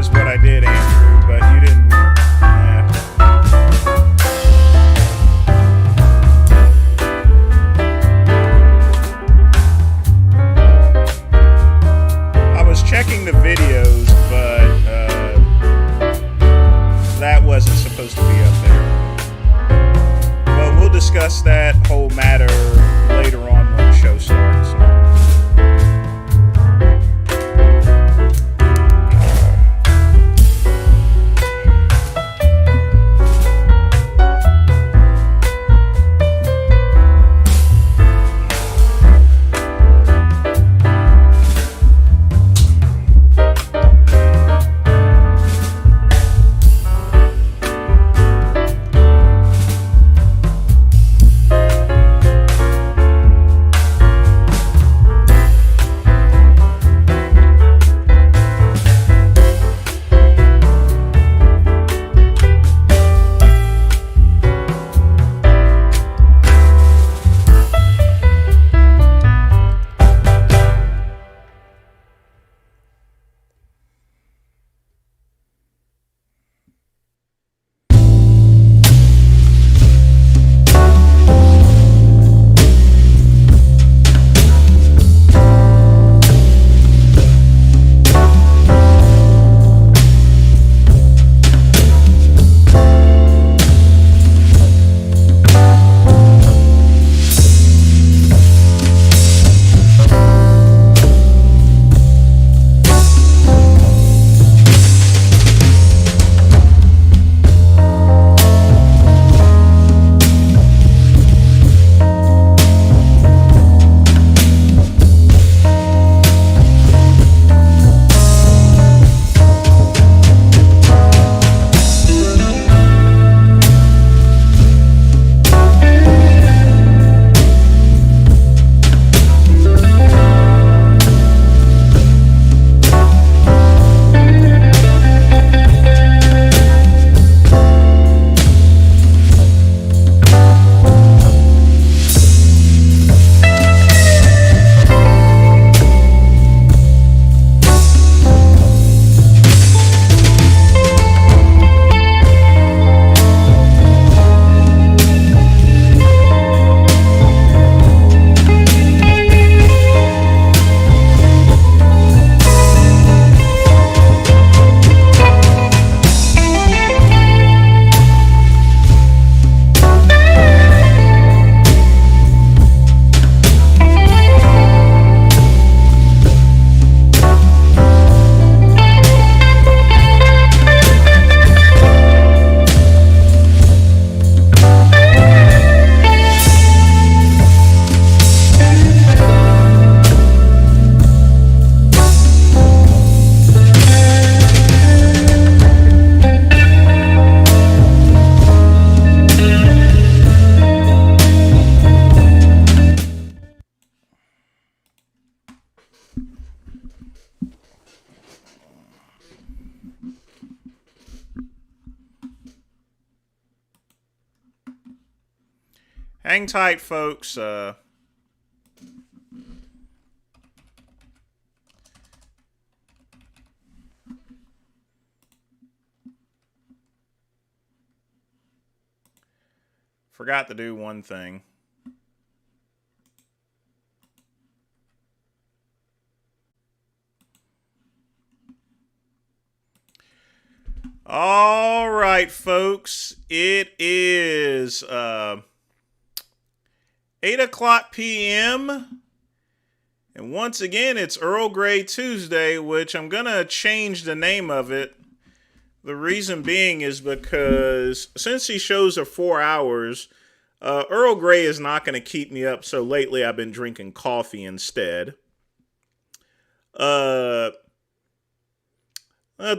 is what I did, Andrew, but you didn't. I was checking the videos, but that wasn't supposed to be up there. But we'll discuss that whole matter later on when the show starts. Hang tight, folks. Forgot to do one thing. All right, folks. It is 8 p.m. And once again, it's Earl Grey Tuesday, which I'm going to change the name of it. The reason being is because since these shows are 4 hours, Earl Grey is not going to keep me up. So lately I've been drinking coffee instead. It's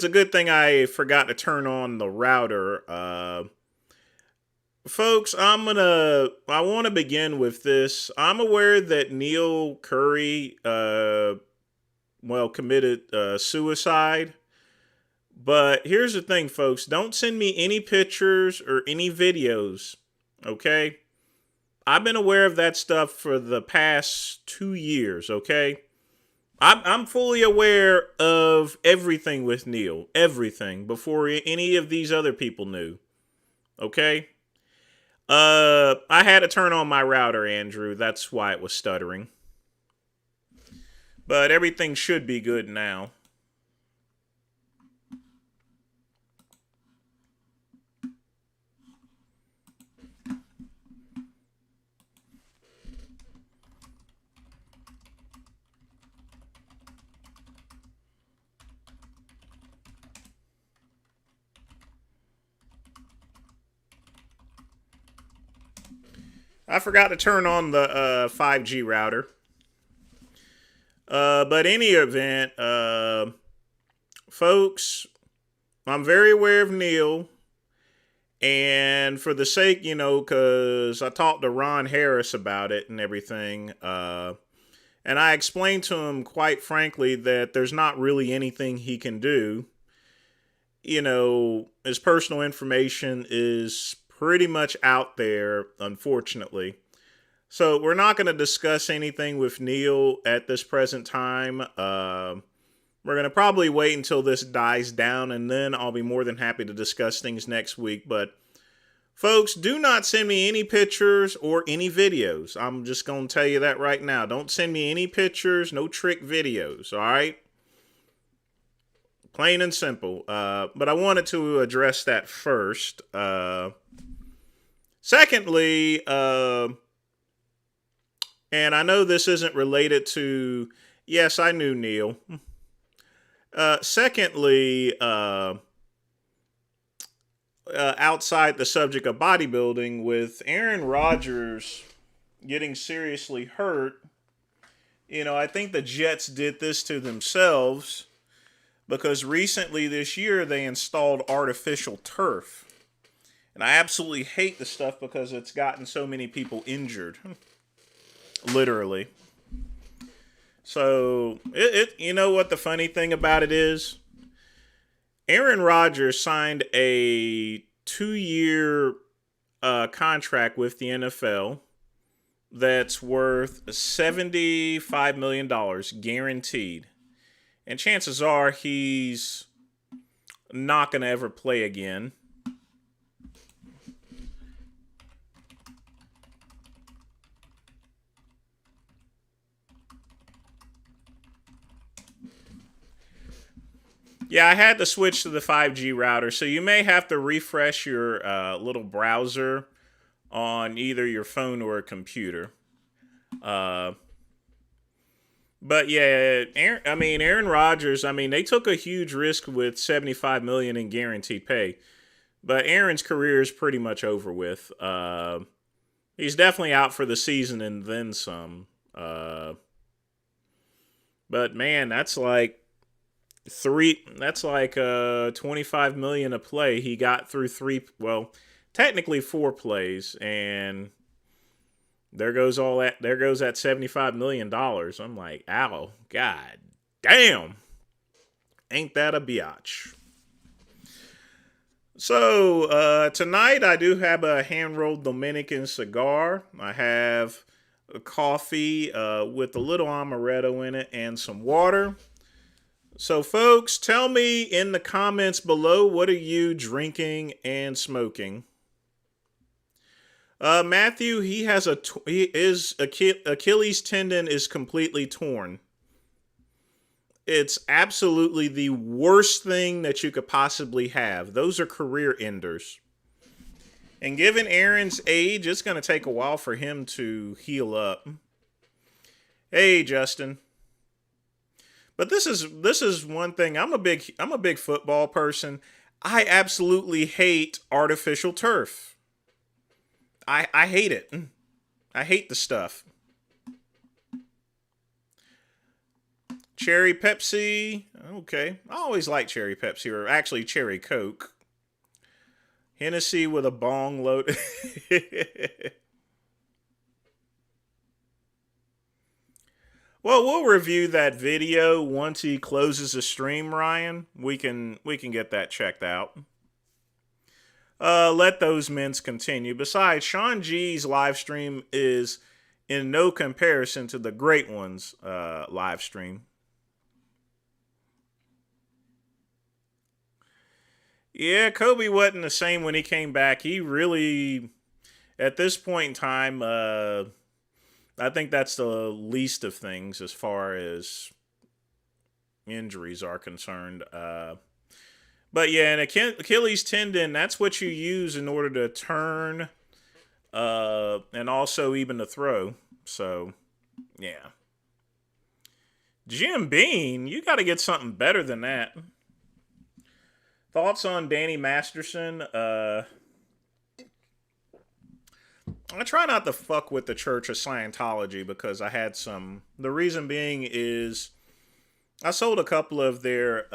a good thing I forgot to turn on the router. Folks, I want to begin with this. I'm aware that Neil Curry, committed suicide. But here's the thing, folks. Don't send me any pictures or any videos, okay? I've been aware of that stuff for the past 2 years, okay? I'm fully aware of everything with Neil, everything before any of these other people knew. Okay. I had to turn on my router, Andrew. That's why it was stuttering. But everything should be good now. I forgot to turn on the 5G router. But any event, folks, I'm very aware of Neil. And for the sake, because I talked to Ron Harris about it and everything, and I explained to him, quite frankly, that there's not really anything he can do. His personal information is pretty much out there, unfortunately. So we're not going to discuss anything with Neil at this present time. We're going to probably wait until this dies down, and then I'll be more than happy to discuss things next week. But folks, do not send me any pictures or any videos. I'm just going to tell you that right now. Don't send me any pictures, no trick videos, all right? Plain and simple. But I wanted to address that first. Secondly, and I know this isn't related to... Yes, I knew Neil. Secondly, outside the subject of bodybuilding, with Aaron Rodgers getting seriously hurt, I think the Jets did this to themselves because recently this year they installed artificial turf. And I absolutely hate the stuff because it's gotten so many people injured. Literally. So, you know what the funny thing about it is? Aaron Rodgers signed a 2-year contract with the NFL that's worth $75 million guaranteed. And chances are he's not going to ever play again. Yeah, I had to switch to the 5G router, so you may have to refresh your little browser on either your phone or a computer. But yeah, Aaron Rodgers, they took a huge risk with $75 million in guaranteed pay. But Aaron's career is pretty much over with. He's definitely out for the season and then some. But man, that's like 25 million a play. He got through technically 4 plays, and there goes that $75 million. I'm like, ow, god damn, ain't that a biatch. So tonight I do have a hand-rolled Dominican cigar. I have a coffee with a little amaretto in it and some water. So, folks, tell me in the comments below, what are you drinking and smoking? Matthew, his Achilles tendon is completely torn. It's absolutely the worst thing that you could possibly have. Those are career enders. And given Aaron's age, it's going to take a while for him to heal up. Hey, Justin. But this is one thing. I'm a big football person. I absolutely hate artificial turf. I hate it. I hate the stuff. Cherry Pepsi. Okay. I always like cherry Pepsi, or actually cherry Coke. Hennessy with a bong load. Well, we'll review that video once he closes the stream, Ryan. We can get that checked out. Let those mints continue. Besides, Sean G's live stream is in no comparison to the Great One's live stream. Yeah, Kobe wasn't the same when he came back. He really, at this point in time, I think that's the least of things as far as injuries are concerned. But yeah, an Achilles tendon, that's what you use in order to turn and also even to throw. So, yeah. Jim Beam, you got to get something better than that. Thoughts on Danny Masterson? I try not to fuck with the Church of Scientology because I had some. The reason being is I sold a couple of their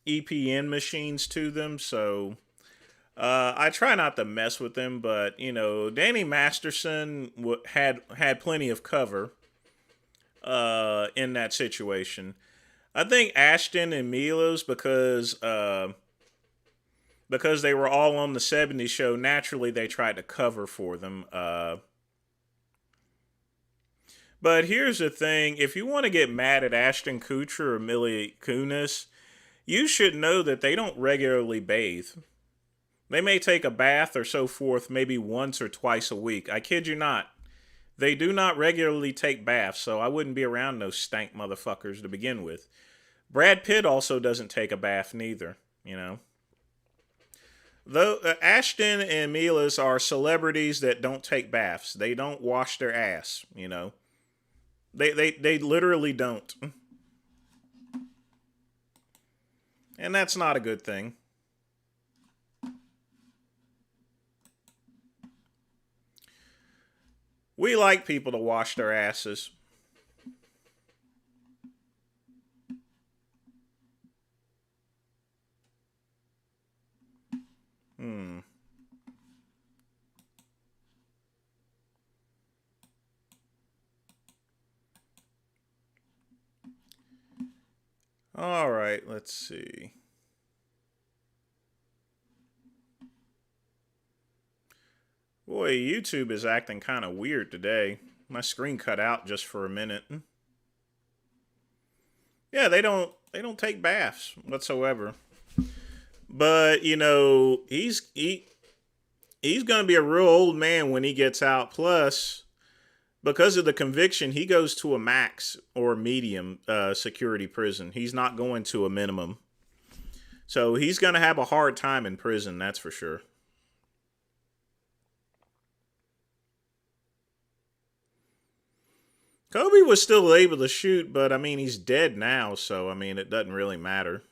EPN machines to them, so I try not to mess with them. But you know, Danny Masterson had plenty of cover in that situation. I think Ashton and Milos because they were all on the '70s show. Naturally, they tried to cover for them. But here's the thing: if you want to get mad at Ashton Kutcher or Millie Kunis, you should know that they don't regularly bathe. They may take a bath or so forth, maybe once or twice a week. I kid you not. They do not regularly take baths, so I wouldn't be around those stank motherfuckers to begin with. Brad Pitt also doesn't take a bath neither, you know. Though Ashton and Milas are celebrities that don't take baths. They don't wash their ass, you know. They literally don't. And that's not a good thing. We like people to wash their asses. Hmm. All right, let's see. Boy, YouTube is acting kind of weird today. My screen cut out just for a minute. Yeah, they don't take baths whatsoever. But, you know, he's going to be a real old man when he gets out. Plus, because of the conviction, he goes to a max or medium security prison. He's not going to a minimum. So he's going to have a hard time in prison, that's for sure. Kobe was still able to shoot, but I mean, he's dead now, so I mean, it doesn't really matter.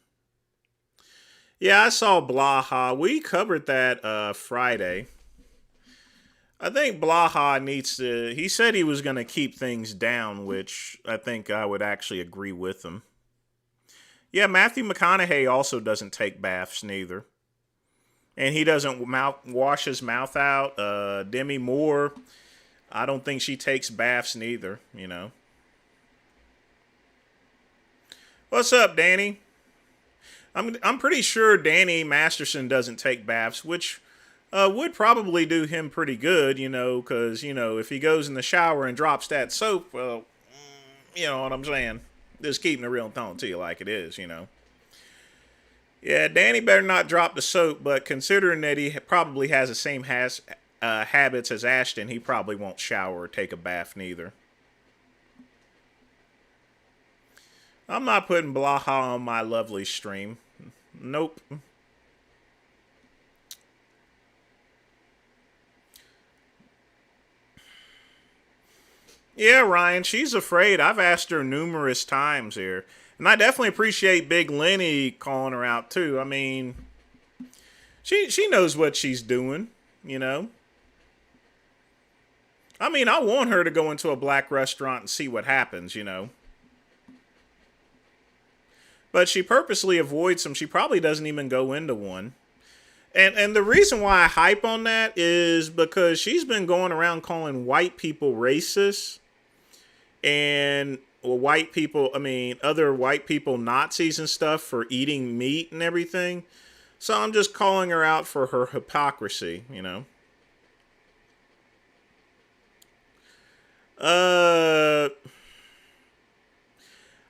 Yeah, I saw Blaha. We covered that Friday. I think Blaha needs to. He said he was going to keep things down, which I think I would actually agree with him. Yeah, Matthew McConaughey also doesn't take baths neither, and he doesn't wash his mouth out. Demi Moore, I don't think she takes baths neither. You know. What's up, Danny? I'm pretty sure Danny Masterson doesn't take baths, which would probably do him pretty good, you know, because, you know, if he goes in the shower and drops that soap, well, you know what I'm saying? Just keeping the real tone to you like it is, you know. Yeah, Danny better not drop the soap, but considering that he probably has the same habits as Ashton, he probably won't shower or take a bath neither. I'm not putting Blaha on my lovely stream. Nope. Yeah, Ryan, she's afraid. I've asked her numerous times here. And I definitely appreciate Big Lenny calling her out too. I mean, she knows what she's doing, you know. I mean, I want her to go into a black restaurant and see what happens, you know. But she purposely avoids them. She probably doesn't even go into one. And the reason why I hype on that is because she's been going around calling white people racist and well, white people, I mean, other white people Nazis and stuff for eating meat and everything. So I'm just calling her out for her hypocrisy, you know. Uh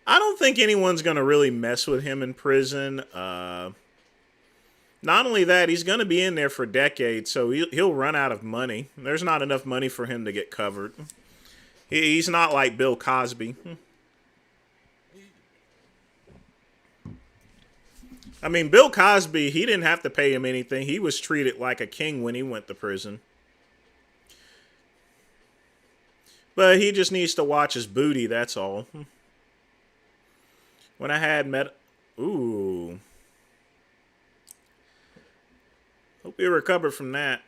I don't think anyone's going to really mess with him in prison. Not only that, he's going to be in there for decades, so he'll run out of money. There's not enough money for him to get covered. He's not like Bill Cosby. I mean, Bill Cosby, he didn't have to pay him anything. He was treated like a king when he went to prison. But he just needs to watch his booty, that's all. When I had met... Ooh. Hope you recovered from that.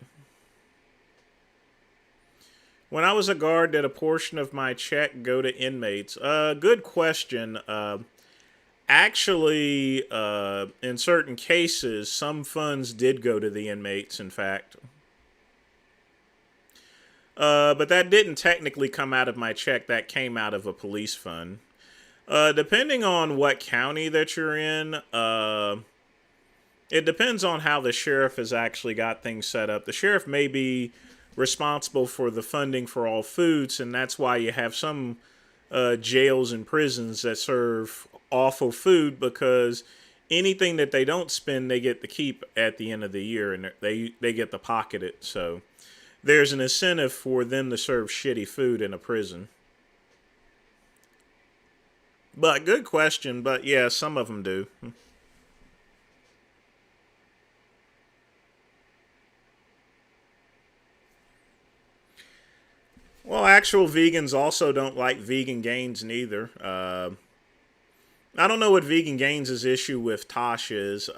When I was a guard, did a portion of my check go to inmates? Good question. Actually, in certain cases, some funds did go to the inmates, in fact. But that didn't technically come out of my check. That came out of a police fund. Depending on what county that you're in, it depends on how the sheriff has actually got things set up. The sheriff may be responsible for the funding for all foods, and that's why you have some jails and prisons that serve awful food, because anything that they don't spend, they get to keep at the end of the year, and they get to pocket it. So there's an incentive for them to serve shitty food in a prison. But good question. But yeah, some of them do. Well, actual vegans also don't like Vegan Gains neither. I don't know what Vegan Gains' issue with Tosh is.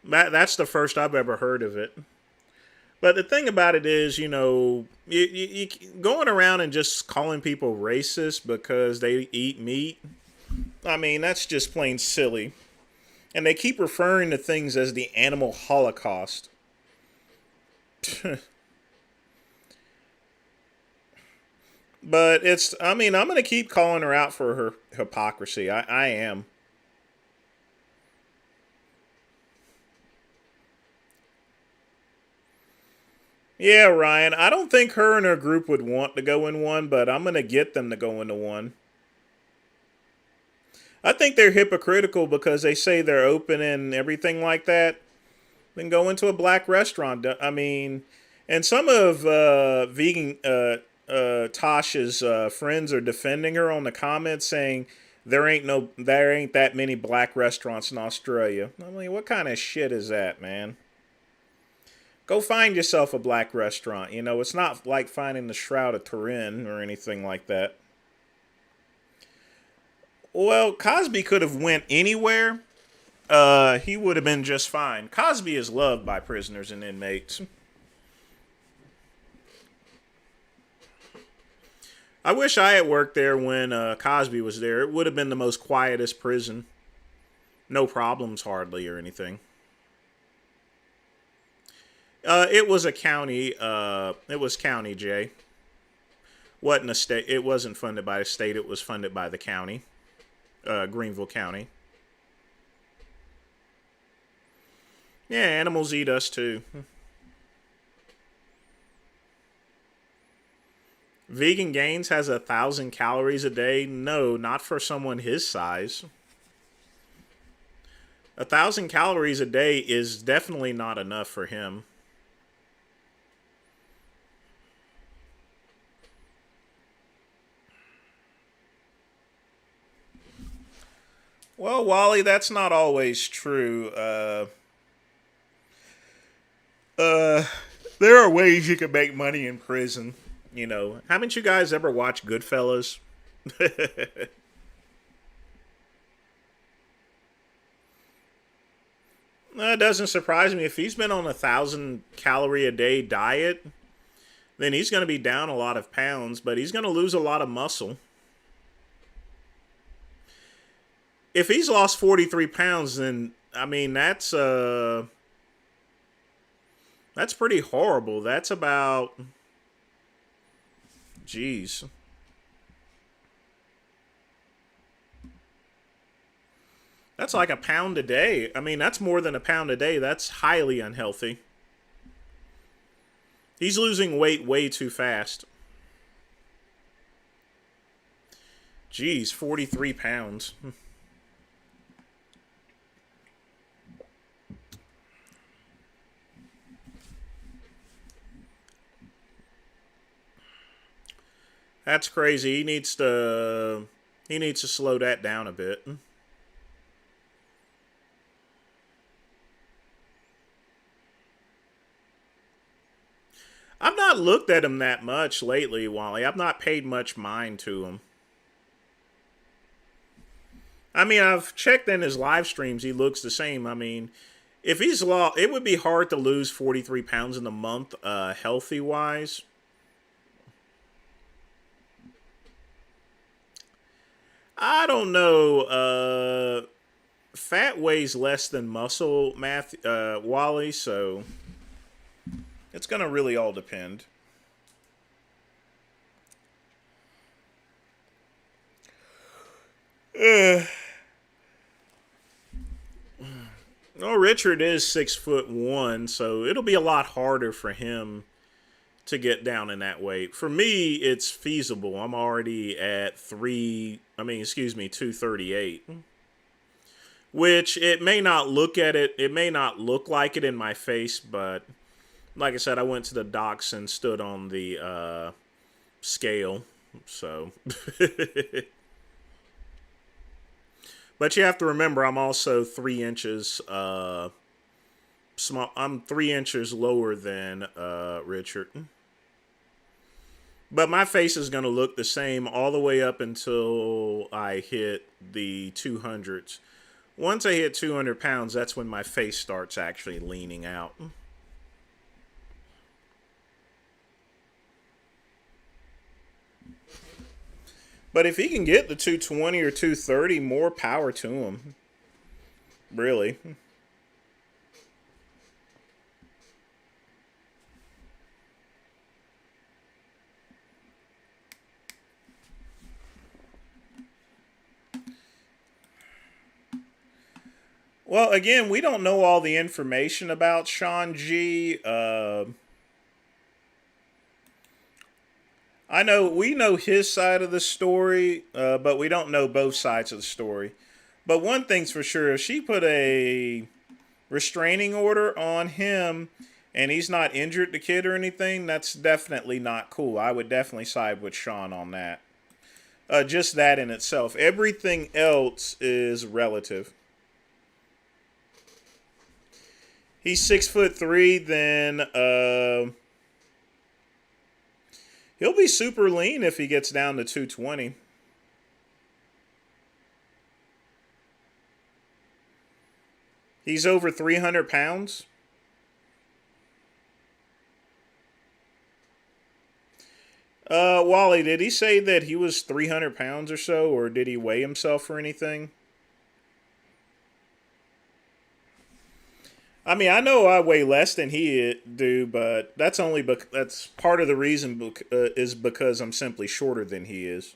That's the first I've ever heard of it. But the thing about it is, you know, you going around and just calling people racist because they eat meat, I mean, that's just plain silly. And they keep referring to things as the animal holocaust. But I'm going to keep calling her out for her hypocrisy. I am. Yeah, Ryan, I don't think her and her group would want to go in one, but I'm going to get them to go into one. I think they're hypocritical because they say they're open and everything like that. Then go into a black restaurant. I mean, and some of vegan Tasha's friends are defending her on the comments, saying there ain't that many black restaurants in Australia. I mean, what kind of shit is that, man? Go find yourself a black restaurant. You know, it's not like finding the Shroud of Turin or anything like that. Well, Cosby could have went anywhere. He would have been just fine. Cosby is loved by prisoners and inmates. I wish I had worked there when Cosby was there. It would have been the most quietest prison. No problems hardly or anything. It was a county. It was county, Jay. Wasn't a state. It wasn't funded by the state. It was funded by the county, Greenville County. Yeah, animals eat us too. Vegan Gains has 1,000 calories a day. No, not for someone his size. 1,000 calories a day is definitely not enough for him. Well, Wally, that's not always true. There are ways you can make money in prison. You know, haven't you guys ever watched Goodfellas? It doesn't surprise me. If he's been on 1,000 calorie a day diet, then he's going to be down a lot of pounds, but he's going to lose a lot of muscle. If he's lost 43 pounds, then, I mean, that's pretty horrible. That's about, geez. That's like a pound a day. I mean, that's more than a pound a day. That's highly unhealthy. He's losing weight way too fast. Geez, 43 pounds. That's crazy. He needs to slow that down a bit. I've not looked at him that much lately, Wally. I've not paid much mind to him. I mean, I've checked in his live streams. He looks the same. I mean, if he's lost, it would be hard to lose 43 pounds in a month, healthy wise. I don't know. Fat weighs less than muscle, Wally. So it's gonna really all depend. Uh, well, Richard is 6'1", so it'll be a lot harder for him to get down in that weight. For me, it's feasible. I'm already at 238. Which it may not look at it. It may not look like it in my face, but like I said, I went to the docks and stood on the scale. So, but you have to remember, I'm also 3 inches small. I'm 3 inches lower than Richard. But my face is going to look the same all the way up until I hit the 200s. Once I hit 200 pounds, that's when my face starts actually leaning out. But if he can get the 220 or 230, more power to him. Really. Well, again, we don't know all the information about Sean G. I know we know his side of the story, but we don't know both sides of the story. But one thing's for sure, if she put a restraining order on him and he's not injured the kid or anything, that's definitely not cool. I would definitely side with Sean on that. Just that in itself. Everything else is relative. He's 6'3", then he'll be super lean if he gets down to 220. He's over 300 pounds. Wally, did he say that he was 300 pounds or so, or did he weigh himself or anything? I mean, I know I weigh less than he do, but that's only that's part of the reason is because I'm simply shorter than he is.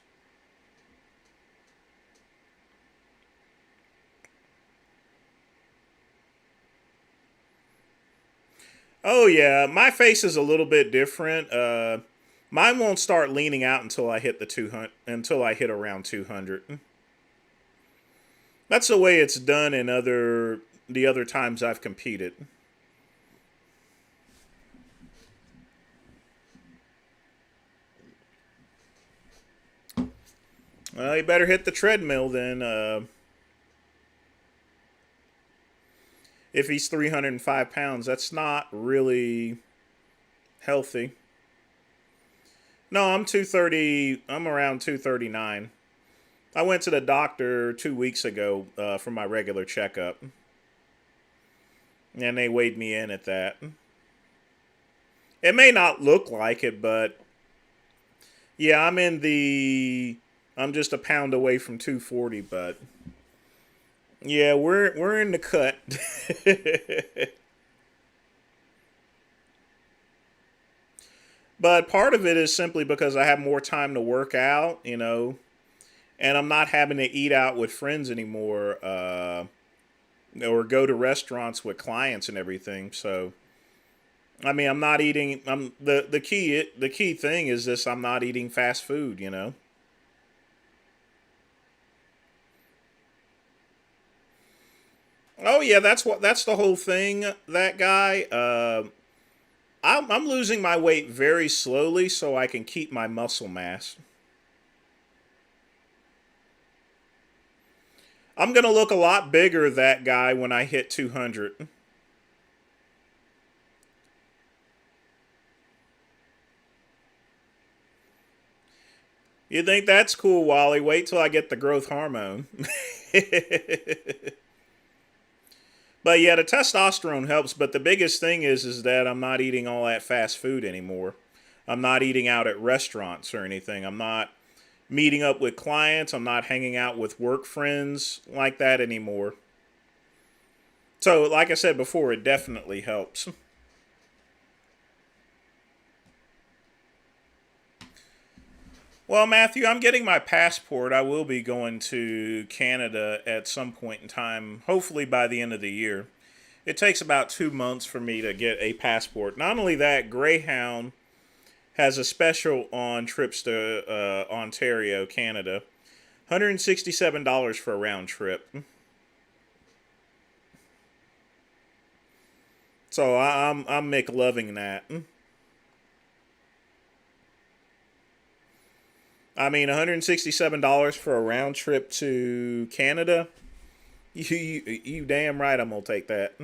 Oh yeah, my face is a little bit different. Mine won't start leaning out until I hit the 200, until I hit around 200. That's the way it's done in the other times I've competed. Well, you better hit the treadmill then. If he's 305 pounds, that's not really healthy. No, I'm 230. I'm around 239. I went to the doctor 2 weeks ago for my regular checkup, and they weighed me in at that. It may not look like it, but yeah, I'm just a pound away from 240, but yeah, we're in the cut. But part of it is simply because I have more time to work out, and I'm not having to eat out with friends anymore, or go to restaurants with clients and everything. So, I mean, I'm not eating. The key thing is this: I'm not eating fast food. Oh yeah, that's the whole thing. That guy. I'm losing my weight very slowly so I can keep my muscle mass. I'm gonna look a lot bigger, that guy, when I hit 200. You think that's cool, Wally? Wait till I get the growth hormone. But yeah, the testosterone helps. But the biggest thing is that I'm not eating all that fast food anymore. I'm not eating out at restaurants or anything. I'm not meeting up with clients. I'm not hanging out with work friends like that anymore. So, like I said before, it definitely helps. Well, Matthew, I'm getting my passport. I will be going to Canada at some point in time, hopefully by the end of the year. It takes about 2 months for me to get a passport. Not only that, Greyhound has a special on trips to Ontario, Canada. $167 for a round trip. So I'm McLoving that. I mean, $167 for a round trip to Canada. You damn right I'm gonna take that.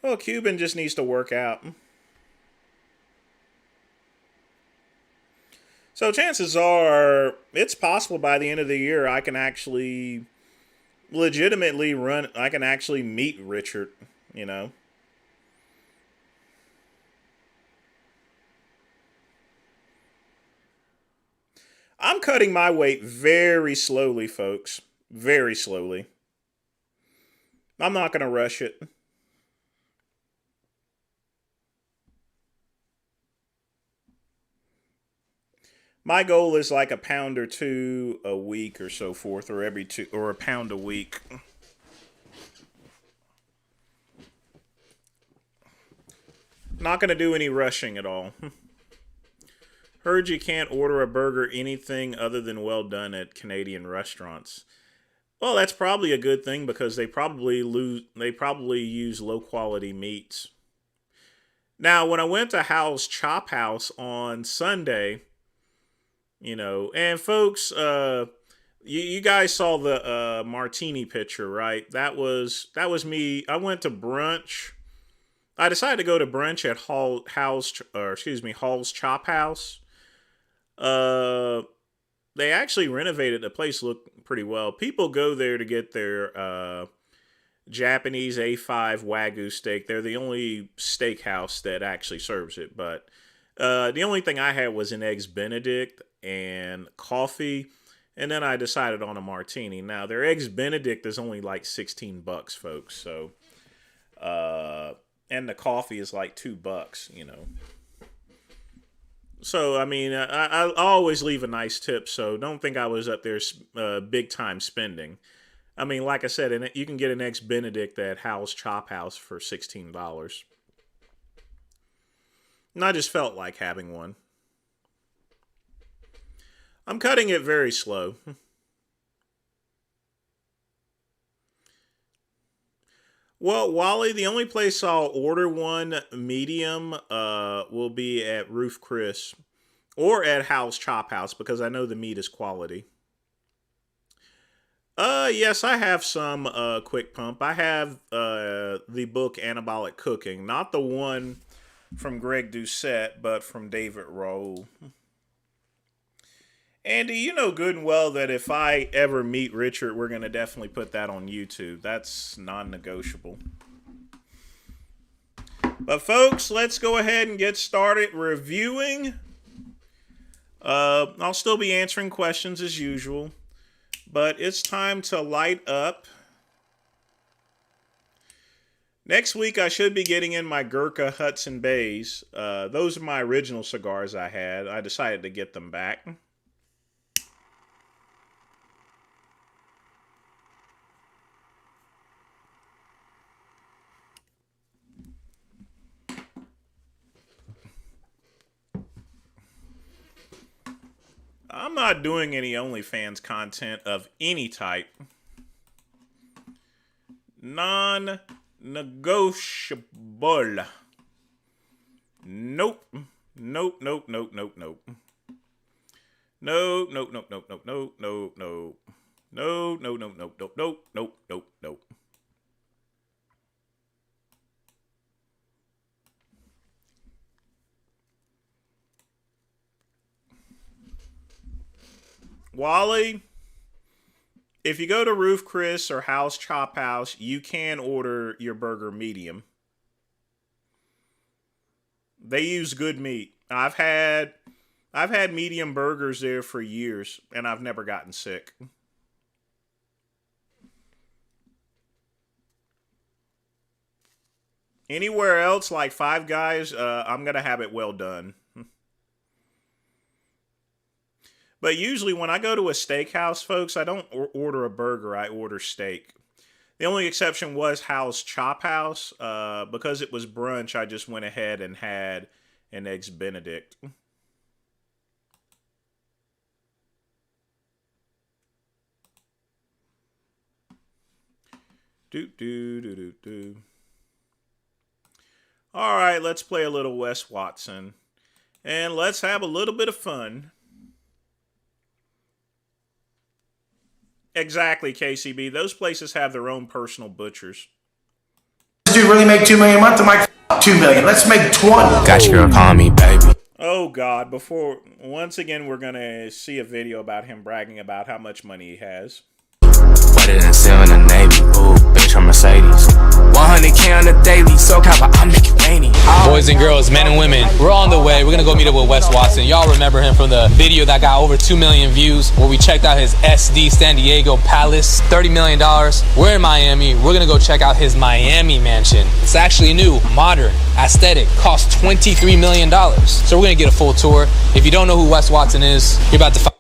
Well, Cuban just needs to work out. So chances are it's possible by the end of the year I can actually legitimately run. I can actually meet Richard. You know, I'm cutting my weight very slowly, folks. Very slowly. I'm not gonna rush it. My goal is like a pound or two a week or so forth, or every two, or a pound a week. Not gonna do any rushing at all. Heard you can't order a burger anything other than well done at Canadian restaurants. Well, that's probably a good thing because they probably use low quality meats. Now, when I went to Hal's Chop House on Sunday, and folks, you guys saw the martini picture, right? That was me. I went to brunch. I decided to go to brunch at Hall's Chop House. Uh, they actually renovated the place, looked pretty well. People go there to get their Japanese A5 Wagyu steak. They're the only steakhouse that actually serves it. But the only thing I had was an eggs Benedict and coffee. And then I decided on a martini. Now, their eggs Benedict is only like $16, folks. So, and the coffee is like $2. So, I mean, I always leave a nice tip. So don't think I was up there big time spending. I mean, like I said, you can get an eggs Benedict at Hal's Chop House for $16. And I just felt like having one. I'm cutting it very slow. Well, Wally, the only place I'll order one medium will be at Roof Chris or at Hal's Chop House because I know the meat is quality. Yes, I have some quick pump. I have the book Anabolic Cooking, not the one from Greg Doucette, but from David Rowe. Andy, you know good and well that if I ever meet Richard, we're going to definitely put that on YouTube. That's non negotiable. But, folks, let's go ahead and get started reviewing. I'll still be answering questions as usual, but it's time to light up. Next week, I should be getting in my Gurkha Hudson Bays. Those are my original cigars I had. I decided to get them back. I'm not doing any OnlyFans content of any type. Non-negotiable. Nope. Nope, nope, nope, nope, nope. No, no, no, no, no, no, no, no. No, no, no, no, no, no, no, no, no. Wally, if you go to Roof Chris or House Chop House, you can order your burger medium. They use good meat. I've had medium burgers there for years, and I've never gotten sick. Anywhere else, like Five Guys, I'm going to have it well done. But usually when I go to a steakhouse, folks, I don't order a burger, I order steak. The only exception was House Chop House. Because it was brunch, I just went ahead and had an Eggs Benedict. All right, let's play a little Wes Watson. And let's have a little bit of fun. Exactly, KCB. Those places have their own personal butchers. This dude really make $2 million a month? I'm like, $2 million. Let's make 20. Got your girl calling me, baby. Oh, God. Once again, we're going to see a video about him bragging about how much money he has. Better than selling a Navy. Ooh, bitch, I'm Mercedes. 100K on the daily. So copper, I'm making rainy. Boys and girls, men and women, we're on the way. We're gonna go meet up with Wes Watson. Y'all remember him from the video that got over 2 million views, where we checked out his SD San Diego Palace, $30 million. We're in Miami. We're gonna go check out his Miami mansion. It's actually new, modern, aesthetic, costs $23 million. So we're gonna get a full tour. If you don't know who Wes Watson is, you're about to find.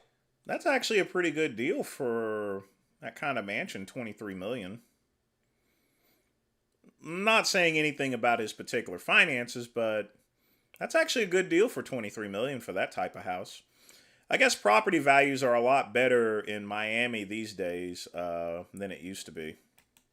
That's actually a pretty good deal for that kind of mansion, $23 million. I'm not saying anything about his particular finances, but that's actually a good deal for $23 million for that type of house. I guess property values are a lot better in Miami these days than it used to be.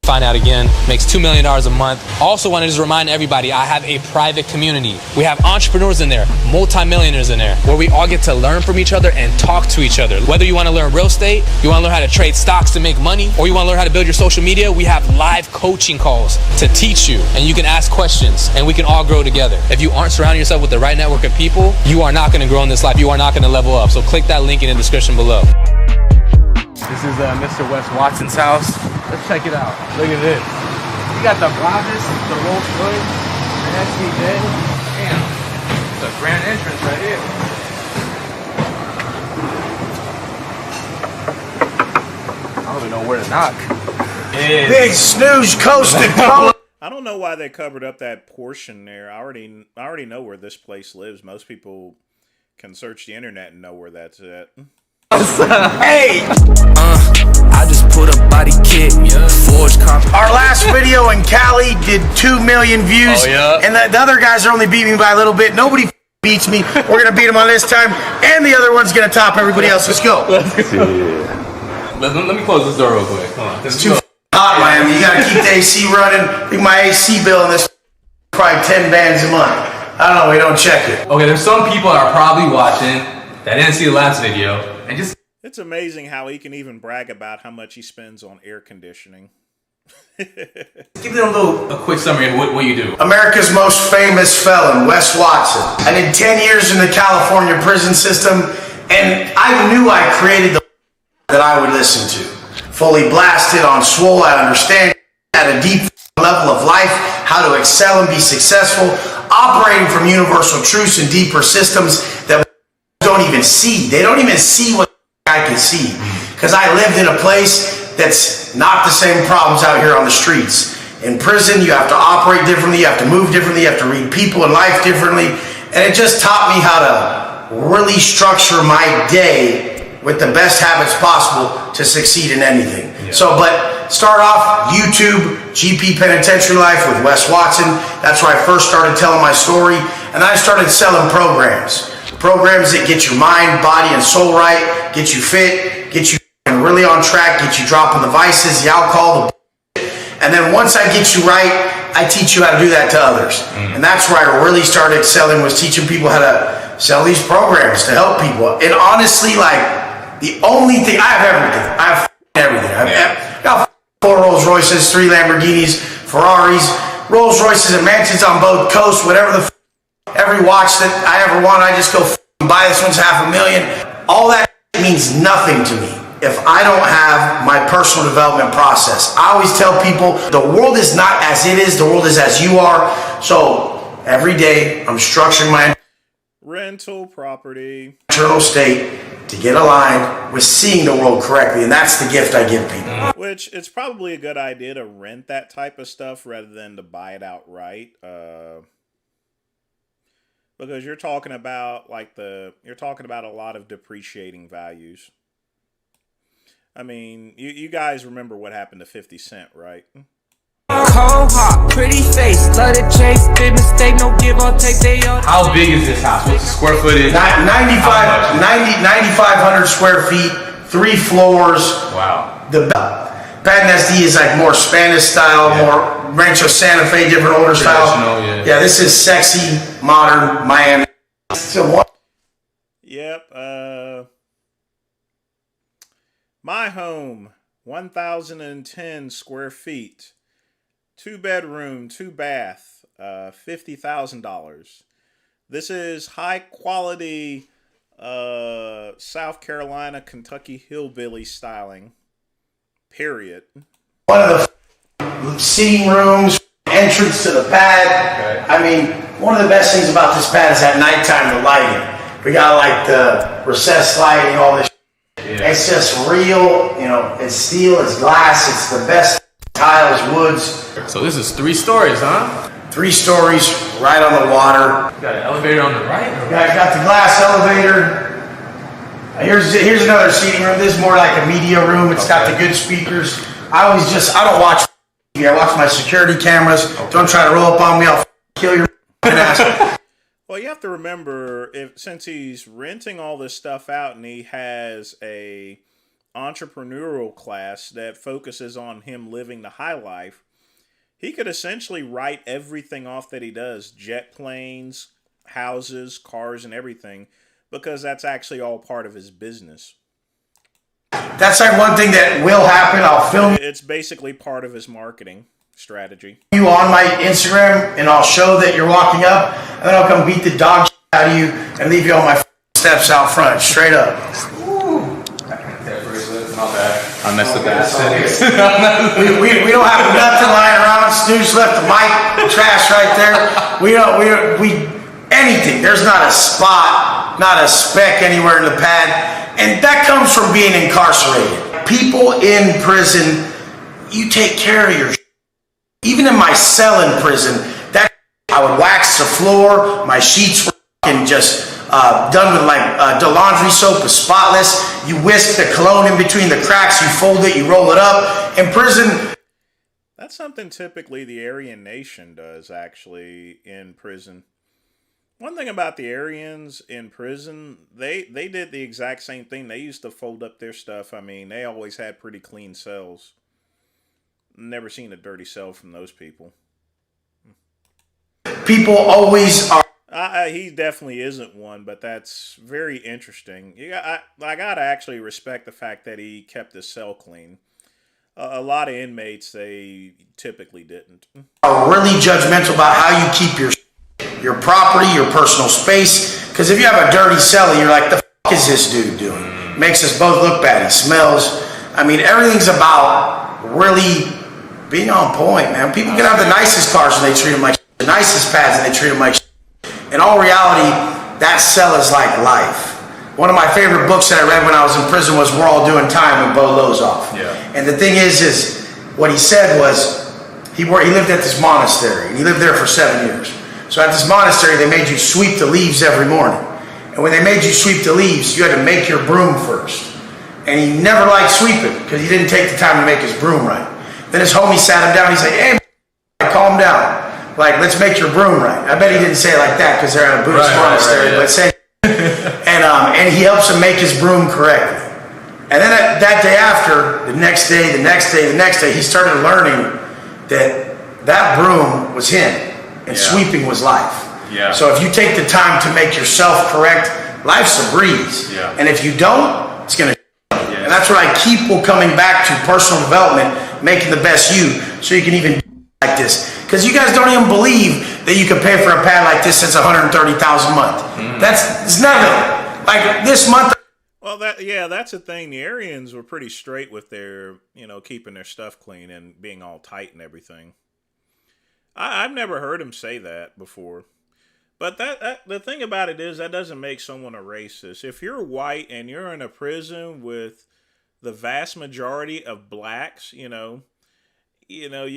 Find out again, makes $2 million a month. Also wanted to remind everybody, I have a private community. We have entrepreneurs in there, multimillionaires in there, where we all get to learn from each other and talk to each other. Whether you want to learn real estate, you want to learn how to trade stocks to make money, or you want to learn how to build your social media, we have live coaching calls to teach you, and you can ask questions, and we can all grow together. If you aren't surrounding yourself with the right network of people, you are not going to grow in this life. You are not going to level up. So click that link in the description below. This is Mr. Wes Watson's house. Let's check it out. Look at this. You got the Bravas, the Rolls Royce, the SVJ. Damn. It's a grand entrance right here. I don't even know where to knock. Big snooze coasted. I don't know why they covered up that portion there. I already know where this place lives. Most people can search the internet and know where that's at. Hey! I just put a body kit, forged copper. Our last video in Cali did 2 million views. Oh, yeah? And the other guys are only beating me by a little bit. Nobody beats me. We're going to beat them on this time. And the other one's going to top everybody else. Let's go. Let me close this door real quick. Come on. It's too hot, Miami. You got to keep the AC running. I think my AC bill in this probably 10 bands a month. I don't know. We don't check it. Okay, there's some people that are probably watching that didn't see the last video and just. It's amazing how he can even brag about how much he spends on air conditioning. Give them A quick summary of what you do. America's most famous felon, Wes Watson. I did 10 years in the California prison system, and I knew I created the that I would listen to. Fully blasted on swole, I understand at a deep level of life how to excel and be successful, operating from universal truths and deeper systems that don't even see. They don't even see what I can see, because I lived in a place that's not the same problems out here on the streets. In prison, you have to operate differently, you have to move differently, you have to read people and life differently, and it just taught me how to really structure my day with the best habits possible to succeed in anything. Yeah. So, but start off YouTube, GP Penitentiary Life with Wes Watson. That's where I first started telling my story, and I started selling programs. Programs that get your mind, body, and soul right, get you fit, get you really on track, get you dropping the vices, the alcohol, and then once I get you right, I teach you how to do that to others. And that's where I really started excelling, was teaching people how to sell these programs to help people. And honestly, like, the only thing, I have everything. I have everything. I've got 4 Rolls Royces, 3 Lamborghinis, Ferraris, Rolls Royces and mansions on both coasts, whatever the every watch that I ever want, I just go buy. This one's $500,000. All that means nothing to me if I don't have my personal development process. I always tell people, the world is not as it is, the world is as you are. So every day I'm structuring my rental property internal state to get aligned with seeing the world correctly, and that's the gift I give people. Which, it's probably a good idea to rent that type of stuff rather than to buy it outright. Because you're talking about a lot of depreciating values. I mean, you guys remember what happened to 50 Cent, right? Cold heart, pretty face, love to chase, big mistake, no give or take, they all. How big is this house? What's the square footage? 9,500 square feet, 3 floors. Wow. The Patent SD is like more Spanish style, more Rancho Santa Fe, different older style. Yeah, this is sexy, modern Miami. Yep. My home, 1,010 square feet, 2 bedroom, 2 bath, $50,000. This is high quality South Carolina, Kentucky hillbilly styling. Period. One of the seating rooms, entrance to the pad. Okay. I mean, one of the best things about this pad is at nighttime, the lighting. We got like the recessed lighting, all this. Yeah. It's just real, you know, it's steel, it's glass, it's the best tiles, woods. So this is 3 stories, huh? 3 stories, right on the water. You got an elevator on the right? Got the glass elevator. Here's another seating room. This is more like a media room. It's got the good speakers. I don't watch TV. I watch my security cameras. Okay. Don't try to roll up on me. I'll kill your ass. Well, you have to remember, since he's renting all this stuff out and he has a entrepreneurial class that focuses on him living the high life, he could essentially write everything off that he does, jet planes, houses, cars, and everything, because that's actually all part of his business. That's like one thing that will happen. I'll film. It's basically part of his marketing strategy. You on my Instagram, and I'll show that you're walking up, and then I'll come beat the dog out of you and leave you on my steps out front, straight up. Not bad. I messed up that. we don't have nothing lying around. Snooze left the mic, trash right there. We anything. There's not a spot, not a speck anywhere in the pad, and that comes from being incarcerated. People in prison, you take care of your. Even in my cell in prison, that I would wax the floor. My sheets were just done with like the laundry soap was spotless. You whisk the cologne in between the cracks. You fold it. You roll it up. In prison, that's something typically the Aryan Nation does. Actually, in prison, one thing about the Aryans in prison, they did the exact same thing. They used to fold up their stuff. I mean, they always had pretty clean cells. Never seen a dirty cell from those people. People always are. He definitely isn't one, but that's very interesting. I gotta actually respect the fact that he kept his cell clean. A lot of inmates, they typically didn't. Are really judgmental about how you keep your property, your personal space. Because if you have a dirty cell, you're like, the fuck is this dude doing? Makes us both look bad. He smells. I mean, everything's about really being on point, man. People can have the nicest cars and they treat them like the nicest pads and they treat them like. In all reality, that cell is like life. One of my favorite books that I read when I was in prison was We're All Doing Time with Bo Lozoff. Yeah. And the thing is what he said was, he lived at this monastery, and he lived there for 7 years. So at this monastery, they made you sweep the leaves every morning. And when they made you sweep the leaves, you had to make your broom first. And he never liked sweeping, because he didn't take the time to make his broom right. Then his homie sat him down, he's like, hey, calm down. Like, let's make your broom right. I bet he didn't say it like that because they're at a Buddhist monastery, but say, and he helps him make his broom correctly. And then that day after, the next day, he started learning that broom was him and sweeping was life. Yeah. So if you take the time to make yourself correct, life's a breeze. Yeah. And if you don't, it's going to. Yeah. And that's what I keep coming back to: personal development, making the best you, so you can even like this. Because you guys don't even believe that you can pay for a pad like this that's $130,000 a month. It's nothing. Like this month. Well, that's the thing. The Aryans were pretty straight with their, keeping their stuff clean and being all tight and everything. I've never heard him say that before. But the thing about it is that doesn't make someone a racist. If you're white and you're in a prison with the vast majority of blacks, you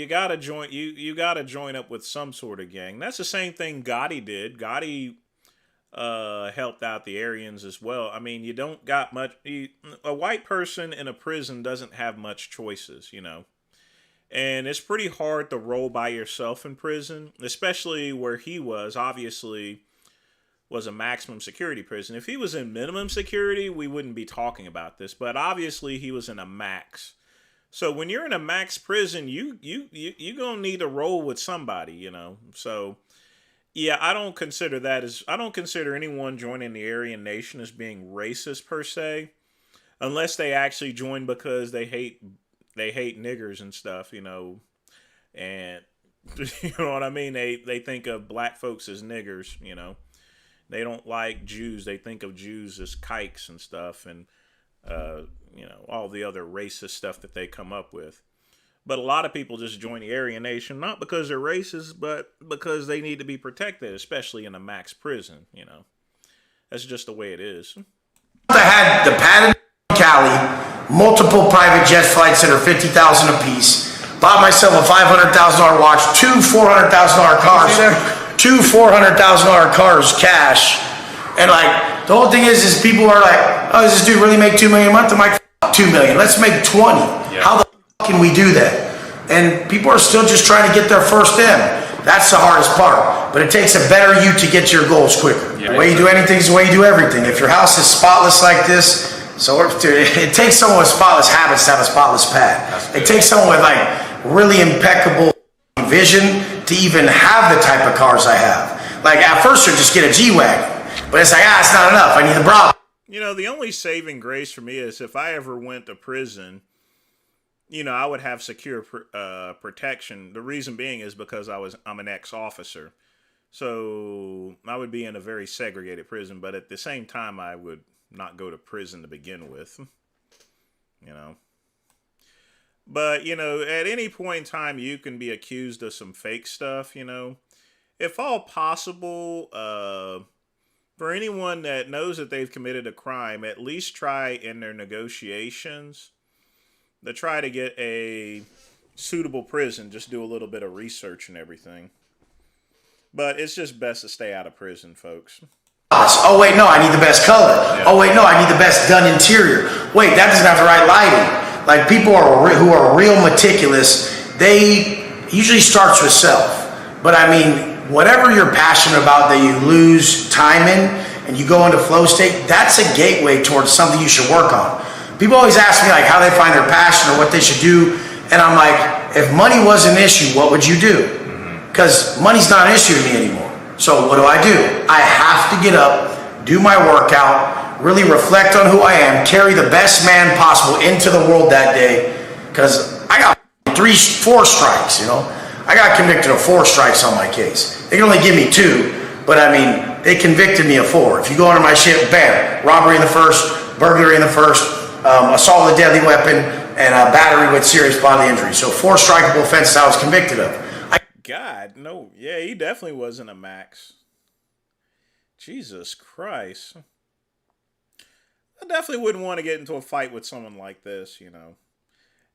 gotta join. You gotta join up with some sort of gang. That's the same thing Gotti did. Gotti helped out the Aryans as well. I mean, you don't got much. A white person in a prison doesn't have much choices, And it's pretty hard to roll by yourself in prison, especially where he was, obviously, was a maximum security prison. If he was in minimum security, we wouldn't be talking about this. But obviously, he was in a max. So when you're in a max prison, you gonna need to roll with somebody, So, yeah, I don't consider anyone joining the Aryan Nation as being racist per se, unless they actually join because they hate niggers and stuff, and you know what I mean? They think of black folks as niggers, They don't like Jews. They think of Jews as kikes and stuff, and all the other racist stuff that they come up with. But a lot of people just join the Aryan Nation, not because they're racist, but because they need to be protected, especially in a max prison, That's just the way it is. I had the padded Cali, multiple private jet flights that are $50,000 a piece. Bought myself a $500,000 watch, two $400,000 cars, two $400,000 cars cash, and like the whole thing is people are like, oh, does this dude really make $2 million a month? I'm like, $2 million. Let's make 20. Yeah. How the can we do that? And people are still just trying to get their first M. That's the hardest part. But it takes a better you to get to your goals quicker. Yeah, the way you do anything is the way you do everything. If your house is spotless like this. So it takes someone with spotless habits to have a spotless pad. It takes someone with like really impeccable vision to even have the type of cars I have. Like at first you'll just get a G-Wagon, but it's like, it's not enough. I need the Bravo. The only saving grace for me is if I ever went to prison, I would have secure protection. The reason being is because I'm an ex-officer. So I would be in a very segregated prison, but at the same time I would not go to prison to begin with, But, at any point in time, you can be accused of some fake stuff, If all possible, for anyone that knows that they've committed a crime, at least try in their negotiations to try to get a suitable prison. Just do a little bit of research and everything. But it's just best to stay out of prison, folks. Oh, wait, no, I need the best color. Yeah. Oh, wait, no, I need the best done interior. Wait, that doesn't have the right lighting. Like, people who are real meticulous, they usually starts with self. But, I mean, whatever you're passionate about that you lose time in and you go into flow state, that's a gateway towards something you should work on. People always ask me, like, how they find their passion or what they should do. And I'm like, if money was an issue, what would you do? Because money's not an issue to me anymore. So what do? I have to get up, do my workout, really reflect on who I am, carry the best man possible into the world that day. Because I got 4 strikes, I got convicted of 4 strikes on my case. They can only give me 2, but I mean, they convicted me of 4. If you go under my shit, bam, robbery in the first, burglary in the first, assault with a deadly weapon, and battery with serious bodily injury. So 4 strikeable offenses I was convicted of. God, no. Yeah, he definitely wasn't a max. Jesus Christ. I definitely wouldn't want to get into a fight with someone like this,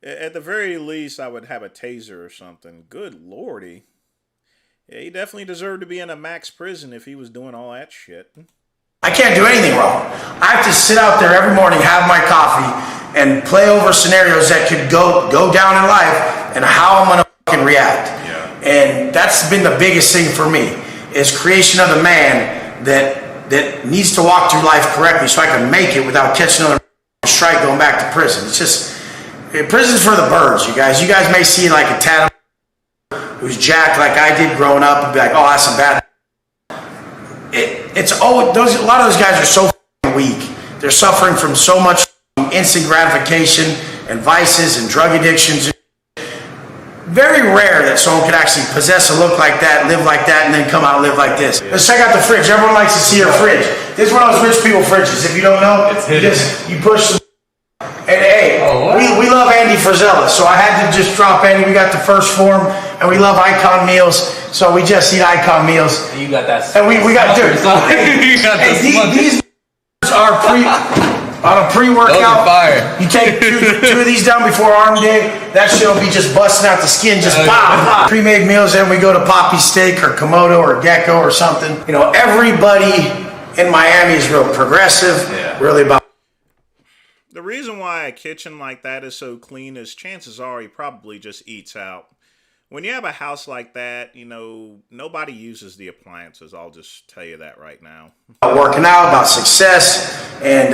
At the very least, I would have a taser or something. Good lordy. Yeah, he definitely deserved to be in a max prison if he was doing all that shit. I can't do anything wrong. I have to sit out there every morning, have my coffee, and play over scenarios that could go down in life and how I'm going to fucking react. And that's been the biggest thing for me, is creation of the man that that needs to walk through life correctly so I can make it without catching another strike going back to prison. It's just, prison's for the birds, you guys. You guys may see like a tat who's jacked like I did growing up and be like, oh, that's a bad. It's always, a lot of those guys are so weak. They're suffering from so much instant gratification and vices and drug addictions. Very rare that someone could actually possess a look like that, live like that, and then come out and live like this. Let's check out the fridge. Everyone likes to see your fridge. This is one of those rich people fridges. If you don't know, you push the... And hey, we love Andy Frizella, so I had to just drop Andy. We got the first form, and we love Icon meals, so we just eat Icon meals. You got that. And we got, dude, these are on a pre-workout. You take two of these down before arm day, that shit will be just busting out the skin, just pop. Pre-made meals, then we go to Poppy Steak or Komodo or Gecko or something. You know, everybody in Miami is real progressive, really about. The reason why a kitchen like that is so clean is chances are he probably just eats out. When you have a house like that, you know, nobody uses the appliances. I'll just tell you that right now. Working out, about success, and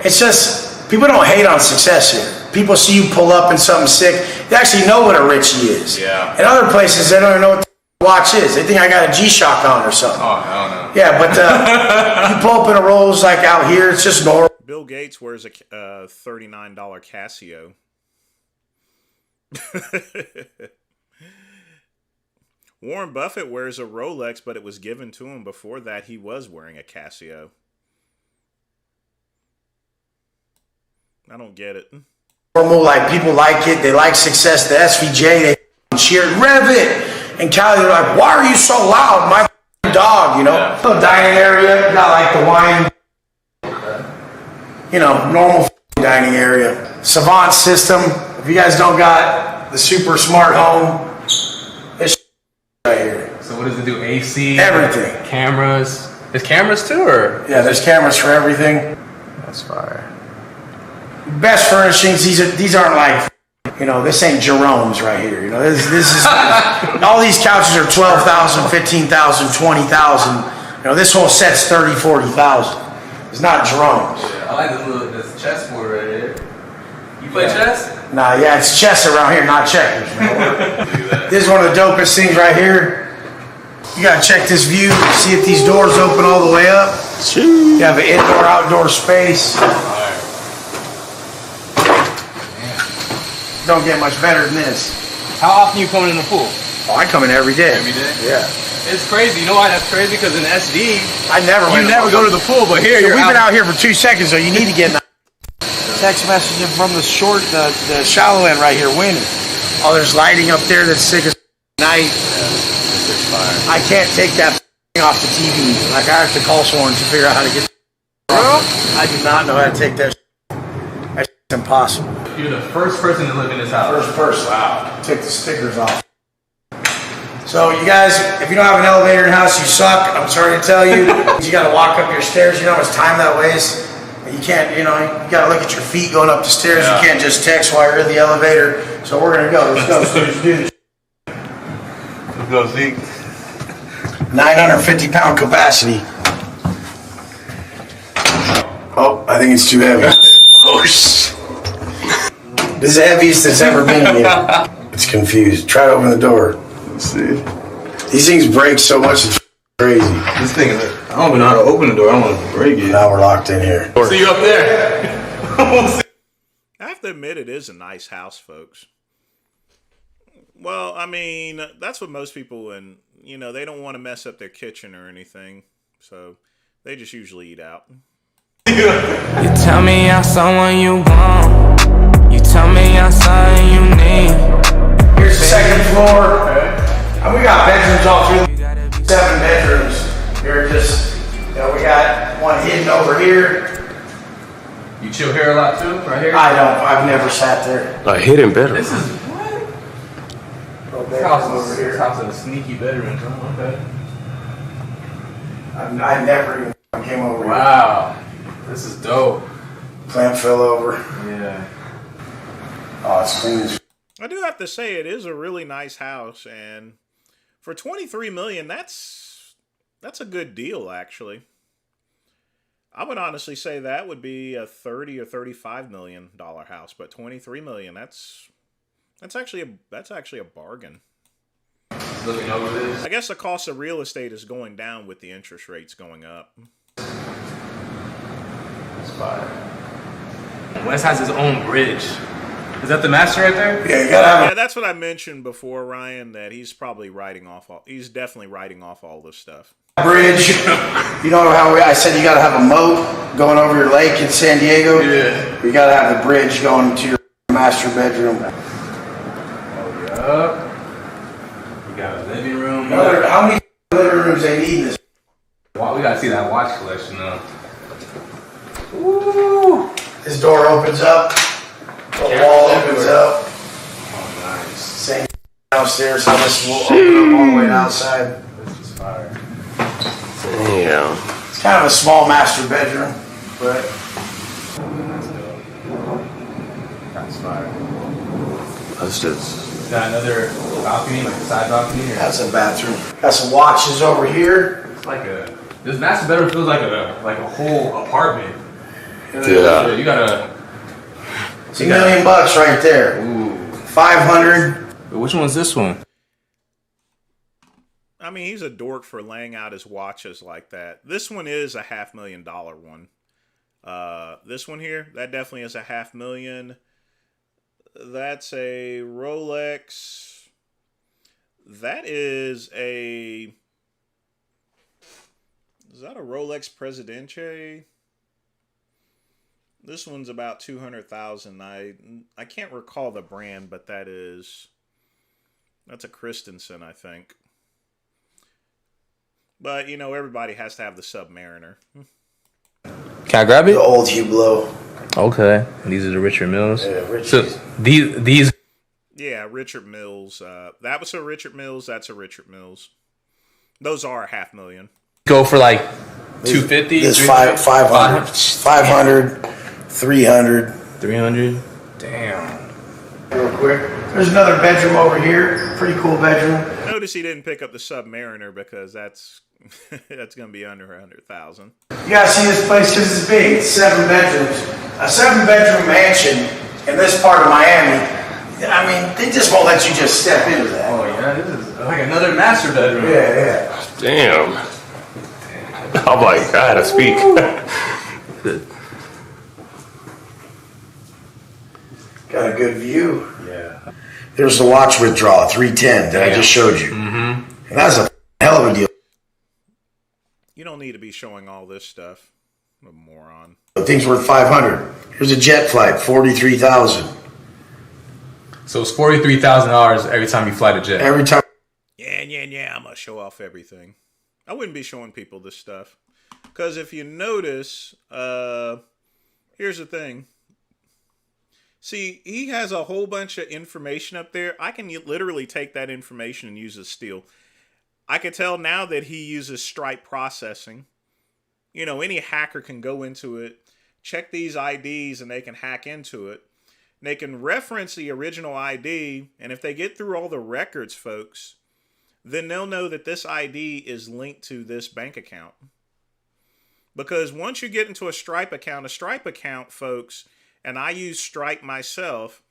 it's just, people don't hate on success here. People see you pull up in something sick. They actually know what a Richie is. Yeah. In other places, they don't even know what the watch is. They think I got a G-Shock on or something. Oh, hell no. Yeah, but you pull up in a Rolls like out here, it's just normal. Bill Gates wears a $39 Casio. Warren Buffett wears a Rolex, but it was given to him. Before that, he was wearing a Casio. I don't get it. Normal, like people like it. They like success. The SVJ, they cheer, rev it. And Cali, they're like, why are you so loud? My dog, you know. Yeah. Little dining area, not like the wine. You know, normal dining area. Savant system. If you guys don't got the super smart home, it's right here. So what does it do? AC? Everything. Cameras? There's cameras too, or? Yeah, there's cameras for everything. That's fire. Best furnishings. These aren't like, you know, this ain't Jerome's right here. You know, this is all these couches are 12,000, 15,000, 20,000. You know, this whole set's 30, 40,000. It's not Jerome's. I like this chessboard right here. You play chess? Nah, yeah, it's chess around here, not checkers. This is one of the dopest things right here. You gotta check this view, see if these doors open all the way up. You have an indoor-outdoor space. Don't get much better than this. How often you coming in the pool? Oh, I come in every day. Every day? Yeah. It's crazy. You know why that's crazy? Because in SD, I never go to the pool, but here we've been out here for 2 seconds, so you need to get in the text messaging from the shallow end right here, winning. Oh, there's lighting up there that's sick as night. I can't take that off the TV. Like, I have to call someone to figure out how to get. I do not know how to take that. That's impossible. You're the first person to live in this house. First person. Wow. Take the stickers off. So you guys, if you don't have an elevator in the house, you suck. I'm sorry to tell you. You got to walk up your stairs. You know how much time that wastes. You can't, you know, you got to look at your feet going up the stairs. Yeah. You can't just text while you're in the elevator. So we're gonna go. Let's go. Let's do this. Let's go, Zeke. 950-pound capacity. Oh, I think it's too heavy. Oh shit. This is the heaviest it's ever been here. It's confused. Try to open the door. Let's see. These things break so much, it's crazy. This thing, I don't even know how to open the door. I don't want to break it. Now we're locked in here. See you up there. I have to admit, it is a nice house, folks. Well, I mean, that's what most people, and you know, they don't want to mess up their kitchen or anything, so they just usually eat out. You tell me I'm someone you want. You tell me I'm something you need. Here's the second floor. And we got bedrooms all through. 7 bedrooms. Here, just, you know, we got one hidden over here. You chill here a lot too, right here? I've never sat there. A hidden bedroom. This is what? This house is a sneaky bedroom. Oh, okay. I never even came over here. Wow. This is dope. Plant fell over. Yeah. Oh, it's clean as. I do have to say, it is a really nice house, and for $23 million, that's a good deal, actually. I would honestly say that would be a $30 or $35 million house, but $23 million. That's actually a bargain. Looking over this. I guess the cost of real estate is going down with the interest rates going up. That's fire. Wes has his own bridge. Is that the master right there? Yeah, you gotta have Yeah, that's what I mentioned before, Ryan. That he's probably he's definitely writing off all this stuff. a bridge. You know how I said you gotta have a moat going over your lake in San Diego? Yeah. You gotta have the bridge going to your master bedroom. Oh, yeah. You got a living room. How many living rooms they need in this? Wow, we gotta see that watch collection though. Woo! This door opens up. The wall opens up. Oh, nice. Same downstairs. How this will open up all the way outside. This is fire. Yeah. It's kind of a small master bedroom, but That's fire. That's just. Got another balcony, like a side balcony. Or that's a bathroom. Got some watches over here. it's like a. This master bedroom feels like a whole apartment. Yeah. You gotta. It's $1 million right there. Ooh. 500. Which one's this one? I mean, he's a dork for laying out his watches like that. This one is a $500,000 one. This one here, that definitely is a $500,000. That's a Rolex. That is a. Is that a Rolex Presidente? This one's about 200,000. I can't recall the brand, but that's a Christensen, I think. But you know, everybody has to have the Submariner. Can I grab it? The old Hublot. Okay. These are the Richard Mills. Yeah, Richard. So these. Yeah, Richard Mills. That was a Richard Mills. That's a Richard Mills. Those are $500,000. Go for like 250. This 500, 300. 300. Damn. Real quick. There's another bedroom over here. Pretty cool bedroom. Notice he didn't pick up the Submariner because that's going to be under 100,000. You gotta see this place because it's big. It's 7 bedrooms. A 7-bedroom mansion in this part of Miami. I mean, they just won't let you just step into that. Oh yeah, this is like another master bedroom. Yeah. Damn. I'm like, I had to speak. Got a good view. Yeah. There's the watch withdrawal, 310 that I just showed you. Mm-hmm. And that's a hell of a deal. You don't need to be showing all this stuff. What a moron. The thing's worth 500. Here's a jet flight, 43,000. So it's $43,000 every time you fly the jet. Every time. Yeah. I'm going to show off everything. I wouldn't be showing people this stuff. Because if you notice, here's the thing. See, he has a whole bunch of information up there. I can literally take that information and use it as steel. I can tell now that he uses Stripe processing. You know, any hacker can go into it, check these IDs, and they can hack into it. And they can reference the original ID, and if they get through all the records, folks, then they'll know that this ID is linked to this bank account. Because once you get into a Stripe account, folks, and I use Stripe myself,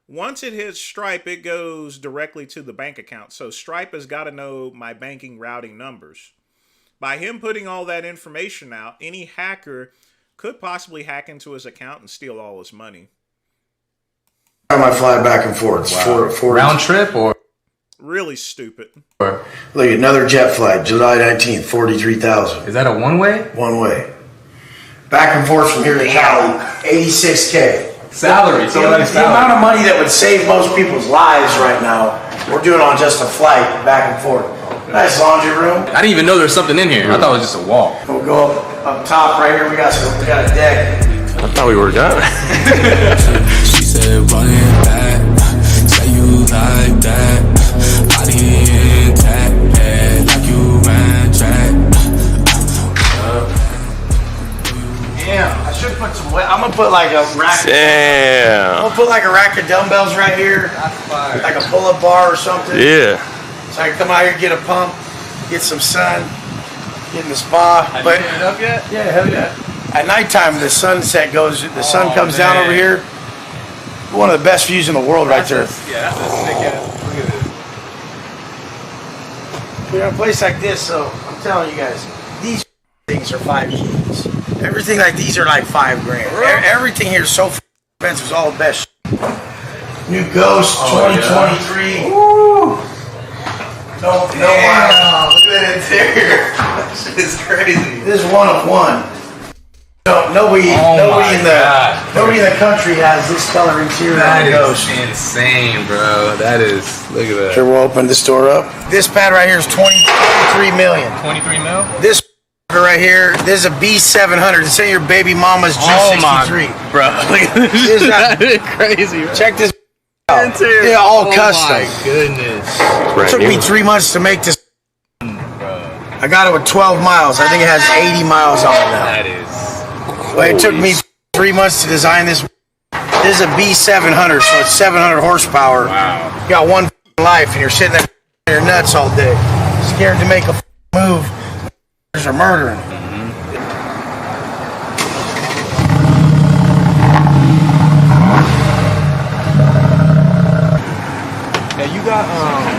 once it hits Stripe, it goes directly to the bank account. So Stripe has got to know my banking routing numbers. By him putting all that information out, any hacker could possibly hack into his account and steal all his money. Time I fly back and forth. Wow. Round trip or? Really stupid. Look, another jet flight, July 19th, 43,000. Is that a one-way? One way. Back and forth from here to Cali, 86K. Salary. So The amount of money that would save most people's lives right now, we're doing on just a flight back and forth. Nice laundry room. I didn't even know there was something in here. I thought it was just a wall. We'll go up top right here. We got a deck. I thought we were done. She said, run it back. Say you like that. Body intact, yeah, like you ran track. Yeah, I should put some weight. I'm gonna put like a rack. I'm Damn. gonna put like a rack of dumbbells right here, like a pull-up bar or something. Yeah. So I can come out here, get a pump, get some sun, get in the spa. Have you hit it up yet? Yeah, hell yeah. At nighttime, the sunset goes. The sun comes down over here. One of the best views in the world, right there. Yeah, that's a sick ass. Look at this. We're in a place like this, so I'm telling you guys, these things are 5 keys. Everything like these are like $5 grand. Everything here is so expensive. It's all the best. New Ghost 2023. Yeah. Woo! No, Look at that interior. That shit is crazy. This is one of one. No, nobody in the country has this color interior on Ghost. That is insane, bro. That is. Look at that. Sure, we'll open this door up. This pad right here is 23 million. 23 mil. This right here, this is a B700. It's in your baby mama's G63. Bro, look at this. That is crazy. Bro. Check this out. Yeah, all custom. Oh my goodness. It took me 3 months to make this. I got it with 12 miles. I think it has 80 miles on it now. That is. But it took me 3 months to design this. This is a B700, so it's 700 horsepower. Wow. You got one life, and you're sitting there in your nuts all day, scared to make a move. Are murdering. Yeah, you got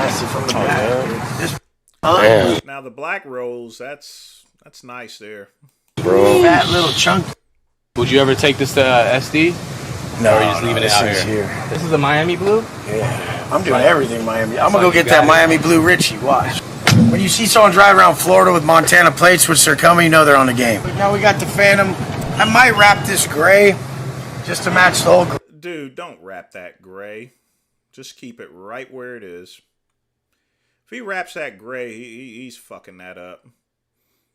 That's it from the back. Now the black rolls, that's nice there. Bro, that little chunk. Would you ever take this to SD? No, or are you just leaving it out here? This is the Miami blue? Yeah. I'm doing everything Miami. I'm going to go get that Miami blue Richie. Watch. When you see someone drive around Florida with Montana plates, which they're coming, you know they're on the game. But now we got the Phantom. I might wrap this gray just to match the whole gray. Dude, don't wrap that gray. Just keep it right where it is. If he wraps that gray, he's fucking that up.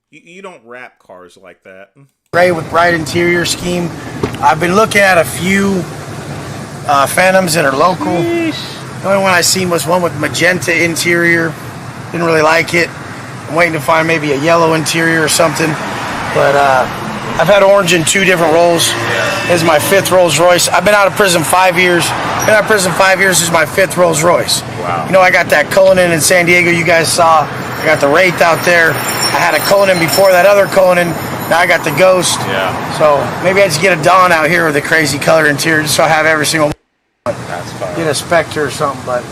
You don't wrap cars like that. Gray with bright interior scheme. I've been looking at a few Phantoms that are local. The only one I seen was one with magenta interior. Didn't really like it. I'm waiting to find maybe a yellow interior or something. But I've had orange in 2 different rolls. This is my 5th Rolls Royce. I've been out of prison 5 years. Been out of prison 5 years. This is my 5th Rolls Royce. Wow. You know, I got that Cullinan in San Diego you guys saw. I got the Wraith out there. I had a Cullinan before that other Cullinan. Now I got the Ghost. Yeah. So maybe I just get a Dawn out here with a crazy color interior just so I have every single one. That's fine. Get a Spectre or something, but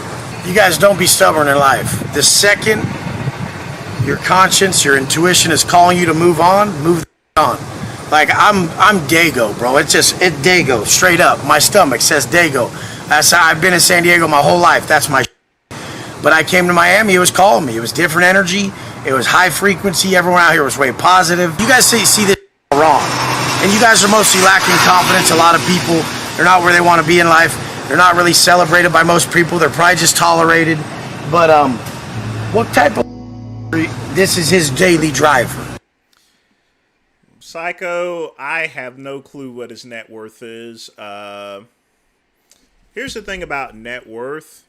you guys don't be stubborn in life. The second your conscience, your intuition is calling you to move on, move on. Like I'm Dago, bro. It's Dago, straight up. My stomach says Dago. That's how I've been in San Diego my whole life. That's my But I came to Miami, it was calling me. It was different energy. It was high frequency. Everyone out here was way positive. You guys see this wrong. And you guys are mostly lacking confidence. A lot of people, they're not where they want to be in life. They're not really celebrated by most people. They're probably just tolerated. But what type of this is his daily driver? Psycho, I have no clue what his net worth is. Here's the thing about net worth.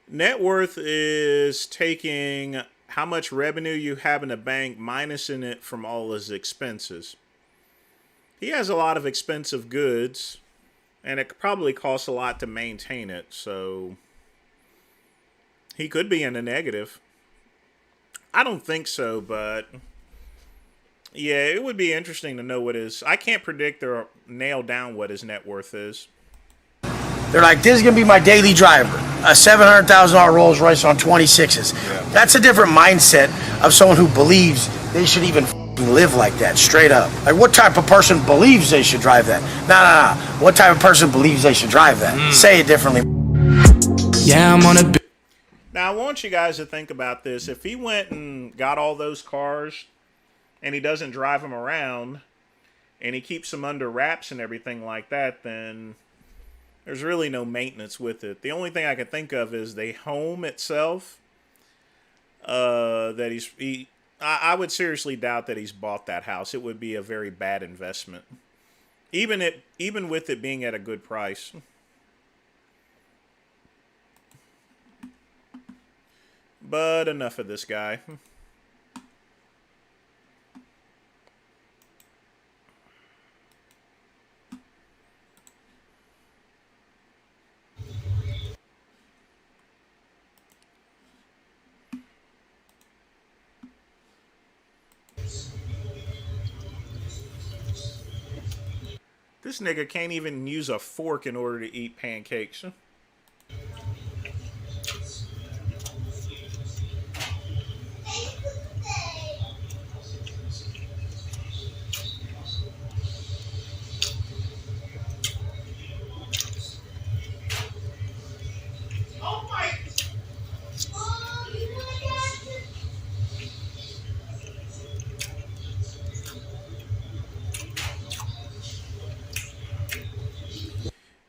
Net worth is taking how much revenue you have in the bank, minusing it from all his expenses. He has a lot of expensive goods, and it probably costs a lot to maintain it, so he could be in the negative. I don't think so, but yeah, it would be interesting to know what his... I can't predict or nail down what his net worth is. They're like, this is going to be my daily driver. A $700,000 Rolls Royce on 26s. Yeah. That's a different mindset of someone who believes they should even live like that, straight up. Like, what type of person believes they should drive that? No. What type of person believes they should drive that? Say it differently. Yeah, I'm on a... Now, I want you guys to think about this. If he went and got all those cars and he doesn't drive them around and he keeps them under wraps and everything like that, then there's really no maintenance with it. The only thing I can think of is the home itself. I would seriously doubt that he's bought that house. It would be a very bad investment, even with it being at a good price. But enough of this guy. This nigga can't even use a fork in order to eat pancakes.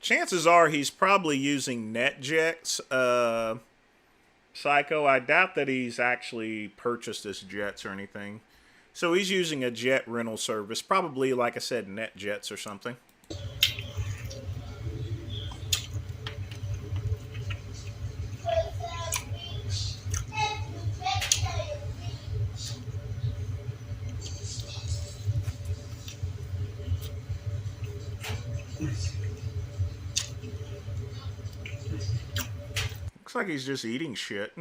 Chances are he's probably using NetJets. Psycho, I doubt that he's actually purchased this jets or anything. So he's using a jet rental service. Probably, like I said, NetJets or something. Looks like he's just eating shit.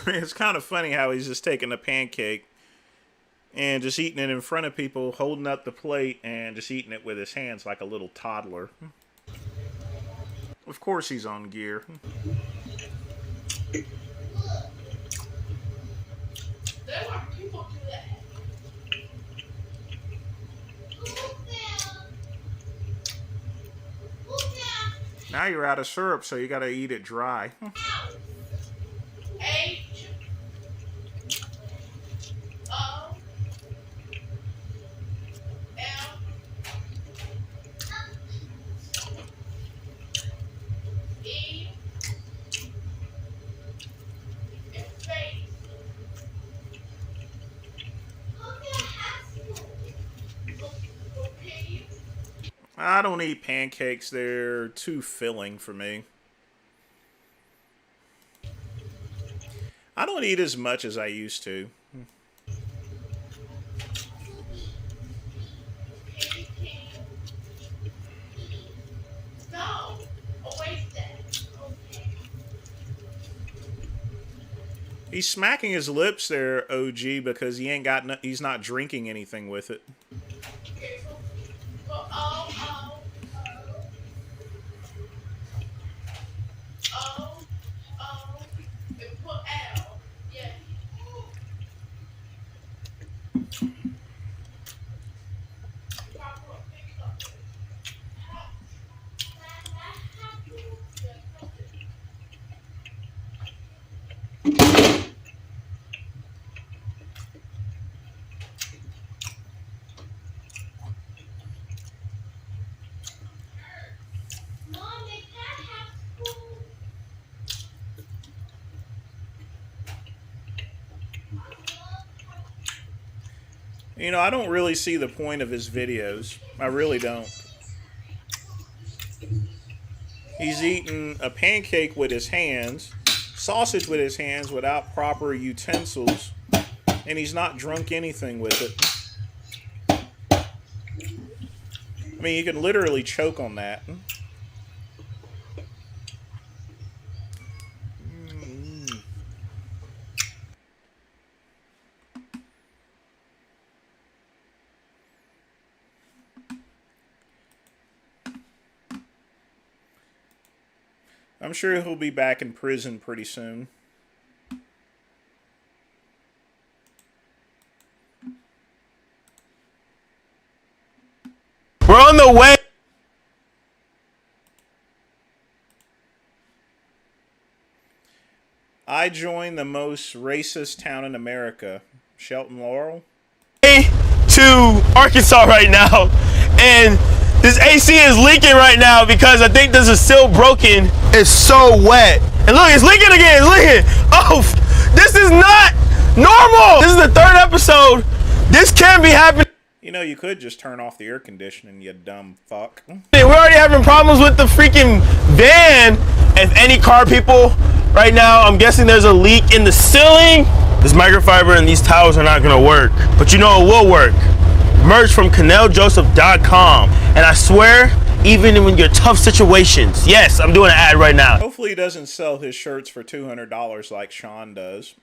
It's kind of funny how he's just taking a pancake and just eating it in front of people, holding up the plate and just eating it with his hands like a little toddler. Of course he's on gear. Now you're out of syrup, so you gotta eat it dry. I don't eat pancakes. They're too filling for me. I don't eat as much as I used to. He's smacking his lips there, OG, because he ain't got he's not drinking anything with it. You know, I don't really see the point of his videos. I really don't. He's eating a pancake with his hands, sausage with his hands without proper utensils, and he's not drunk anything with it. I mean, you can literally choke on that. I'm sure he'll be back in prison pretty soon. We're on the way. I joined the most racist town in America, Shelton Laurel. To Arkansas right now, and this AC is leaking right now because I think this is still broken. It's so wet. And look, it's leaking again, it's leaking. Oh, this is not normal. This is the third episode. This can't be happening. You know, you could just turn off the air conditioning, you dumb fuck. We're already having problems with the freaking van. If any car people right now, I'm guessing there's a leak in the ceiling. This microfiber and these towels are not gonna work, but you know it will work. merch from CanelJoseph.com. And I swear, even in your tough situations, yes, I'm doing an ad right now. Hopefully he doesn't sell his shirts for $200 like Sean does.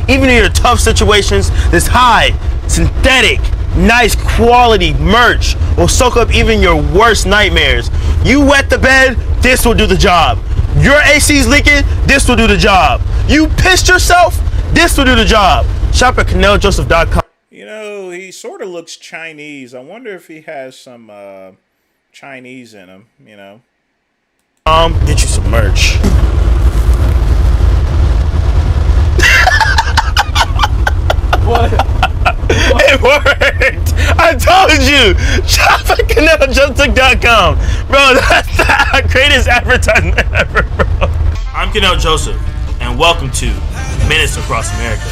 Even in your tough situations, this high, synthetic, nice quality merch will soak up even your worst nightmares. You wet the bed, this will do the job. Your AC's leaking, this will do the job. You pissed yourself, this will do the job. Shop at CanelJoseph.com. You know, he sort of looks Chinese. I wonder if he has some Chinese in him, you know. Get you some merch. What? It worked! I told you! Shop at CanelJoseph.com. Bro, that's the greatest advertisement ever, bro. I'm Canel Joseph, and welcome to Minutes Across America.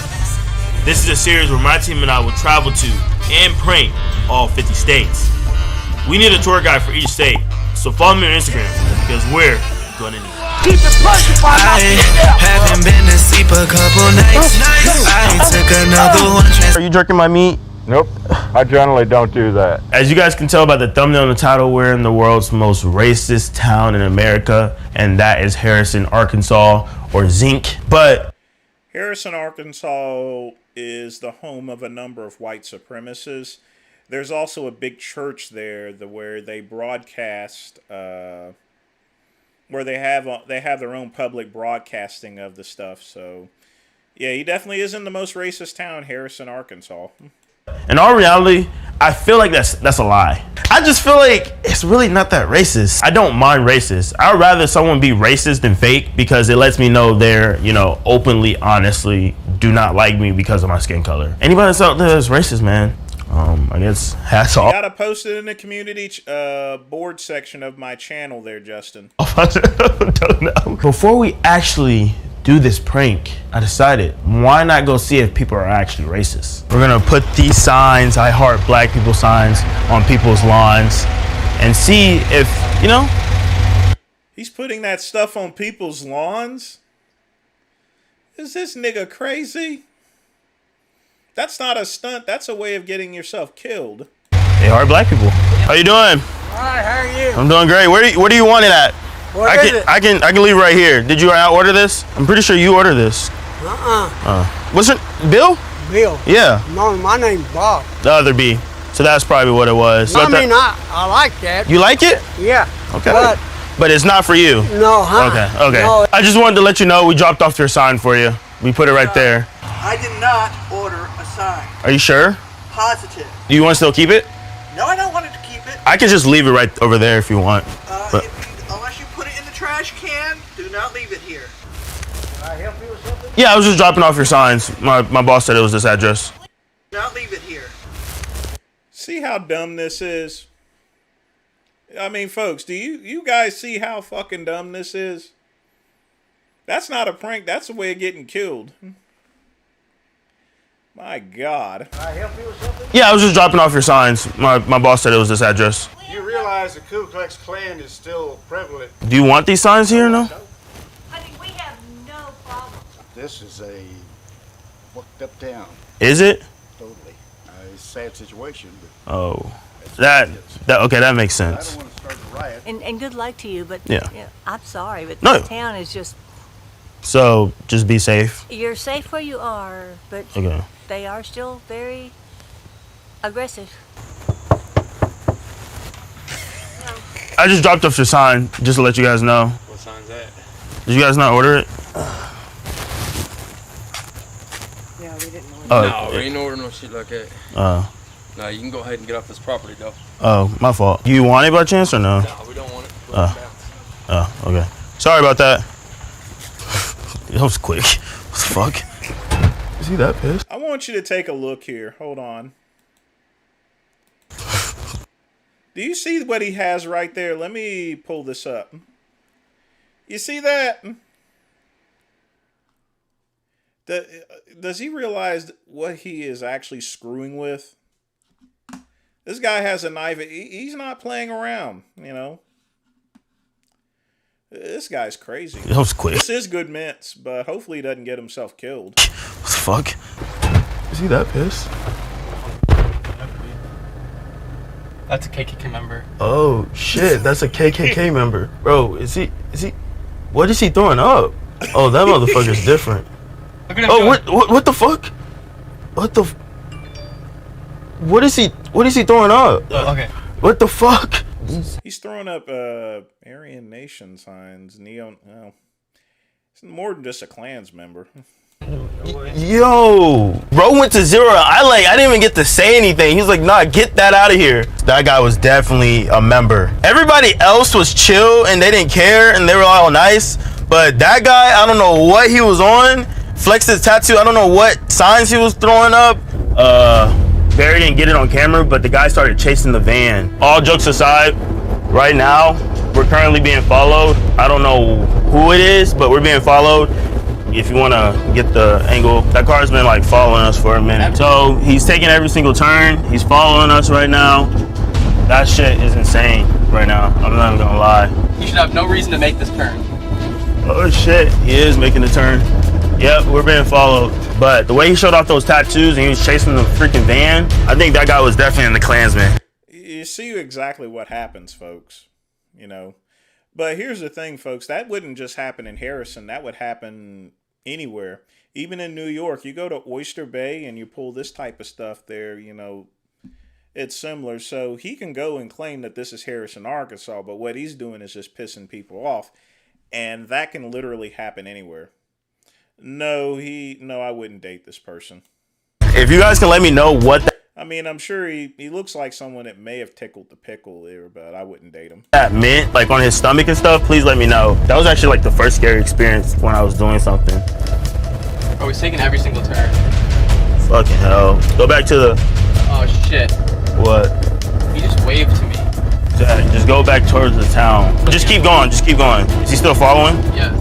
This is a series where my team and I will travel to and prank all 50 states. We need a tour guide for each state, so follow me on Instagram, because we're gonna need it. I haven't been to sleep a couple nights. I took another one. Are you jerking my meat? Nope, I generally don't do that. As you guys can tell by the thumbnail and the title, we're in the world's most racist town in America, and that is Harrison, Arkansas, or Zinc. But Harrison, Arkansas is the home of a number of white supremacists. There's also a big church there where they broadcast, where they have their own public broadcasting of the stuff. So, yeah, he definitely isn't the most racist town, Harrison, Arkansas. in all reality, I feel like that's a lie. I just feel like it's really not that racist. I don't mind racist. I'd rather someone be racist than fake because it lets me know they're, openly, honestly do not like me because of my skin color. Anybody that's out there that's racist, man, I guess hats off. Gotta post it in the community board section of my channel there, Justin. Don't know. Before we actually do this prank, I decided, why not go see if people are actually racist? We're gonna put these signs, I heart black people signs, on people's lawns and see if, He's putting that stuff on people's lawns? Is this nigga crazy? That's not a stunt. That's a way of getting yourself killed. Hey, heart black people. How you doing? All right, how are you? I'm doing great. Where do you want it at? What is it? I can leave right here. Did you order this? I'm pretty sure you ordered this. What's it? Bill? Bill. Yeah. No, my name's Bob. The other B. So that's probably what it was. I like that. You like it? Yeah. Okay. But it's not for you. no, huh? Okay. No, I just wanted to let you know we dropped off your sign for you. We put it right there. I did not order a sign. Are you sure? Positive. Do you want to still keep it? No, I don't want it to keep it. I can just leave it right over there if you want. Unless you put it in the trash can, do not leave it here. Can I help you with something? Yeah, I was just dropping off your signs. My boss said it was this address. Do not leave it here. See how dumb this is? I mean, folks, do you guys see how fucking dumb this is? That's not a prank. That's a way of getting killed. My God. Can I help you with something? Yeah, I was just dropping off your signs. My boss said it was this address. You realize the Ku Klux Klan is still prevalent. Do you want these signs here or no? Honey, we have no problem. This is a fucked up town. Is it? Totally. It's a sad situation, but Oh. That makes I don't sense. want to start a riot. And good luck to you, but Yeah. I'm sorry, but No. this town is just, So just be safe. you're safe where you are, but Okay. they are still very aggressive. I just dropped off your sign just to let you guys know. What sign's that? Did you guys not order it? Yeah, we didn't order. No, we ain't ordering no shit like that. Oh, No, you can go ahead and get off this property, though. oh, my fault. You want it by chance or no? No, we don't want it. Oh, okay. Sorry about that. That was quick. What the fuck? Is he that pissed? I want you to take a look here. Hold on. Do you see what he has right there? Let me pull this up. You see that? Does he realize what he is actually screwing with? This guy has a knife. He's not playing around, This guy's crazy. That was quick. This is good mints, but hopefully he doesn't get himself killed. What the fuck? Is he that pissed? That's a KKK member. Oh shit, that's a KKK member. Bro, is he what is he throwing up? Oh, that motherfucker's different. Oh, what the fuck? What is he throwing up? Okay. What the fuck? He's throwing up Aryan Nation signs, no. It's more than just a Klans member. Yo, bro went to zero. I didn't even get to say anything. He was like, nah, get that out of here. That guy was definitely a member. Everybody else was chill and they didn't care and they were all nice. But that guy, I don't know what he was on. Flexed his tattoo. I don't know what signs he was throwing up. Barry didn't get it on camera, but the guy started chasing the van. All jokes aside, right now, we're currently being followed. I don't know who it is, but we're being followed. If you want to get the angle, that car's been like following us for a minute. So he's taking every single turn. He's following us right now. That shit is insane right now. I'm not even gonna lie. You should have no reason to make this turn. Oh shit, he is making the turn. Yep, we're being followed. But the way he showed off those tattoos and he was chasing the freaking van, I think that guy was definitely in the Klansman. You see exactly what happens, folks. You know. But here's the thing, folks. That wouldn't just happen in Harrison. That would happen anywhere. Even in New York, you go to Oyster Bay and you pull this type of stuff there, you know, it's similar. So he can go and claim that this is Harrison, Arkansas, but what he's doing is just pissing people off. And that can literally happen anywhere. No, I wouldn't date this person. If you guys can let me know what I mean, I'm sure he looks like someone that may have tickled the pickle there, but I wouldn't date him. that meant, like on his stomach and stuff, please let me know. That was actually like the first scary experience when I was doing something. Oh, he's taking every single turn. Fucking hell. Go back to the... Oh, shit. What? He just waved to me. Jack, just go back towards the town. Just keep going, just keep going. Is he still following? Yes.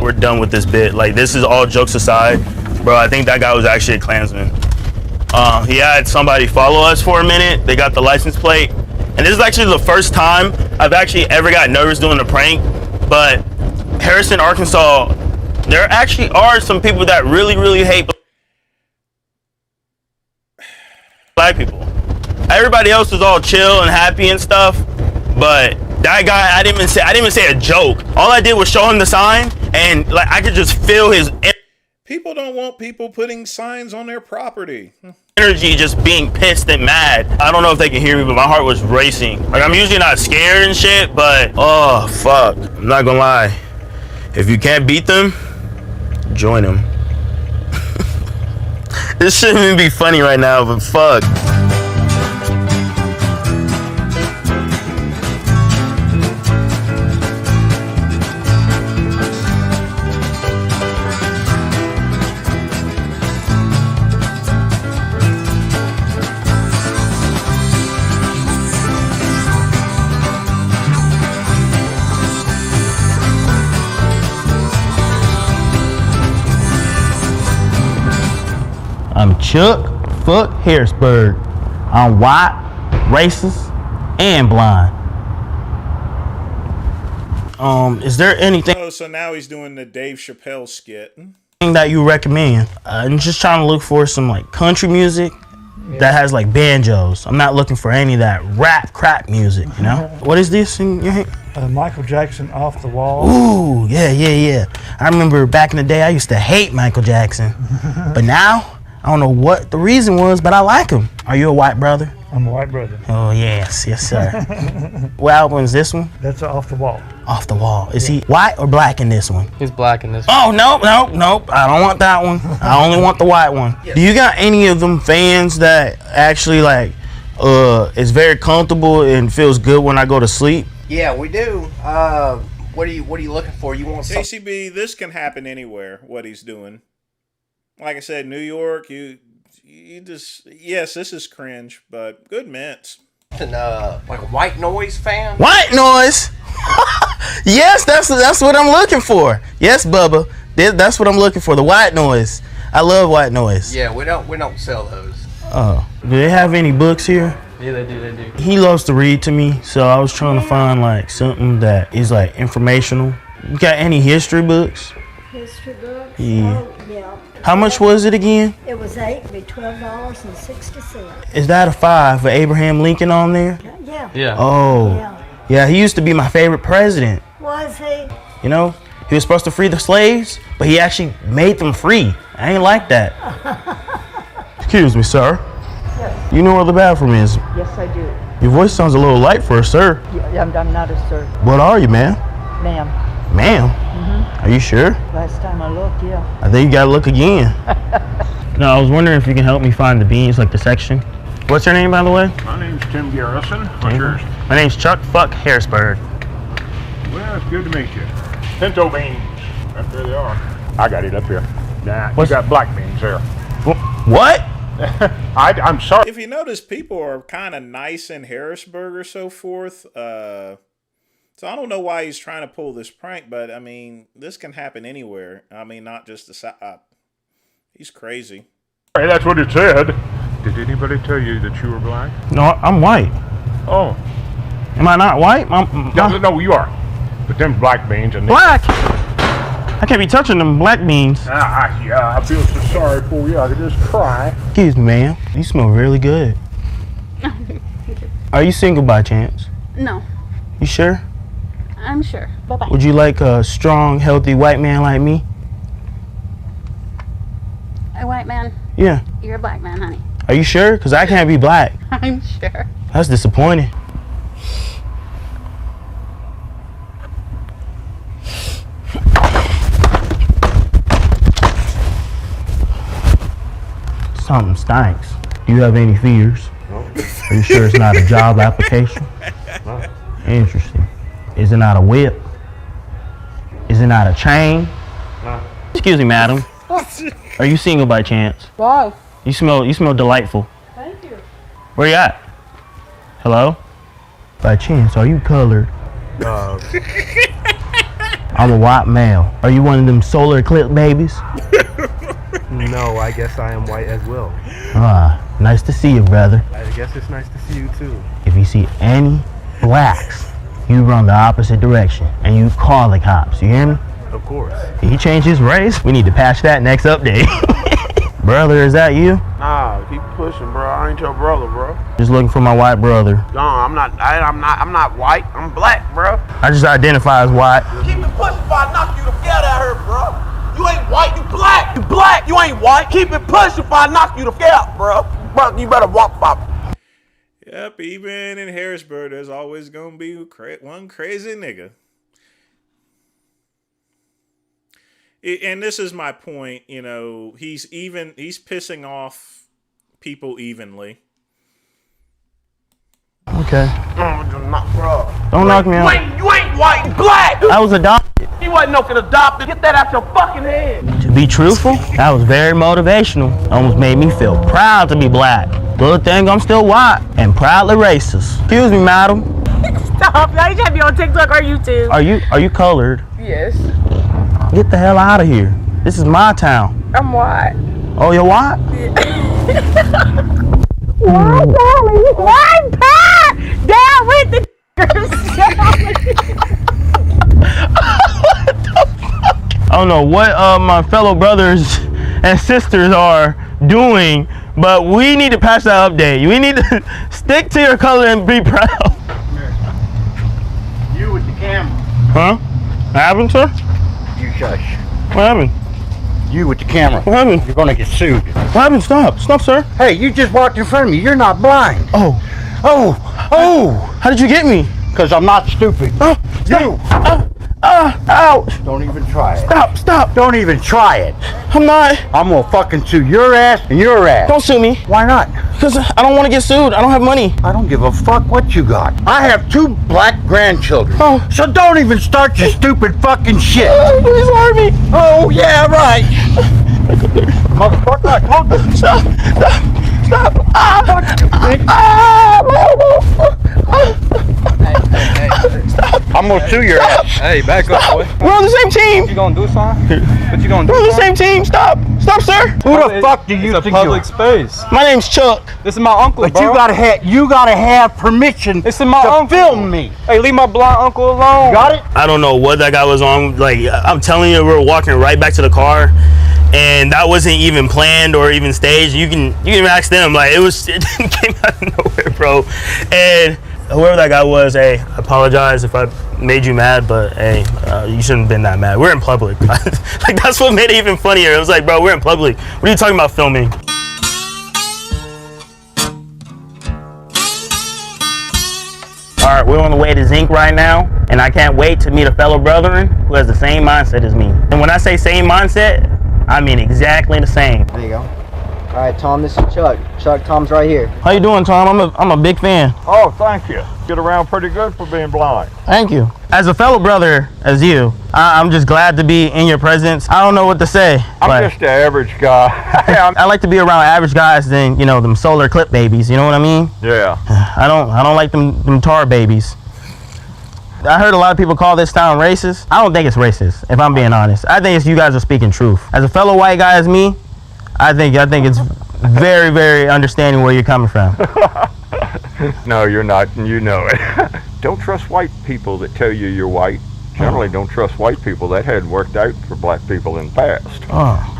We're done with this bit. Like, this is all jokes aside. Bro, I think that guy was actually a Klansman. He had somebody follow us for a minute. They got the license plate. And this is actually the first time I've actually ever got nervous doing a prank. But Harrison, Arkansas, there actually are some people that really, really hate black people. Everybody else is all chill and happy and stuff. But that guy, I didn't even say a joke. All I did was show him the sign, and like I could just feel his people don't want people putting signs on their property. Energy just being pissed and mad. I don't know if they can hear me, but my heart was racing. Like, I'm usually not scared and shit, but oh fuck, I'm not gonna lie. If you can't beat them, join them. This shouldn't even be funny right now, but fuck. I'm Chuck Fuck Harrisburg. I'm white, racist, and blind. Is there anything Oh, so now he's doing the Dave Chappelle skit. that you recommend? I'm just trying to look for some like country music that has like banjos. I'm not looking for any of that rap crap music, you know? What is this in your hand? Michael Jackson, Off the Wall. Ooh, yeah. I remember back in the day I used to hate Michael Jackson. But now, I don't know what the reason was, but I like him. Are you a white brother? I'm a white brother. Oh, yes, sir. What album is this one? That's Off the Wall. Off the Wall. Is he white or black in this one? He's black in this one. Oh, nope. I don't want that one. I only want the white one. Do you got any of them fans that actually like is very comfortable and feels good when I go to sleep? Yeah, we do. What are you looking for? You want something? KCB, this can happen anywhere, what he's doing. Like I said, New York, you just, yes, this is cringe, but good mints. Like a white noise fan? White noise? Yes, that's what I'm looking for. Yes, Bubba. That's what I'm looking for, the white noise. I love white noise. Yeah, we don't sell those. Oh, do they have any books here? Yeah, they do. He loves to read to me, so I was trying to find like something that is like informational. You got any history books? History books? Yeah. Oh, yeah. How much was it again? It was $12.60. Is that a 5 for Abraham Lincoln on there? Yeah, Yeah. Yeah. Oh. Yeah, he used to be my favorite president. Was he? You know, he was supposed to free the slaves, but he actually made them free. I ain't like that. Excuse me, sir. Yes. You know where the bathroom is? Yes, I do. Your voice sounds a little light for a sir. Yeah, I'm not a sir. What are you, ma'am? Ma'am. Ma'am? Are you sure? Last time I looked, yeah. I think you gotta look again. No, I was wondering if you can help me find the beans, like the section. What's your name, by the way? My name's Tim Garrison. What's yours? My name's Chuck Fuck Harrisburg. Well, it's good to meet you. Pinto beans. Up there they are. I got it up here. Nah, you got black beans there. What? I'm sorry. If you notice, people are kind of nice in Harrisburg or so forth. So I don't know why he's trying to pull this prank, but I mean, this can happen anywhere. I mean, not just the South. He's crazy. Hey, that's what it said. Did anybody tell you that you were black? No, I'm white. Oh. Am I not white? No, you are. But them black beans and black. I can't be touching them black beans. Yeah, I feel so sorry for you. I could just cry. Excuse me, ma'am. You smell really good. Are you single by chance? No, You sure? I'm sure. Bye-bye. Would you like a strong, healthy white man like me? A white man? Yeah. You're a black man, honey. Are you sure? Because I can't be black. I'm sure. That's disappointing. Something stinks. Do you have any fears? No. Are you sure it's not a job application? No. Interesting. Is it not a whip? Is it not a chain? No. Excuse me, madam. Are you single by chance? Why? You smell delightful. Thank you. Where you at? Hello? By chance, are you colored? I'm a white male. Are you one of them solar eclipse babies? No, I guess I am white as well. Ah, nice to see you, brother. I guess it's nice to see you too. If you see any blacks, you run the opposite direction and you call the cops. You hear me? Of course. Did he change his race? We need to patch that next update. Brother, is that you? Nah, keep pushing, bro. I ain't your brother, bro. Just looking for my white brother. No, I'm not white. I'm black, bro. I just identify as white. Keep it pushing before I knock you the hell out of here, bro. You ain't white, you black. You black, you ain't white. Keep it pushing before I knock you the hell out, bro. Bro, you better walk by. Yep, even in Harrisburg, there's always gonna be one crazy nigga. And this is my point, you know, he's pissing off people evenly. Okay. Don't knock me out. You ain't white, you black. I was adopted. He wasn't no fucking adopted. Get that out your fucking head. To be truthful, that was very motivational. Almost made me feel proud to be black. Good thing I'm still white and proudly racist. Excuse me, madam. Stop. Now you trying to be on TikTok or YouTube. Are you colored? Yes. Get the hell out of here. This is my town. I'm white. Oh, you're white? Why, darling? Why, Pat? Down with the I don't know what my fellow brothers and sisters are doing, but we need to patch that update. We need to stick to your color and be proud. You with the camera. Huh? What happened, sir? You shush. What happened? You with the camera. What happened? You're gonna get sued. What happened? Stop. Stop, sir. Hey, you just walked in front of me. You're not blind. Oh. How did you get me? Because I'm not stupid. Oh, you. Ouch. Don't even try it. Stop. Don't even try it. I'm not. I'm gonna fucking sue your ass and your ass. Don't sue me. Why not? Because I don't want to get sued. I don't have money. I don't give a fuck what you got. I have 2 black grandchildren. Oh. So don't even start your stupid fucking shit. Please hurt me. Oh, yeah, right. Motherfucker, I told you. Stop. I'm gonna sue your ass. Hey, back up, boy. We're on the same team. You gonna do something? What you gonna do? We're on the same team. Stop, sir. Who the fuck do you It's a think you public are? space. My name's Chuck. This is my uncle, But bro. you gotta have permission This is my to uncle. film me. Hey, leave my blind uncle alone. Got it? I don't know what that guy was on. Like, I'm telling you, we're walking right back to the car, and that wasn't even planned or even staged. You can ask them. Like, it came out of nowhere, bro. And whoever that guy was, hey, I apologize if I made you mad, but hey, you shouldn't have been that mad. We're in public. Like, that's what made it even funnier. It was like, bro, we're in public. What are you talking about filming? All right, we're on the way to Zinc right now, and I can't wait to meet a fellow brethren who has the same mindset as me. And when I say same mindset, I mean exactly the same. There you go. All right, Tom, this is Chuck. Chuck, Tom's right here. How you doing, Tom? I'm a big fan. Oh, thank you. Get around pretty good for being blind. Thank you. As a fellow brother, as you, I'm just glad to be in your presence. I don't know what to say. I'm just an average guy. I like to be around average guys than, you know, them solar clip babies. You know what I mean? Yeah. I don't like them tar babies. I heard a lot of people call this town racist. I don't think it's racist, if I'm being honest. I think it's you guys are speaking truth. As a fellow white guy as me, I think it's very, very understanding where you're coming from. No, you're not, and you know it. Don't trust white people that tell you you're white. Generally, don't trust white people. That hadn't worked out for black people in the past.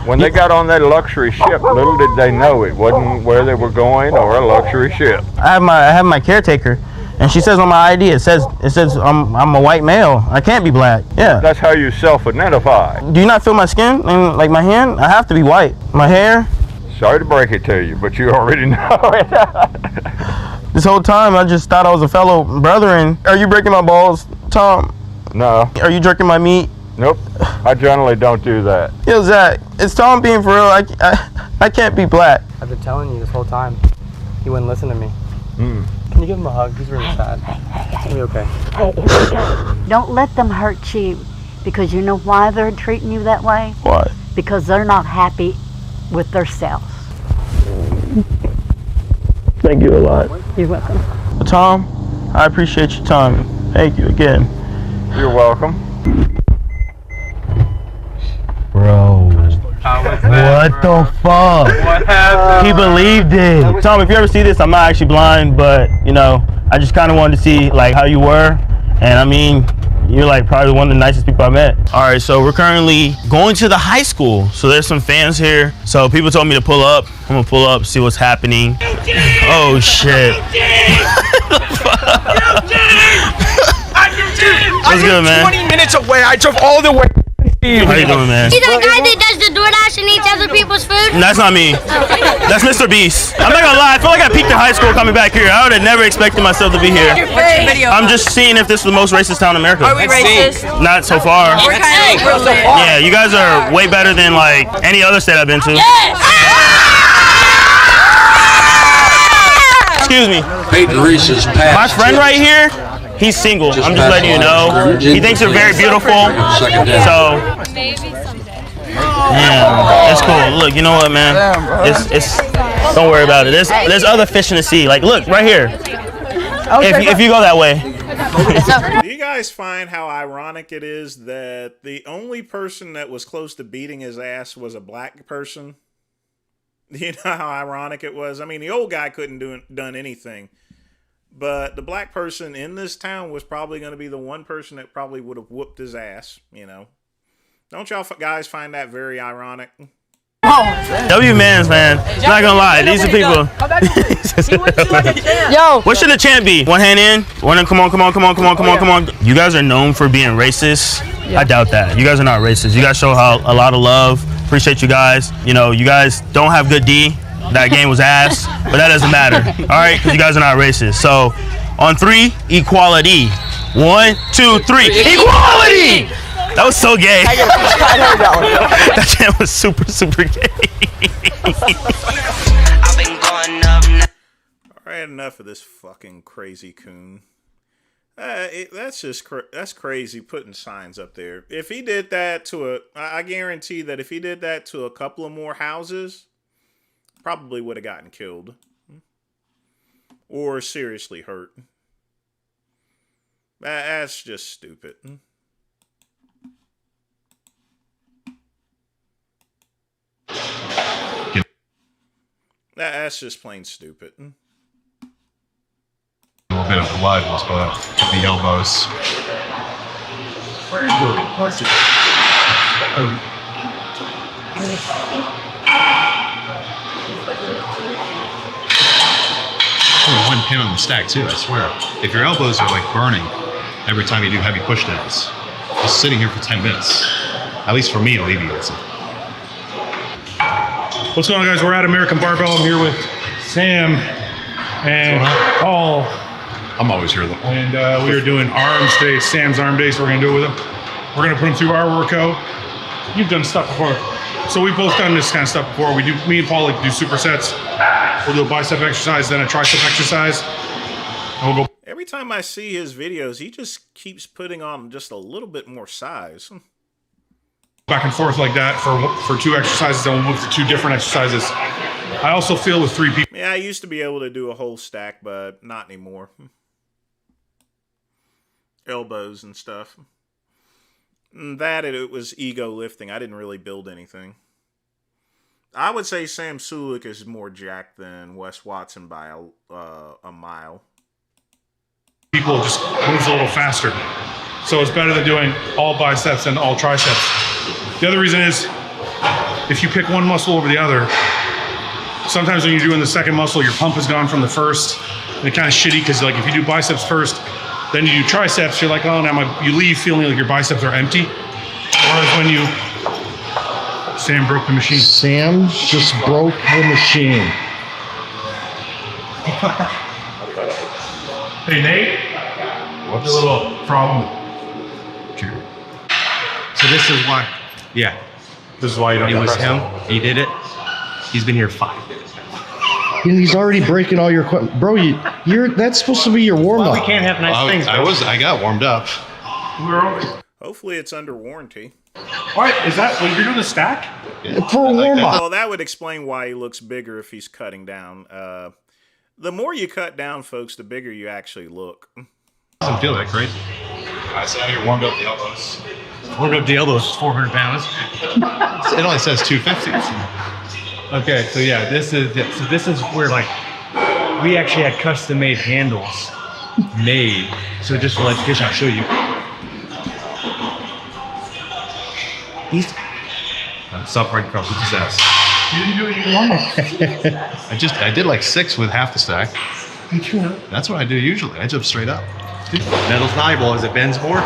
When they got on that luxury ship, little did they know it wasn't where they were going or a luxury ship. I have my caretaker, and she says on my ID, it says I'm a white male. I can't be black. Yeah. That's how you self-identify. Do you not feel my skin and like my hand? I have to be white. My hair. Sorry to break it to you, but you already know it. This whole time, I just thought I was a fellow brethren. Are you breaking my balls, Tom? No. Are you jerking my meat? Nope. I generally don't do that. Yo, Zach, it's Tom being for real. I can't be black. I've been telling you this whole time. He wouldn't listen to me. Can you give him a hug? He's really sad. He'll be okay. Hey, don't let them hurt you, because you know why they're treating you that way? Why? Because they're not happy with themselves. Thank you a lot. You're welcome. Tom, I appreciate your time. Thank you again. You're welcome. Bro. What the fuck? What happened? He believed it. Tom, if you ever see this, I'm not actually blind, but you know, I just kind of wanted to see like how you were, and I mean, you're like probably one of the nicest people I met. All right, so we're currently going to the high school. So there's some fans here. So people told me to pull up. I'm gonna pull up, see what's happening. Oh shit. What's good, man? 20 minutes away. I drove all the way. How you doing, man? You that guy that does the DoorDash and eats other people's food? That's not me. That's Mr. Beast. I'm not gonna lie, I feel like I peaked in high school coming back here. I would have never expected myself to be here. I'm just seeing if this is the most racist town in America. Are we racist? Not so far. We're kind of lit. Yeah, you guys are way better than like any other state I've been to. Excuse me. My friend right here, he's single. I'm just letting you know. He thinks you're very beautiful. So, yeah, it's cool. Look, you know what, man? It's don't worry about it. There's other fish in the sea. Like, look, right here. If you go that way. Do you guys find how ironic it is that the only person that was close to beating his ass was a black person? You know how ironic it was? I mean, the old guy couldn't done anything. But the black person in this town was probably going to be the one person that probably would have whooped his ass, you know. Don't y'all guys find that very ironic? W-Mans, man. Not gonna lie, these are people. Yo, what should the chant be? One hand in, one in, come on. You guys are known for being racist. I doubt that. You guys are not racist. You guys show a lot of love. Appreciate you guys. You know, you guys don't have good D. That game was ass, but that doesn't matter. All right, because you guys are not racist. So, on 3, equality. 1, 2, 3, equality! That was so gay. That chant was super, super gay. All right, enough of this fucking crazy coon. That's crazy putting signs up there. If he did that to I guarantee that if he did that to a couple of more houses, probably would have gotten killed or seriously hurt. That's just stupid. That's just plain stupid. A little bit of blood was going to the elbows. pain on the stack too, I swear. If your elbows are like burning every time you do heavy push downs, just sitting here for 10 minutes, at least for me, alleviates it. What's going on, guys? We're at American Barbell. I'm here with Sam and Paul. I'm always here though. And we are doing arms today. Sam's arm day, so we're gonna do it with him. We're gonna put him through our workout. You've done stuff before. So we've both done this kind of stuff before. Me and Paul like to do supersets. We'll do a bicep exercise, then a tricep exercise. And we'll go. Every time I see his videos, he just keeps putting on just a little bit more size. Back and forth like that for 2 exercises, then we'll move to 2 different exercises. I also feel with 3 people. Yeah, I used to be able to do a whole stack, but not anymore. Elbows and stuff. That it was ego lifting. I didn't really build anything. I would say Sam Sulik is more jacked than Wes Watson by a mile. People just moves a little faster. So it's better than doing all biceps and all triceps. The other reason is, if you pick one muscle over the other, sometimes when you're doing the second muscle, your pump is gone from the first. And it's kind of shitty because like if you do biceps first, then you do triceps, you're like, oh, now you leave feeling like your biceps are empty. Whereas when Sam broke the machine. Sam just broke the machine. Hey, Nate. What's a little problem? So this is why. Yeah. This is why you don't. It was him. He did it. He's been here 5 minutes. And he's already breaking all your equipment, bro. That's supposed to be your warm up. Well, we can't have nice things. I got warmed up. Hopefully, it's under warranty. What is that? When you're doing the stack? For a warm up. Well, that would explain why he looks bigger if he's cutting down. The more you cut down, folks, the bigger you actually look. Doesn't feel that great. I sat here, warmed up the elbows. Warmed up the elbows, 400 pounds. It only says 250. Okay, so yeah, this is where like we actually had custom made handles made. So just for education, I'll show you. Stop right across with his ass. You didn't do anything wrong. I did like 6 with half the stack. That's what I do usually. I jump straight up. Metal's valuable as it bends more,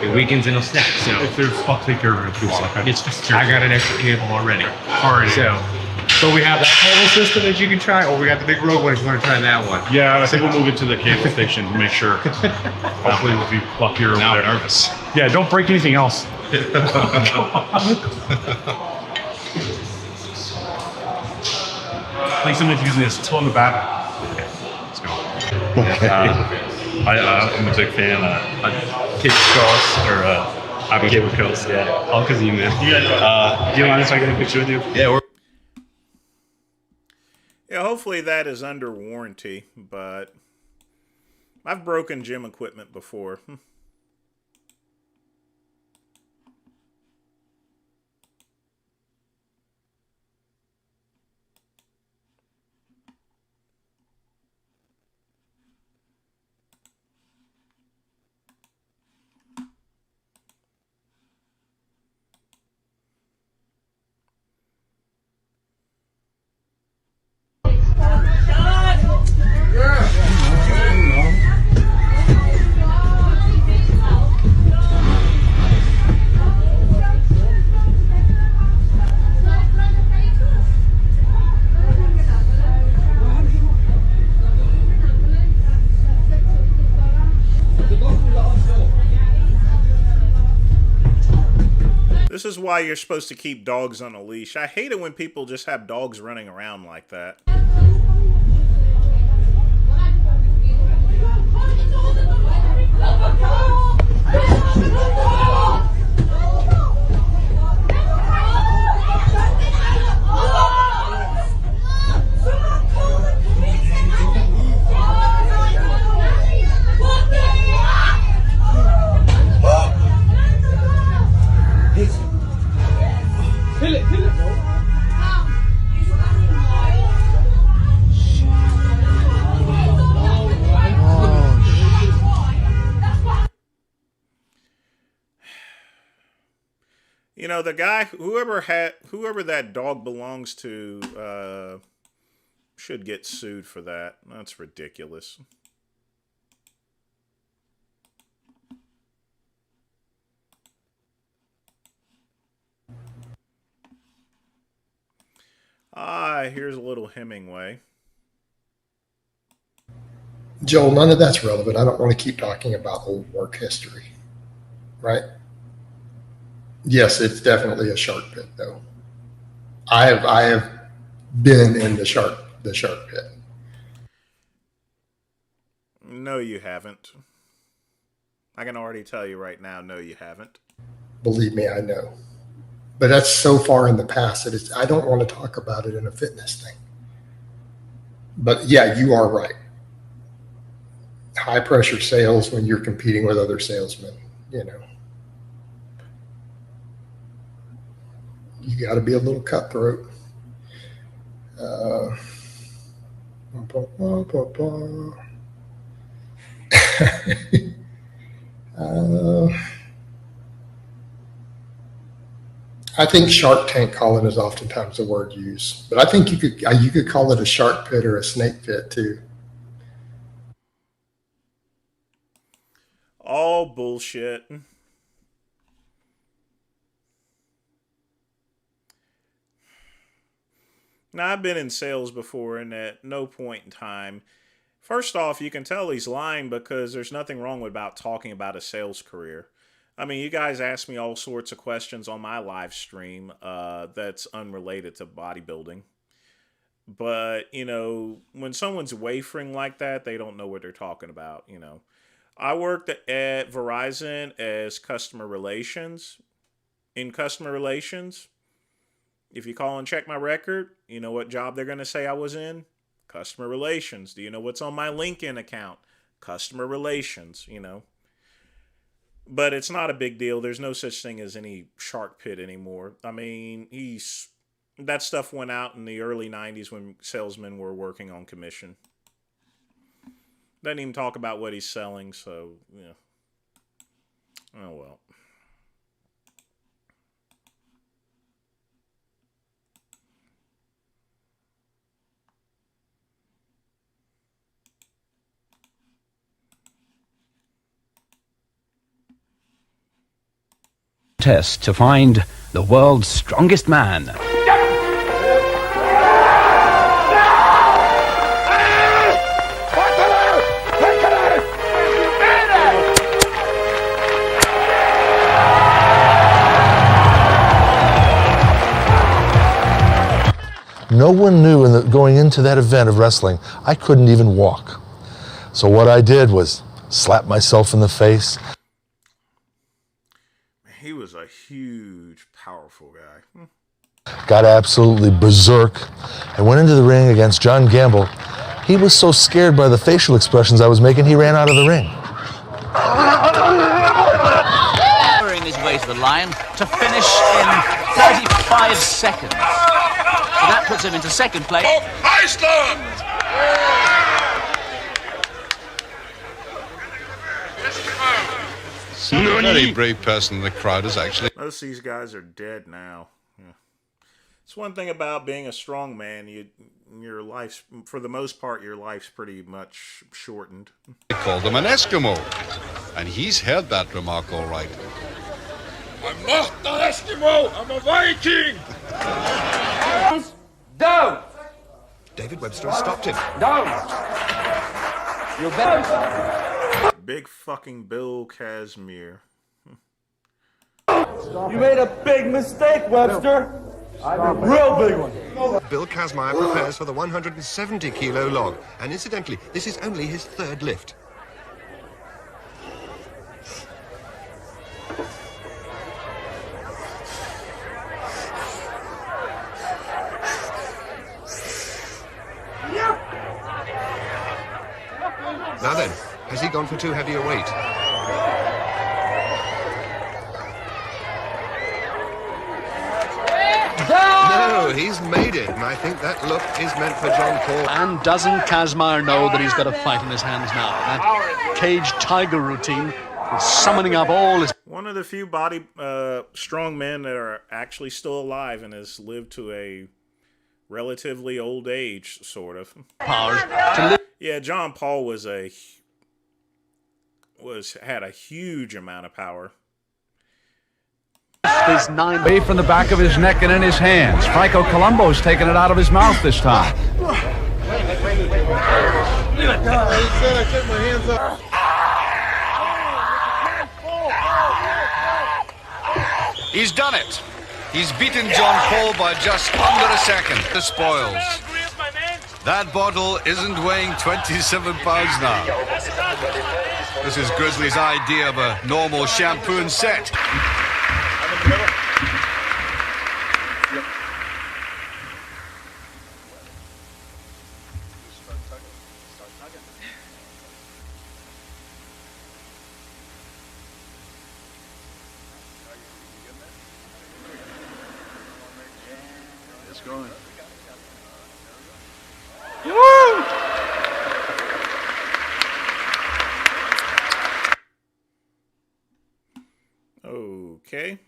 it weakens and it'll snap. So if there's, I'll take care of it. I got an extra cable already. So we have that cable system that you can try, or we got the big rogue one if you want to try that one. Yeah, I think we'll move it to the cable station to make sure. Hopefully we'll be luckier now over there. Nervous. Yeah, don't break anything else. I think somebody's using this tool in the back. Okay, let's go. Okay. I'm a big fan of cable cross or cable cross. Yeah, all because of you, man. Do you mind if I get a picture with you? Yeah, Yeah, hopefully that is under warranty, but I've broken gym equipment before. This is why you're supposed to keep dogs on a leash. I hate it when people just have dogs running around like that. You know, the guy, whoever that dog belongs to, should get sued for that. That's ridiculous. Here's a little Hemingway. Joel, none of that's relevant. I don't want to keep talking about old work history, right? Yes, it's definitely a shark pit, though. I have been in the shark pit. No, you haven't. I can already tell you right now, no, you haven't. Believe me, I know. But that's so far in the past that I don't want to talk about it in a fitness thing. But yeah, you are right. High pressure sales when you're competing with other salesmen, you know. You got to be a little cutthroat. I think Shark Tank calling is oftentimes the word used, but I think you could call it a shark pit or a snake pit too. All bullshit. Now, I've been in sales before, and at no point in time, first off, you can tell he's lying because there's nothing wrong about talking about a sales career. I mean, you guys ask me all sorts of questions on my live stream that's unrelated to bodybuilding. But, you know, when someone's wafering like that, they don't know what they're talking about, you know. I worked at Verizon as customer relations. In customer relations, if you call and check my record, you know what job they're going to say I was in? Customer relations. Do you know what's on my LinkedIn account? Customer relations, you know. But it's not a big deal. There's no such thing as any shark pit anymore. I mean, that stuff went out in the early 90s when salesmen were working on commission. Doesn't even talk about what he's selling, so, yeah. Oh, well. Test to find the world's strongest man. No one knew going into that event of wrestling, I couldn't even walk. So what I did was slap myself in the face. He was a huge, powerful guy. Got absolutely berserk. I went into the ring against John Gamble. He was so scared by the facial expressions I was making, he ran out of the ring. His way to the line to finish in 35 seconds. So that puts him into second place. Of Iceland! A very brave person in the crowd is actually. Most of these guys are dead now. Yeah. It's one thing about being a strong man. Your life's, for the most part, your life's pretty much shortened. They called him an Eskimo, and he's heard that remark all right. I'm not an Eskimo, I'm a Viking! Down! David Webster has stopped him. Down! You better. Big fucking Bill Casimir. You made a big mistake, Webster. Real big one. Bill Kazmaier prepares for the 170-kilo log, and incidentally, this is only his third lift. Now then, has he gone for too heavy a weight? No, he's made it, and I think that look is meant for John Paul. And doesn't Kazmaier know that he's got a fight in his hands now? That cage tiger routine is summoning up all his... One of the few strong men that are actually still alive and has lived to a relatively old age, sort of. Yeah, John Paul had a huge amount of power. There's 9 away from the back of his neck and in his hands. Franco Colombo's taking it out of his mouth this time. He's done it. He's beaten John Paul by just under a second. The spoils. That bottle isn't weighing 27 pounds now. This is Grizzly's idea of a normal shampoo and set. It's going. Okay.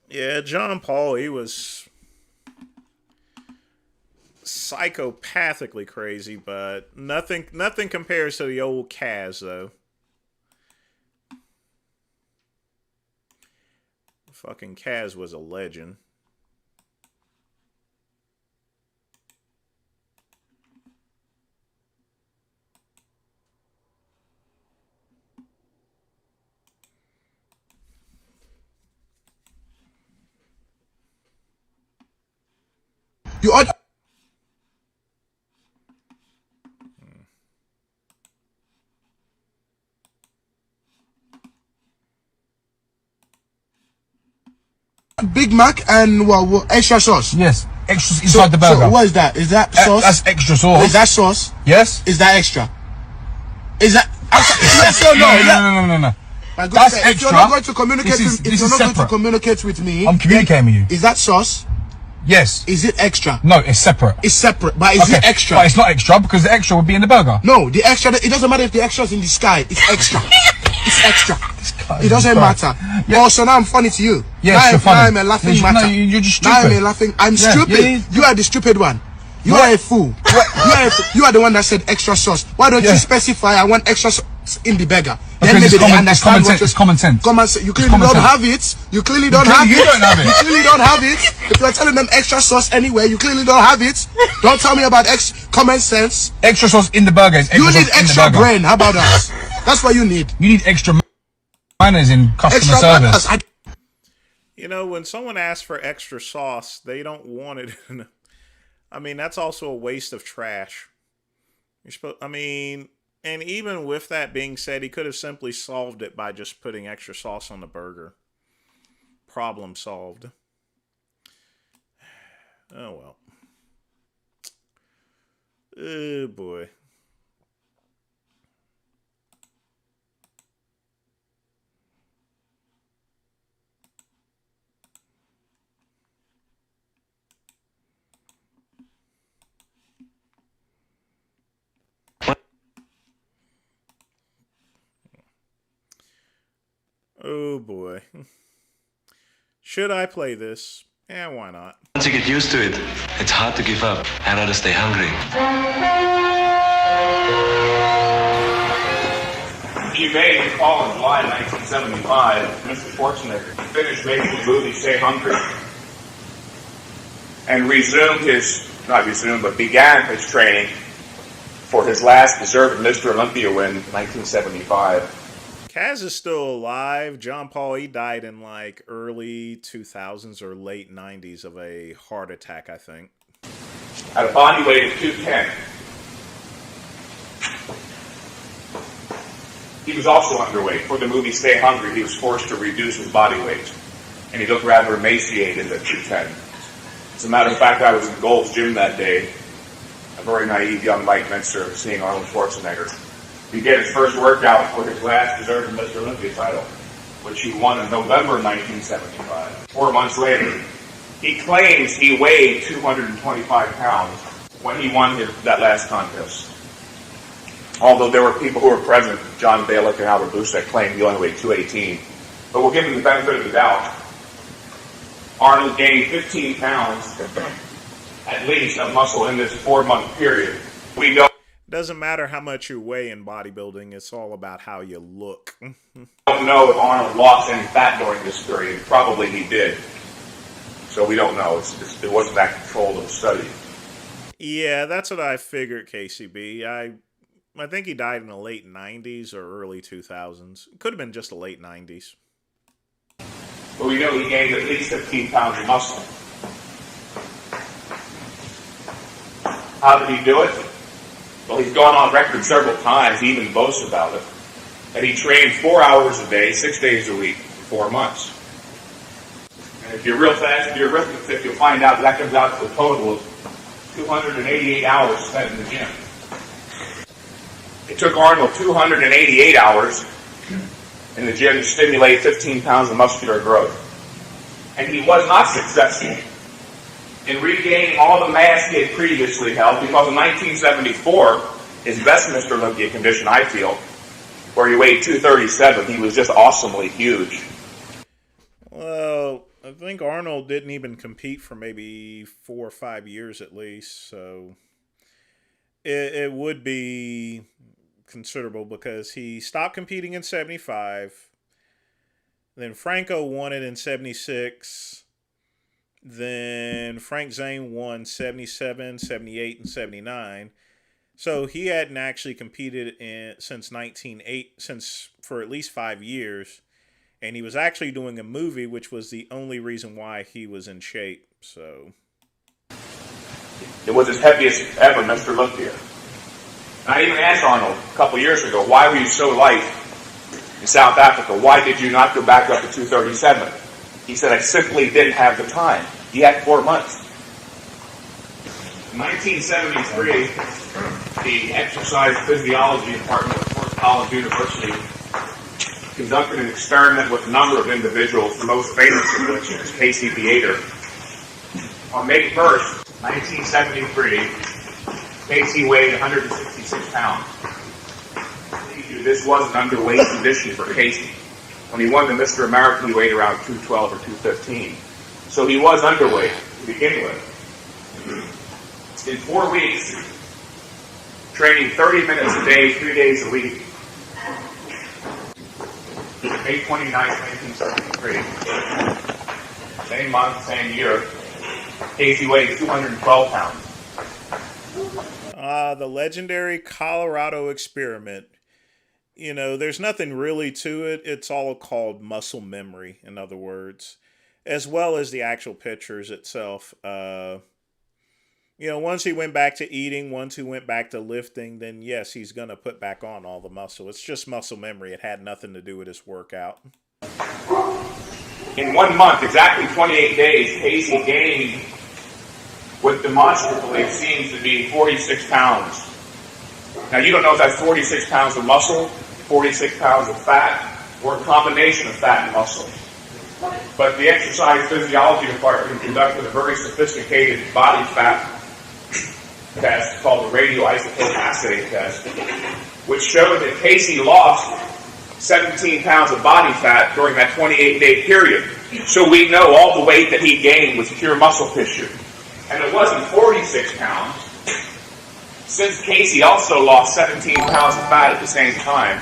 Yeah, John Paul, he was psychopathically crazy, but nothing compares to the old Kaz, though. Fucking Kaz was a legend. You are Big Mac and what extra sauce? Yes, extra inside the burger. So what is that? Is that sauce? That's extra sauce. Is that sauce? Yes. Is that extra? Is that? Yes or no? No. That's extra. If you're not going to communicate, if you're not going to communicate with me, I'm communicating with you. Is that sauce? Yes. Is it extra? No, it's separate. It's separate, but is it extra? But it's not extra because the extra would be in the burger. No, the extra. It doesn't matter if the extra's in the sky. It's extra. It's extra. It doesn't matter. Yeah. Oh, so now I'm funny to you. Yes, you're funny. Now I'm a laughing matter. No, you're just stupid. Now I'm a laughing. I'm stupid. Yeah. You are the stupid one. You are a fool. You are the one that said extra sauce. Why don't you specify I want extra sauce in the burger? Then maybe they understand what it's common sense. You clearly don't have it. You clearly don't have it. You don't have it. You clearly don't have it. If you're telling them extra sauce anyway, you clearly don't have it. Don't tell me about common sense. Extra sauce in the burger is extra You need sauce in extra the burger. brain. How about that? That's what you need. You need extra manners in customer service. You know, when someone asks for extra sauce, they don't want it. I mean, that's also a waste of trash. And even with that being said, he could have simply solved it by just putting extra sauce on the burger. Problem solved. Oh, well. Oh, boy. Oh boy. Should I play this? Yeah, why not? Once you get used to it, it's hard to give up. I'd rather stay hungry. He made the call in July 1975. Mr. Schwarzenegger finished making the movie Stay Hungry and began his training for his last deserved Mr. Olympia win in 1975. Kaz is still alive. John Paul, he died in like early 2000s or late 90s of a heart attack, I think. At a body weight of 210. He was also underweight. For the movie Stay Hungry, he was forced to reduce his body weight. And he looked rather emaciated at 210. As a matter of fact, I was in Gold's Gym that day, a very naive young Mike Minster seeing Arnold Schwarzenegger. He did his first workout for his last deserved Mr. Olympia title, which he won in November 1975. 4 months later, he claims he weighed 225 pounds when he won that last contest. Although there were people who were present, John Balick and Albert Bush, that claimed he only weighed 218. But we'll give him the benefit of the doubt. Arnold gained 15 pounds at least of muscle in this 4-month period. We don't Doesn't matter how much you weigh in bodybuilding, it's all about how you look. don't know if Arnold lost any fat during this period. Probably he did. So we don't know. It wasn't that controlled of a study. Yeah, that's what I figured, KCB. I think he died in the late 90s or early 2000s. Could have been just the late 90s. But we know he gained at least 15 pounds of muscle. How did he do it? Well, he's gone on record several times. He even boasts about it. And he trained 4 hours a day, 6 days a week, for 4 months. And if you're real fast with your arithmetic, you'll find out that comes out to a total of 288 hours spent in the gym. It took Arnold 288 hours in the gym to stimulate 15 pounds of muscular growth. And he was not successful in regaining all the mass he had previously held, because in 1974, his best Mr. Olympia condition, I feel, where he weighed 237, he was just awesomely huge. Well, I think Arnold didn't even compete for maybe 4 or 5 years at least, so it would be considerable, because he stopped competing in 75, then Franco won it in 76, then Frank Zane won 77, 78, and 79. So he hadn't actually competed since for at least 5 years. And he was actually doing a movie, which was the only reason why he was in shape. So it was his heaviest ever, Mr. Olympia. And I even asked Arnold a couple years ago, why were you so light in South Africa? Why did you not go back up to 237? He said, I simply didn't have the time. He had 4 months. In 1973, the exercise physiology department at Fort Collins University conducted an experiment with a number of individuals, the most famous of which is Casey Theater. On May 1st, 1973, Casey weighed 166 pounds. This was an underweight condition for Casey. When he won the Mr. America, he weighed around 212 or 215. So he was underweight to begin with. In 4 weeks, training 30 minutes a day, 3 days a week, May 29, 1973, same month, same year, Casey weighed 212 pounds. The legendary Colorado experiment. You know, there's nothing really to it. It's all called muscle memory, in other words, as well as the actual pictures itself. Once he went back to eating, once he went back to lifting, then yes, he's going to put back on all the muscle. It's just muscle memory. It had nothing to do with his workout. In 1 month, exactly 28 days, Casey gained what demonstrably seems to be 46 pounds. Now, you don't know if that's 46 pounds of muscle, 46 pounds of fat, or a combination of fat and muscle. But the exercise physiology department conducted a very sophisticated body fat test called the radioisotope assay test, which showed that Casey lost 17 pounds of body fat during that 28-day period. So we know all the weight that he gained was pure muscle tissue. And it wasn't 46 pounds, since Casey also lost 17 pounds of fat at the same time.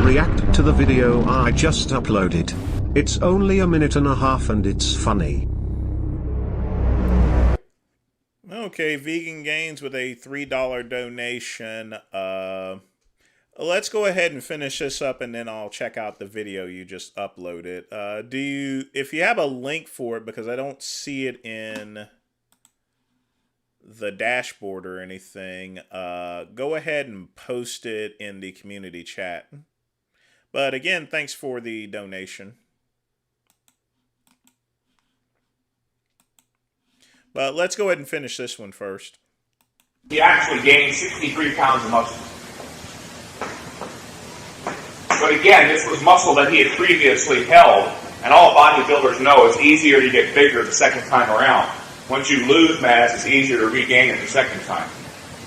React to the video I just uploaded. It's only 1.5 minutes and it's funny. Okay, Vegan Gains with a $3 donation. Let's go ahead and finish this up, and then I'll check out the video you just uploaded. If you have a link for it, because I don't see it in the dashboard or anything, go ahead and post it in the community chat. But again, thanks for the donation. But let's go ahead and finish this one first. He actually gained 63 pounds of muscle. But again, this was muscle that he had previously held, and all bodybuilders know it's easier to get bigger the second time around. Once you lose mass, it's easier to regain it the second time.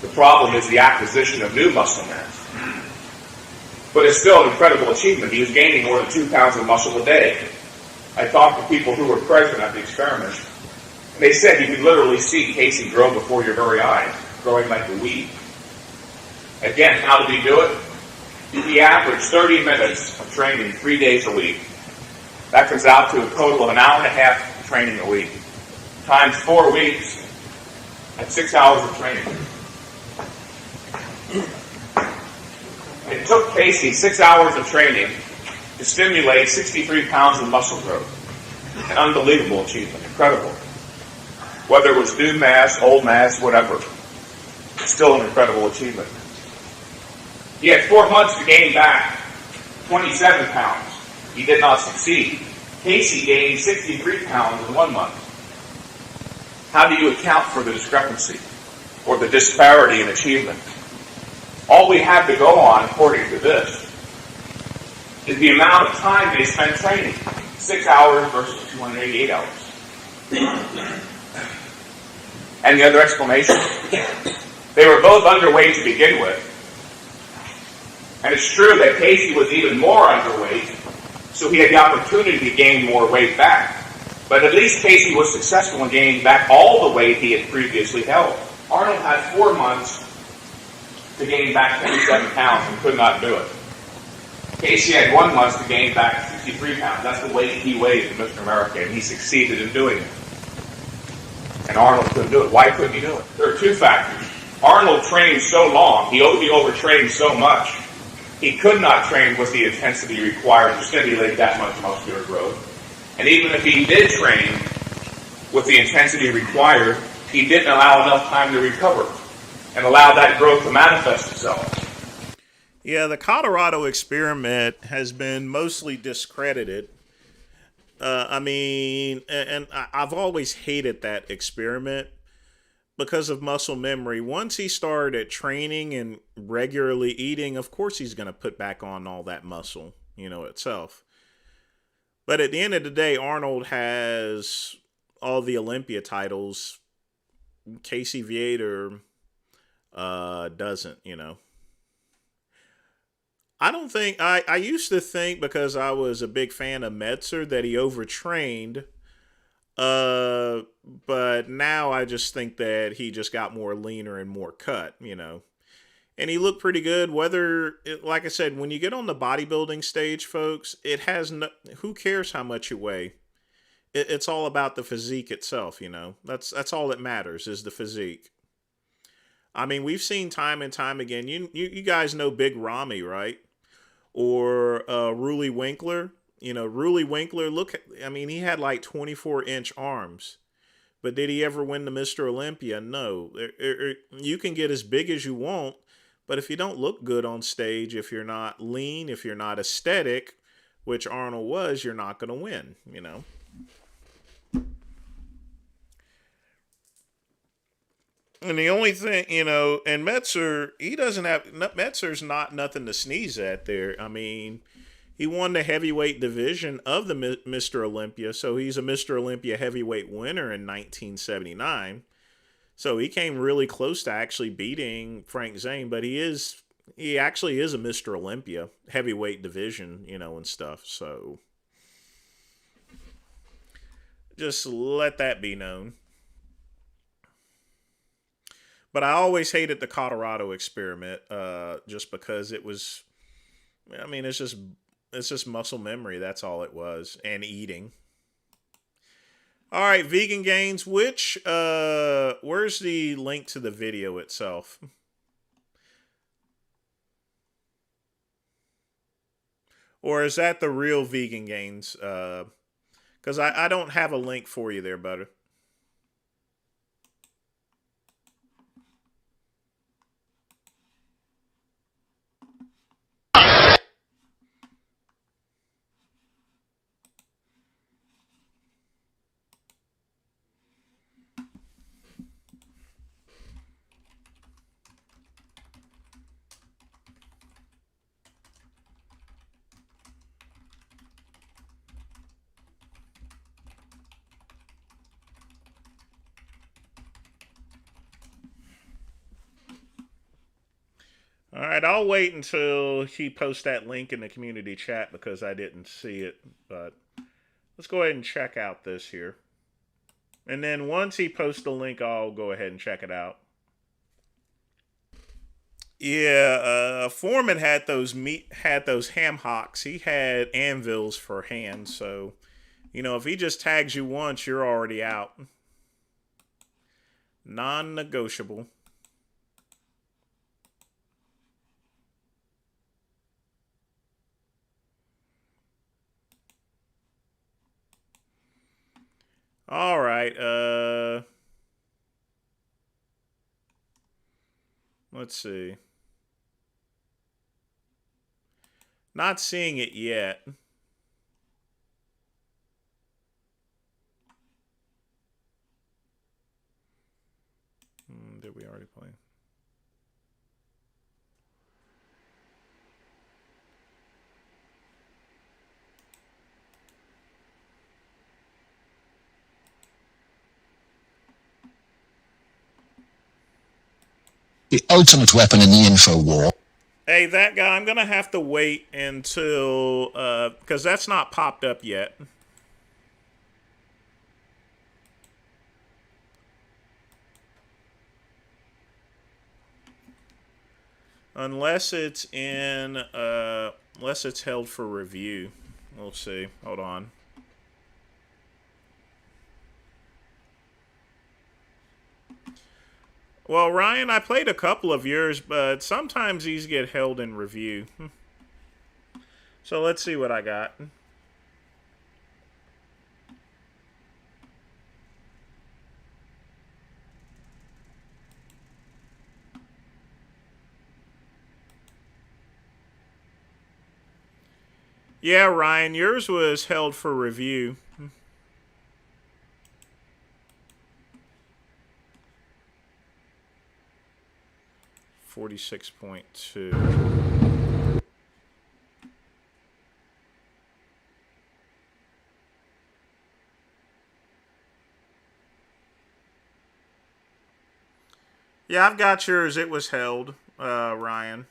The problem is the acquisition of new muscle mass. But it's still an incredible achievement. He was gaining more than 2 pounds of muscle a day. I talked to people who were present at the experiment, and they said you could literally see Casey grow before your very eyes, growing like a weed. Again, how did he do it? He averaged 30 minutes of training 3 days a week. That comes out to a total of an hour and a half of training a week. Times 4 weeks, that's 6 hours of training. It took Casey 6 hours of training to stimulate 63 pounds of muscle growth. An unbelievable achievement, incredible. Whether it was new mass, old mass, whatever, still an incredible achievement. He had 4 months to gain back 27 pounds. He did not succeed. Casey gained 63 pounds in 1 month. How do you account for the discrepancy or the disparity in achievement? All we have to go on, according to this, is the amount of time they spent training. 6 hours versus 288 hours. And the other explanation? They were both underweight to begin with. And it's true that Casey was even more underweight, so he had the opportunity to gain more weight back. But at least Casey was successful in gaining back all the weight he had previously held. Arnold had 4 months to gain back 27 pounds and could not do it. Casey had 1 month to gain back 63 pounds. That's the weight he weighed in Mr. America, and he succeeded in doing it. And Arnold couldn't do it. Why couldn't he do it? There are 2 factors. Arnold trained so long, he overtrained so much, he could not train with the intensity required to stimulate that much muscular growth. And even if he did train with the intensity required, he didn't allow enough time to recover and allow that growth to manifest itself. Yeah, the Colorado experiment has been mostly discredited. I've always hated that experiment because of muscle memory. Once he started training and regularly eating, of course he's going to put back on all that muscle, itself. But at the end of the day, Arnold has all the Olympia titles. Casey Viator doesn't, I don't think, I used to think, because I was a big fan of Metzer, that he overtrained. But now I just think that he just got more leaner and more cut, And he looked pretty good. Like I said, when you get on the bodybuilding stage, folks, who cares how much you weigh? It's all about the physique itself, That's all that matters, is the physique. I mean, we've seen time and time again. You guys know Big Ramy, right? Or Ruly Winkler. Ruly Winkler, he had like 24-inch arms. But did he ever win the Mr. Olympia? No. You can get as big as you want, but if you don't look good on stage, if you're not lean, if you're not aesthetic, which Arnold was, you're not going to win, And the only thing, and Metzer, Metzer's not nothing to sneeze at there. He won the heavyweight division of the Mr. Olympia, so he's a Mr. Olympia heavyweight winner in 1979. So he came really close to actually beating Frank Zane, but he actually is a Mr. Olympia heavyweight division, and stuff. So just let that be known. But I always hated the Colorado experiment, just because it was, it's just muscle memory. That's all it was. And eating. All right, Vegan Gains, where's the link to the video itself? Or is that the real Vegan Gains? Because I don't have a link for you there, Butter. All right, I'll wait until he posts that link in the community chat because I didn't see it, but let's go ahead and check out this here. And then once he posts the link, I'll go ahead and check it out. Yeah, Foreman had those ham hocks. He had anvils for hands, so you know if he just tags you once, you're already out. Non-negotiable. All right, let's see. Not seeing it yet. Did we already play? The ultimate weapon in the info war. Hey, that guy, I'm going to have to wait until, because that's not popped up yet. Unless it's in, unless it's held for review. We'll see. Hold on. Well, Ryan, I played a couple of yours, but sometimes these get held in review. So let's see what I got. Yeah, Ryan, yours was held for review. 46.2. Yeah, I've got yours. It was held, Ryan.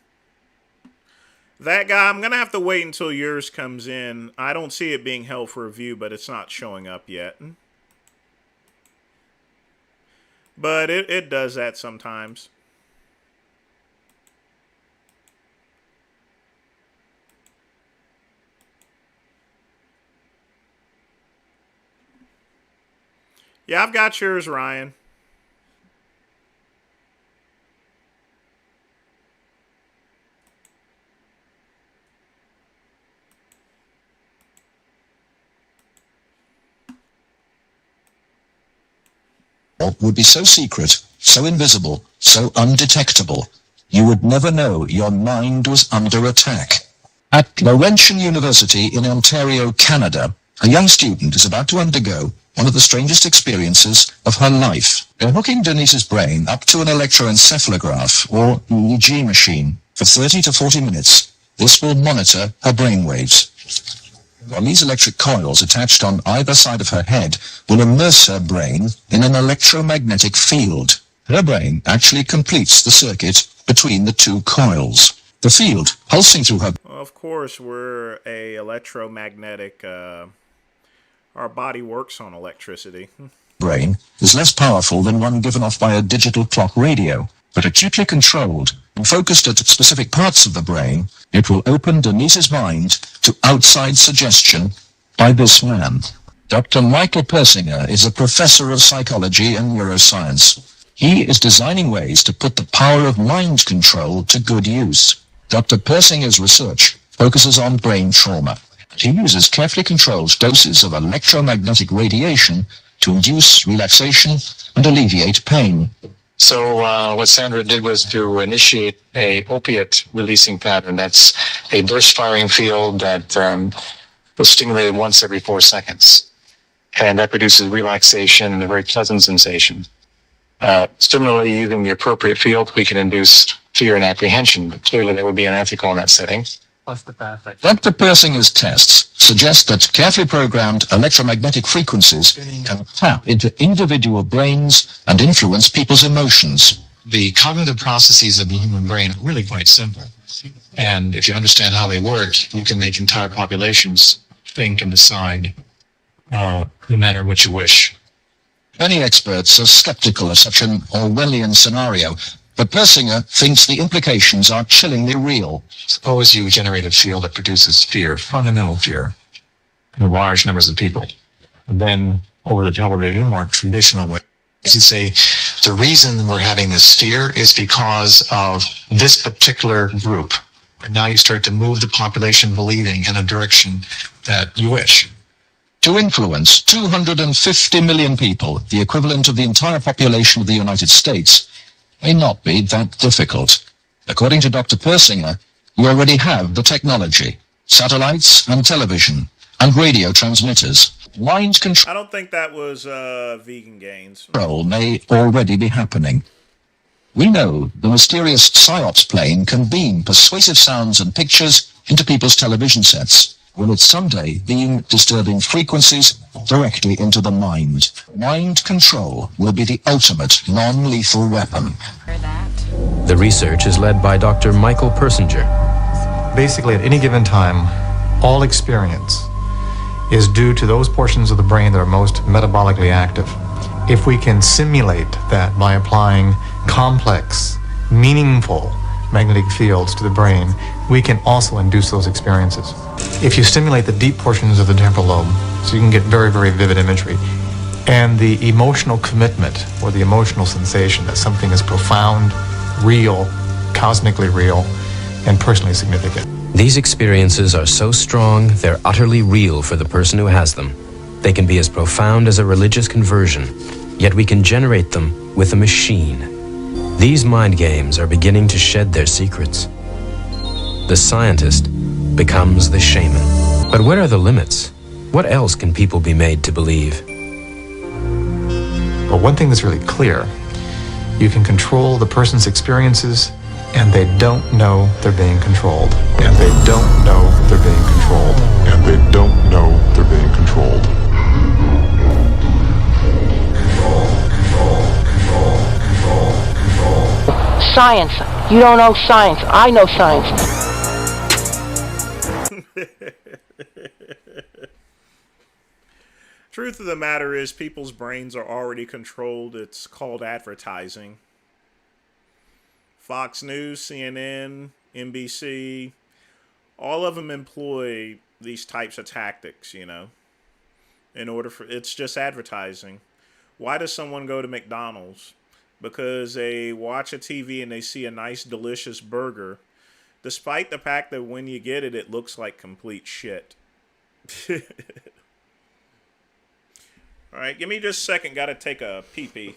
That guy, I'm going to have to wait until yours comes in. I don't see it being held for review, but it's not showing up yet. But it does that sometimes. Yeah, I've got yours, Ryan. Would be so secret, so invisible, so undetectable, you would never know your mind was under attack. At Laurentian University in Ontario, Canada, a young student is about to undergo one of the strangest experiences of her life. They're hooking Denise's brain up to an electroencephalograph, or EEG machine, for 30 to 40 minutes. This will monitor her brainwaves. On these electric coils attached on either side of her head will immerse her brain in an electromagnetic field. Her brain actually completes the circuit between the two coils. The field pulsing through her... Well, of course, we're a electromagnetic... our body works on electricity. brain is less powerful than one given off by a digital clock radio, but acutely controlled and focused at specific parts of the brain, it will open Denise's mind to outside suggestion by this man. Dr. Michael Persinger is a professor of psychology and neuroscience. He is designing ways to put the power of mind control to good use. Dr. Persinger's research focuses on brain trauma. He uses carefully controlled doses of electromagnetic radiation to induce relaxation and alleviate pain. So what Sandra did was to initiate a opiate releasing pattern. That's a burst firing field that was stimulated once every 4 seconds. And that produces relaxation and a very pleasant sensation. Similarly, using the appropriate field, we can induce fear and apprehension, but clearly that would be unethical in that setting. Plus the perfect. Dr. Persinger's tests suggest that carefully programmed electromagnetic frequencies can tap into individual brains and influence people's emotions. The cognitive processes of the human brain are really quite simple. And if you understand how they work, you can make entire populations think and decide no matter what you wish. Many experts are skeptical of such an Orwellian scenario, but Persinger thinks the implications are chillingly real. Suppose you generate a field that produces fear, fundamental fear, in large numbers of people. And then over the television, more traditional way, you say, the reason we're having this fear is because of this particular group. And now you start to move the population believing in a direction that you wish. To influence 250 million people, the equivalent of the entire population of the United States, may not be that difficult. According to Dr. Persinger, you already have the technology, satellites and television, and radio transmitters. Mind control I don't think that was Vegan Gains. may already be happening. We know the mysterious PSYOPs plane can beam persuasive sounds and pictures into people's television sets. Will it someday beam disturbing frequencies directly into the mind? Mind control will be the ultimate non-lethal weapon. The research is led by Dr. Michael Persinger. Basically, at any given time, all experience is due to those portions of the brain that are most metabolically active. If we can simulate that by applying complex, meaningful magnetic fields to the brain, we can also induce those experiences. If you stimulate the deep portions of the temporal lobe, so you can get very, very vivid imagery, and the emotional commitment or the emotional sensation that something is profound, real, cosmically real, and personally significant. These experiences are so strong, they're utterly real for the person who has them. They can be as profound as a religious conversion, yet we can generate them with a machine. These mind games are beginning to shed their secrets. The scientist becomes the shaman. But what are the limits? What else can people be made to believe? But one thing that's really clear, you can control the person's experiences, and they don't know they're being controlled. And they don't know they're being controlled. And they don't know they're being controlled. Science. You don't know science. I know science. Truth of the matter is, people's brains are already controlled. It's called advertising. Fox News, CNN, NBC, all of them employ these types of tactics, you know, in order for, it's just advertising. Why does someone go to McDonald's? Because they watch a TV and they see a nice, delicious burger, despite the fact that when you get it, it looks like complete shit. All right, give me just a second. Got to take a pee-pee.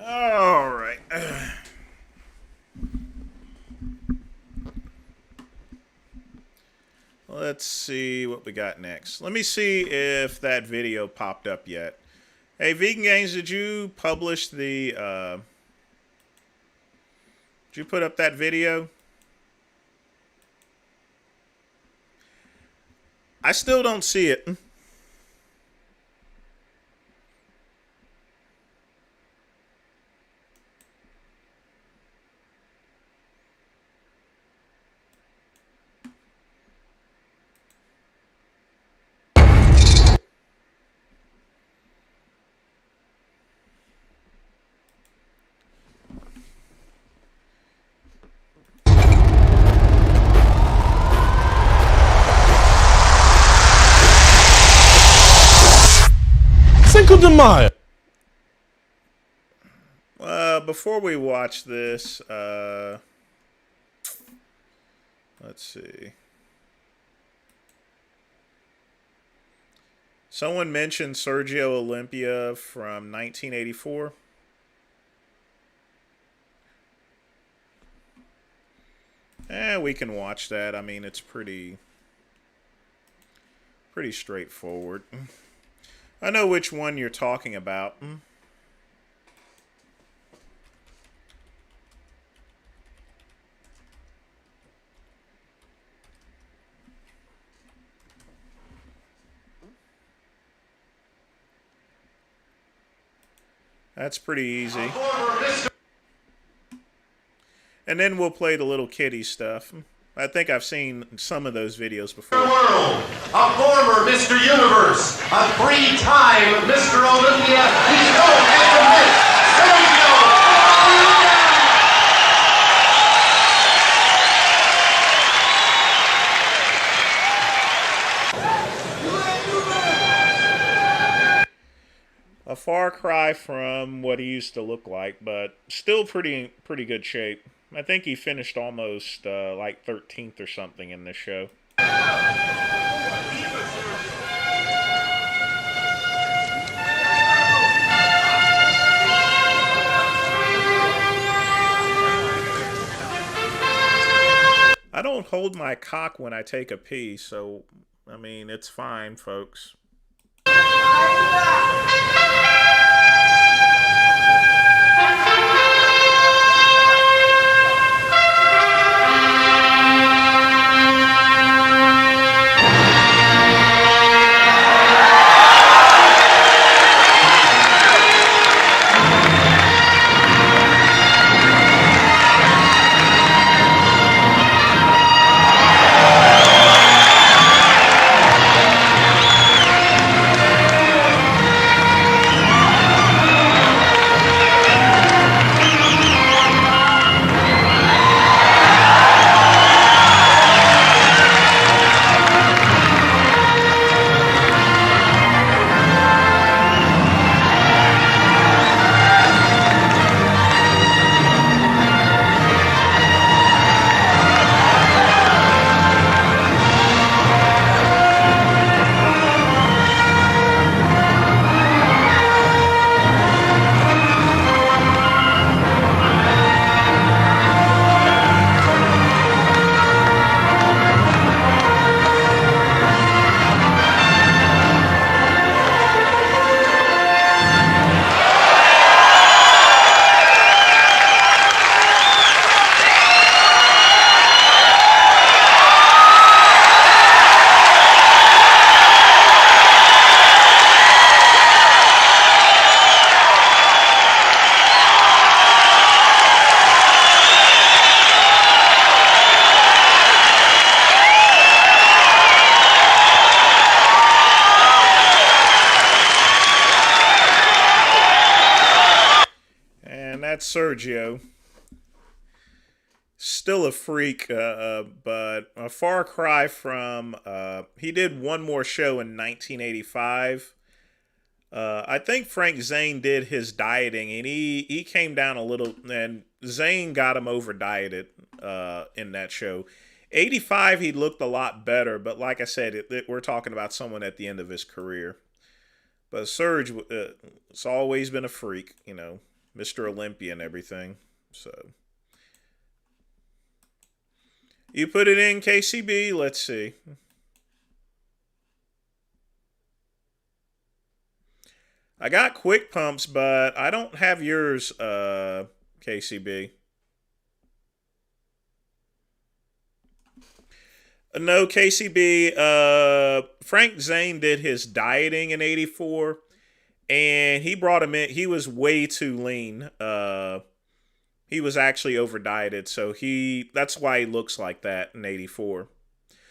All right. Let's see what we got next. Let me see if that video popped up yet. Hey, Vegan Games, did you publish the, did you put up that video? I still don't see it. Cinco de Mayo. Before we watch this, let's see. Someone mentioned Sergio Olympia from 1984. We can watch that. I mean, it's pretty straightforward. I know which one you're talking about. That's pretty easy. And then we'll play the little kiddie stuff. I think I've seen some of those videos before. World, a former Mr. Universe, a three-time Mr. Olympia, he's known as the Miss Sergio A far cry from what he used to look like, but still pretty good shape. I think he finished almost like 13th or something in this show. I don't hold my cock when I take a pee, so, I mean, it's fine, folks. Sergio, still a freak, but a far cry from. He did one more show in 1985. I think Frank Zane did his dieting, and he came down a little, and Zane got him over dieted in that show. 85, he looked a lot better, but like I said, we're talking about someone at the end of his career. But Serge, it's always been a freak, you know. Mr. Olympia and everything. So you put it in, KCB. Let's see. I got quick pumps, but I don't have yours, KCB. No, KCB. Frank Zane did his dieting in 84. And he brought him in. He was way too lean. He was actually over dieted, so that's why he looks like that in 84.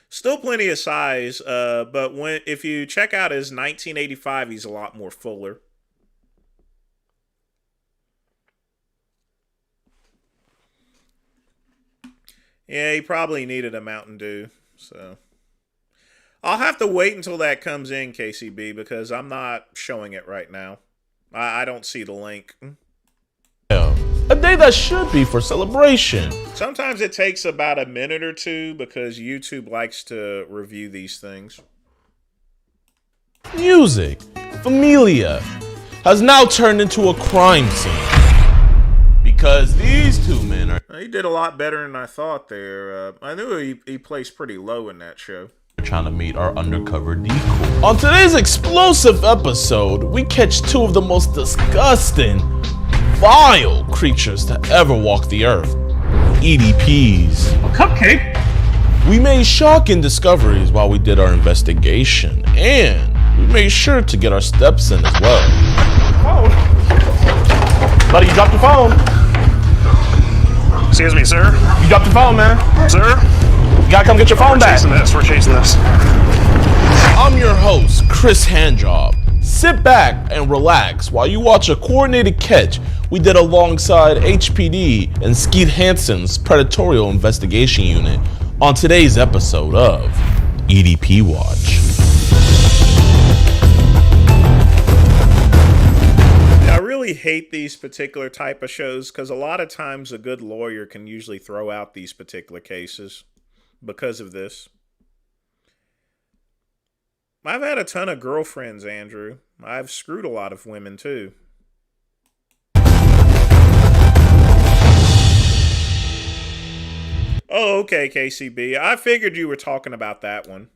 Still plenty of size, but if you check out his 1985, he's a lot more fuller. Yeah, he probably needed a Mountain Dew, so. I'll have to wait until that comes in, KCB, because I'm not showing it right now. I don't see the link. A day that should be for celebration. Sometimes it takes about a minute or two because YouTube likes to review these things. music, familia, has now turned into a crime scene. Because these two men are... He did a lot better than I thought there. I knew he placed pretty low in that show. Trying to meet our undercover decoy. On today's explosive episode, we catch two of the most disgusting, vile creatures to ever walk the earth. EDPs. A cupcake? We made shocking discoveries while we did our investigation, and we made sure to get our steps in as well. Phone. Buddy, you dropped your phone. Excuse me, sir. You dropped your phone, man. Sir? You gotta come get your phone back. We're chasing this. I'm your host, Chris Handjob. Sit back and relax while you watch a coordinated catch we did alongside HPD and Skeet Hansen's Predatorial Investigation Unit on today's episode of EDP Watch. I really hate these particular type of shows because a lot of times a good lawyer can usually throw out these particular cases because of this. I've had a ton of girlfriends, Andrew. I've screwed a lot of women too. Oh, okay, KCB. I figured you were talking about that one.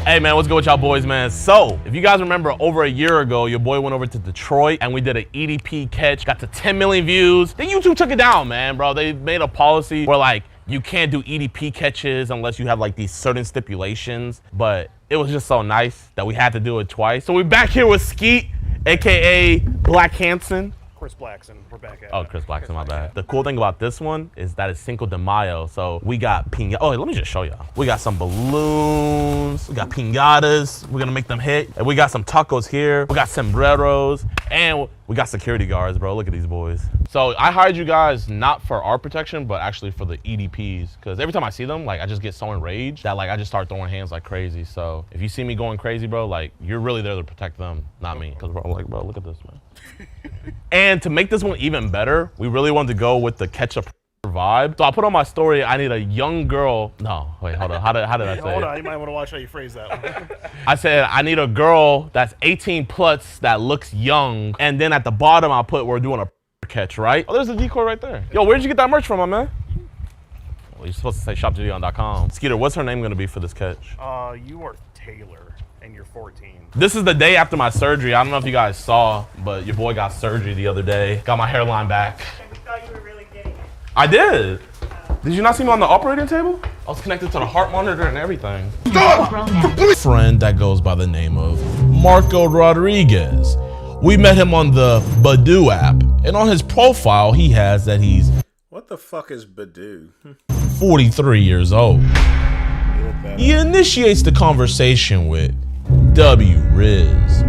Hey man, what's good with y'all boys, man? So, if you guys remember, over a year ago, your boy went over to Detroit and we did an EDP catch, got to 10 million views. Then YouTube took it down, man, bro. They made a policy where like, you can't do EDP catches unless you have like these certain stipulations, but it was just so nice that we had to do it twice. So we're back here with Skeet, AKA Black Hansen. Chris Blackson, we're back at it. Oh, Chris Blackson, my bad. The cool thing about this one is that it's Cinco de Mayo, so we got piñatas. Oh, let me just show y'all. We got some balloons, we got piñatas, we're gonna make them hit, and we got some tacos here, we got sombreros, and we got security guards, bro. Look at these boys. So I hired you guys not for our protection, but actually for the EDPs, because every time I see them, like I just get so enraged that like I just start throwing hands like crazy. So if you see me going crazy, bro, like you're really there to protect them, not me. Because bro, I'm like, bro, look at this, man. And to make this one even better, we really wanted to go with the ketchup vibe. So I put on my story, I need a young girl. No, wait, hold on. How did I say Hold it? on, you might want to watch how you phrase that one. I said, I need a girl that's 18 plus that looks young. And then at the bottom, I'll put, we're doing a catch, right? Oh, there's a decoy right there. Yo, where'd you get that merch from, my man? Well, you're supposed to say shopjudeon.com. Skeeter, what's her name going to be for this catch? You are Taylor, and you're 14. This is the day after my surgery. I don't know if you guys saw, but your boy got surgery the other day. Got my hairline back. We thought you were really getting it. I did. Did you not see me on the operating table? I was connected to the heart monitor and everything. Friend that goes by the name of Marco Rodriguez. We met him on the Badoo app, and on his profile, he has that he's... What the fuck is Badoo? 43 years old. He initiates the conversation with W. Riz.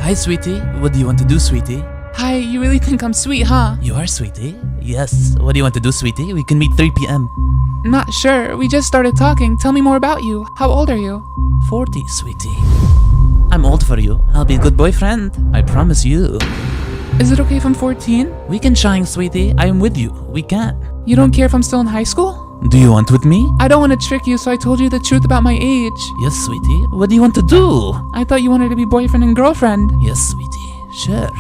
Hi, sweetie. What do you want to do, sweetie? Hi, you really think I'm sweet, huh? You are, sweetie. Yes. What do you want to do, sweetie? We can meet 3 p.m. Not sure. We just started talking. Tell me more about you. How old are you? 40, sweetie. I'm old for you. I'll be a good boyfriend. I promise you. Is it okay if I'm 14? We can shine, sweetie. I am with you. We can. You don't care if I'm still in high school? Do you want with me? I don't want to trick you, so I told you the truth about my age. Yes, sweetie. What do you want to do? I thought you wanted to be boyfriend and girlfriend. Yes, sweetie. Sure.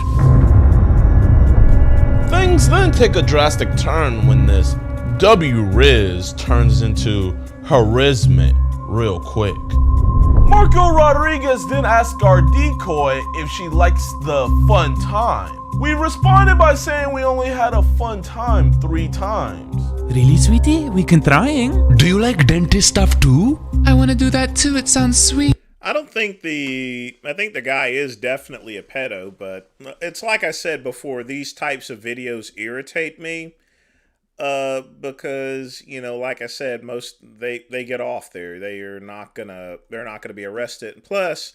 Things then take a drastic turn when this W. Riz turns into Harismet real quick. Marco Rodriguez then asked our decoy if she likes the fun time. We responded by saying we only had a fun time 3 times. Really, sweetie? We can trying. Do you like dentist stuff too? I want to do that too. It sounds sweet. I think the guy is definitely a pedo, but it's like I said before, these types of videos irritate me. Because, you know, like I said, they get off there. They're not gonna be arrested. And plus,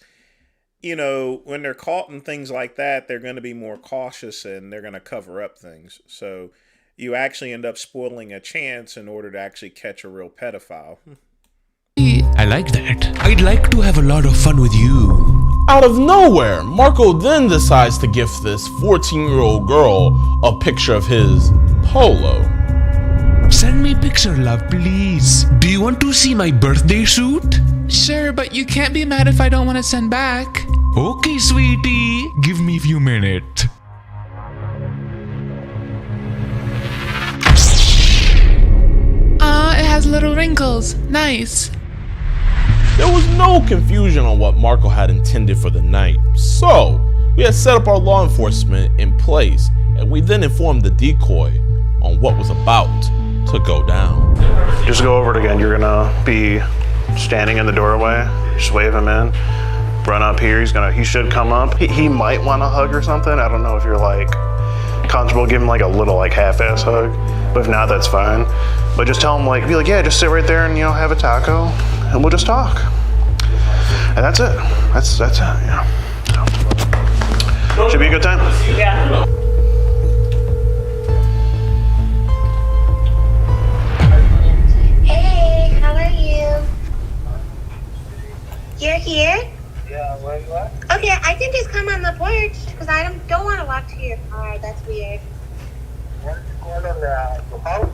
you know, when they're caught in things like that, they're gonna be more cautious and they're gonna cover up things. So you actually end up spoiling a chance in order to actually catch a real pedophile. I like that. I'd like to have a lot of fun with you. Out of nowhere, Marco then decides to gift this 14-year-old girl a picture of his polo. Send me a picture, love, please. Do you want to see my birthday suit? Sure, but you can't be mad if I don't want to send back. Okay, sweetie. Give me a few minutes. It has little wrinkles. Nice. There was no confusion on what Marco had intended for the night, so we had set up our law enforcement in place, and we then informed the decoy on what was about to go down. Just go over it again. You're gonna be standing in the doorway. Just wave him in. Run up here. He should come up. He might want a hug or something. I don't know if you're like comfortable giving like a little like half-ass hug, but if not, that's fine. But just tell him be like, yeah, just sit right there and have a taco, and we'll just talk. And that's it. That's it. Yeah. So, should be a good time. Yeah. Hey, how are you? You're here? Yeah, where you at? Okay, I can just come on the porch because I don't want to walk to your car. That's weird. Where are you going in the house?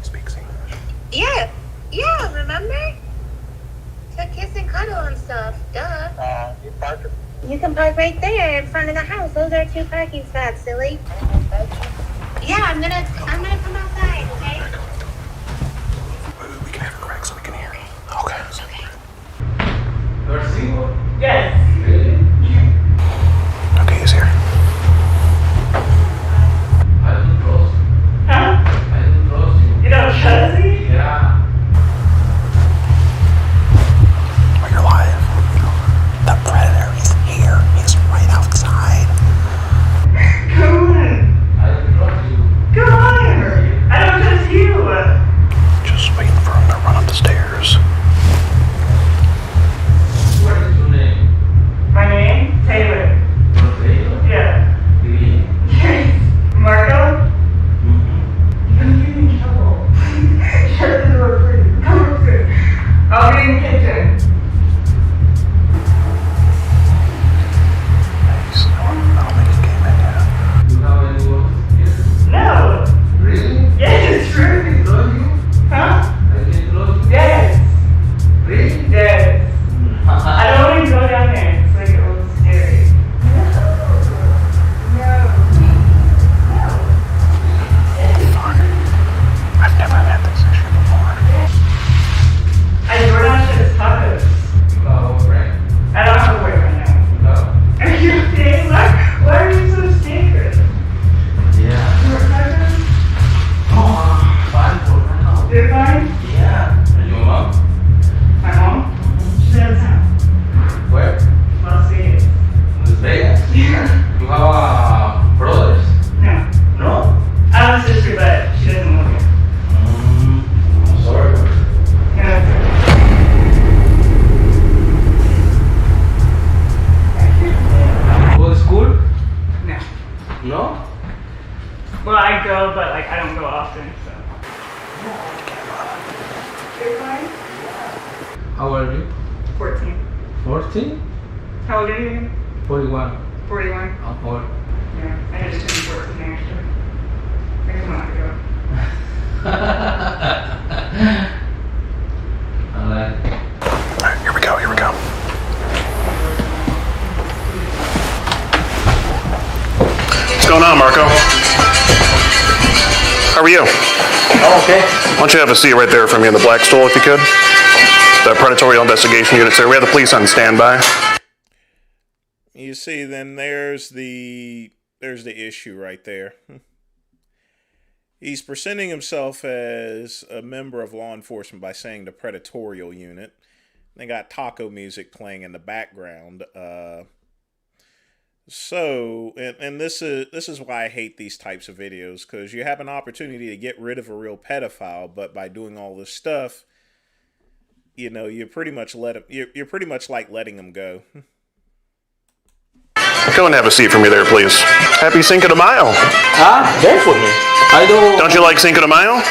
Speaks English. Yeah, remember? To kiss and cuddle and stuff. Duh. You park it. You can park right there in front of the house. Those are 2 parking spots, silly. Yeah, I'm gonna come outside, okay? We can have it cracked so we can hear. Okay. Okay. You're single? Yes. Really? Okay, he's here. I don't trust you. Huh? I don't trust you. You don't trust me? Yeah. Oh, you're live. The predator is here. He's right outside. Come on. I don't trust you. Come on. I don't trust you. Just waiting for him to run up the stairs. What is your name? My name? Taylor. Taylor? Yeah. Really? Yes. Marco? Mm-hmm. I'm getting in trouble. Shut the door, please. Come upstairs. I'll be in the kitchen. Nice. I don't think he came in yet. You have any work here? No. Really? Yes, it's true. I can trust you? Huh? I can trust you? Yes. Really? Yes. I don't want to go down there. It's like a little scary. No. I've never had this issue before. I DoorDash at his tacos. You have a boyfriend? I don't have a boyfriend now. No. Are you okay? Why are you so scared? Yeah. You want tacos? Fine for now. You're fine? Yeah. And your mom? My mom? She's out of town. Where? Las Vegas. Las Vegas? Yeah. You have brothers? No. No? I have a sister, but she doesn't live here. I'm sorry. No. Go to school? No. No? Well, I go, but I don't go often, so. You're fine? How old are you? 14. 14? How old are you again? 41. 41. How old? Yeah, I had to turn 14 actually. Like a month ago. Alright. Alright, here we go. What's going on, Marco? How are you? Oh, okay. Why don't you have a seat right there for me in the black stool if you could? The predatory investigation unit's there. We have the police on standby. You see, then there's the issue right there. He's presenting himself as a member of law enforcement by saying the predatorial unit. They got taco music playing in the background. So this is why I hate these types of videos, because you have an opportunity to get rid of a real pedophile, but by doing all this stuff, you pretty much you're pretty much like letting him go. Go and have a seat for me there, please. Happy Cinco de Mayo. Dance with me. I do. Don't you like Cinco de Mayo?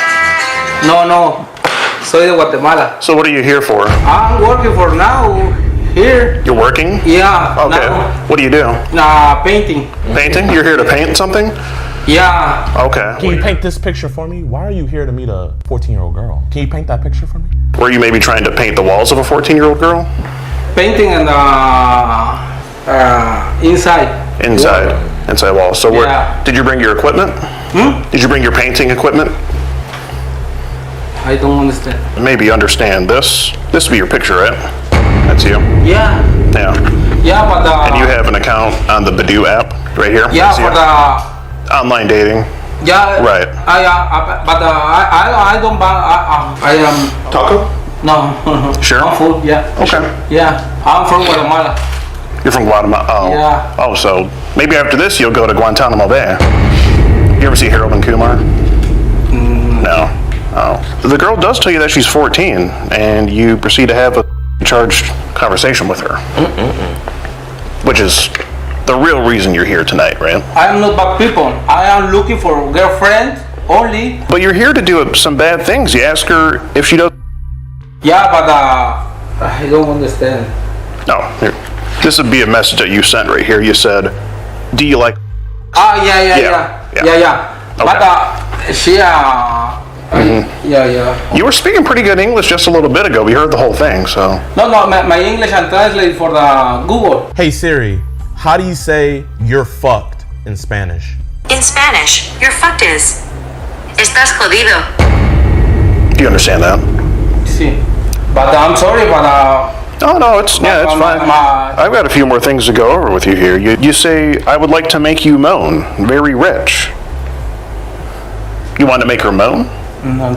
No. Soy de Guatemala. So what are you here for? I'm working for now. Here. You're working? Yeah. Okay. Now. What do you do? Painting. Painting? You're here to paint something? Yeah. Okay. Can you paint this picture for me? Why are you here to meet a 14-year-old girl? Can you paint that picture for me? Were you maybe trying to paint the walls of a 14-year-old girl? Painting and inside. Inside walls. So did you bring your equipment? Did you bring your painting equipment? I don't understand. Maybe understand this. This would be your picture, right? That's you. Yeah. Yeah. Yeah, but and you have an account on the Badoo app right here. Yeah, but online dating. Yeah. Right. I don't buy. I am taco. No. Sure. I'm food. Yeah. Okay. Yeah. I'm from Guatemala. You're from Guatemala. Oh. Yeah. Oh, so maybe after this you'll go to Guantanamo Bay. You ever see Harold and Kumar? No. Oh. The girl does tell you that she's 14, and you proceed to have a charged conversation with her. Which is the real reason you're here tonight, right? I am not bad people. I am looking for a girlfriend only. But you're here to do some bad things. You ask her if she does. Yeah, but I don't understand. No. Here. This would be a message that you sent right here. You said, "Do you like?" Yeah. Okay. But she yeah. You were speaking pretty good English just a little bit ago. We heard the whole thing, so. No, my English and translate for the Google. Hey Siri, how do you say "you're fucked" in Spanish? In Spanish, "you're fucked" is "estás jodido." Do you understand that? Sí. But I'm sorry, but no, it's fine. I've got a few more things to go over with you here. You say, "I would like to make you moan." Very rich. You want to make her moan? No,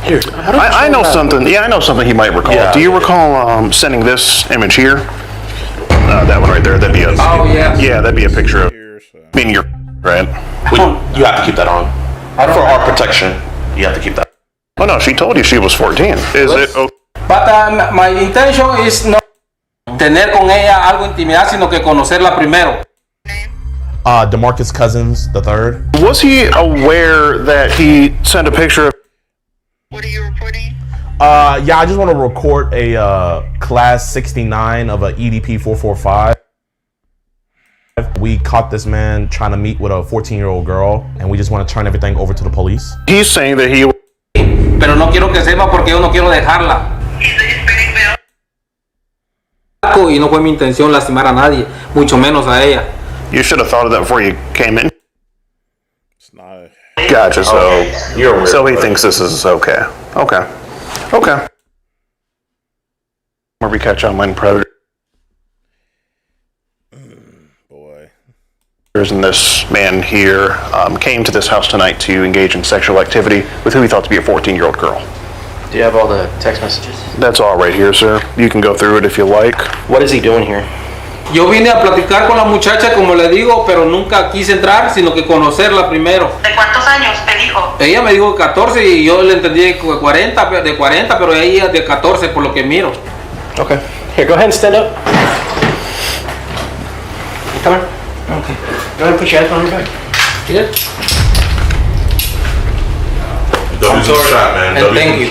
here, I know something. Yeah, I know something he might recall. Yeah, do you recall sending this image here? That one right there. That'd be a. Oh yeah. Yeah, that'd be a picture of. Meaning you're right. You have to keep that on for our protection. You have to keep that. Oh no, she told you she was 14. Is it? Okay? But my intention is not tener con ella algo intimidad, sino que conocerla primero. DeMarcus Cousins III. Was he aware that he sent a picture of? Yeah, I just want to record a class 69 of a EDP 445. We caught this man trying to meet with a 14-year-old girl, and we just want to turn everything over to the police. He's saying that he. Pero no quiero que sepa porque yo no quiero dejarla. Y no fue mi intención lastimar a nadie, mucho menos a ella. You should have thought of that before you came in. It's not. Gotcha. So you're weird, so he thinks this is okay. Okay. Where we catch online predators. Boy. And this man here came to this house tonight to engage in sexual activity with who he thought to be a 14-year-old girl. Do you have all the text messages? That's all right here, sir. You can go through it if you like. What is he doing here? Yo vine a platicar con la muchacha, como le digo, pero nunca quise entrar, sino que conocerla primero. ¿De cuántos años te dijo? Ella me dijo 14 y yo le entendí de 40, pero ella de 14 por lo que miro. Okay. Here, go ahead and stand up. Come on. Okay. Go ahead and put your head on your back. Yeah. I'm sorry, man. And thank you.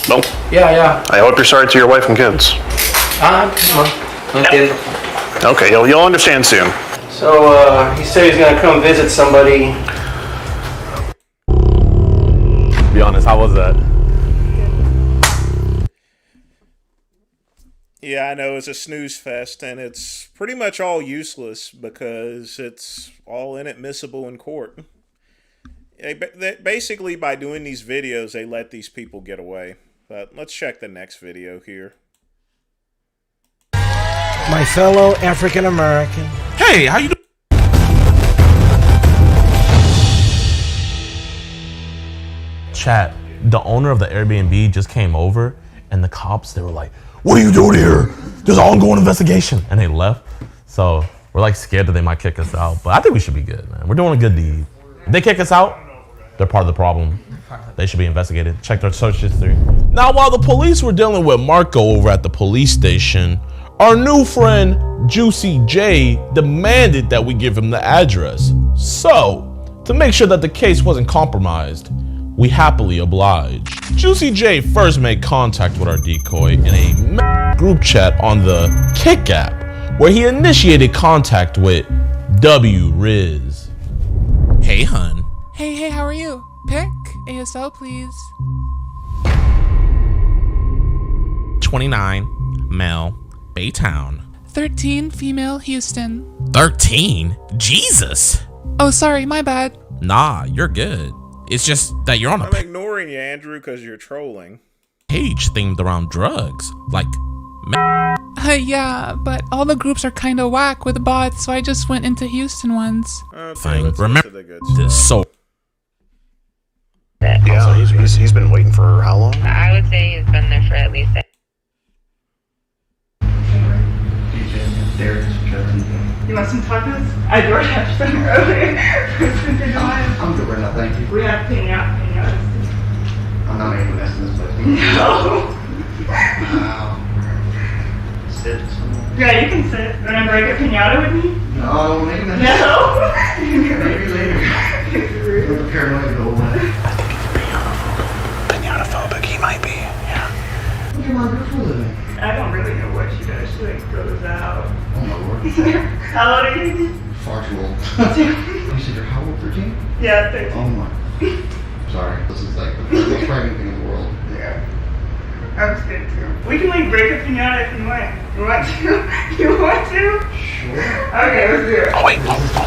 Nope. Yeah. I hope you're sorry to your wife and kids. Come on. No entiendo. Okay, you'll understand soon. So, he said he's gonna come visit somebody. Be honest, how was that? Yeah, I know it's a snooze fest, and it's pretty much all useless because it's all inadmissible in court. Basically, by doing these videos, they let these people get away. But let's check the next video here. My fellow African American. Hey, how you doing? Chat, the owner of the Airbnb just came over, and the cops, they were like, "What are you doing here? There's an ongoing investigation." And they left. So we're like scared that they might kick us out. But I think we should be good, man. We're doing a good deed. If they kick us out, they're part of the problem. They should be investigated. Check their search history. Now, while the police were dealing with Marco over at the police station, our new friend, Juicy J, demanded that we give him the address. So, to make sure that the case wasn't compromised, we happily obliged. Juicy J first made contact with our decoy in a group chat on the Kick app, where he initiated contact with W. Riz. Hey, hun. Hey, how are you? Pick ASL, please. 29, male, Baytown. 13, female, Houston. 13? Jesus! Oh, sorry, my bad. Nah, you're good. It's just that you're on a I'm ignoring you, Andrew, because you're trolling. page themed around drugs. Like, Yeah, but all the groups are kinda whack with bots, so I just went into Houston ones. thing. Remember this so. Yeah, he's been waiting for how long? I would say he's been there for at least. You want some tacos? I DoorDashed them earlier. I'm good right now, thank you. We have piñatas. I'm not able to mess in this place. No. Wow. Sit somewhere. Yeah, you can sit. Want to break a piñata with me? No, maybe not. No. Maybe later. I'm paranoid the whole way. Piñata-phobic, he might be, yeah. What do you want to do for a living? I don't really know what she does. She like goes out. Oh my lord. How old are you? Far too old. You said you're how old, 13? Yeah, 13. Oh my. Sorry, this is like the most frightening thing in the world. Yeah. I'm scared too. We can like break a piñata if you want. You want to? You want to? Sure. Okay, let's do it. Oh wait,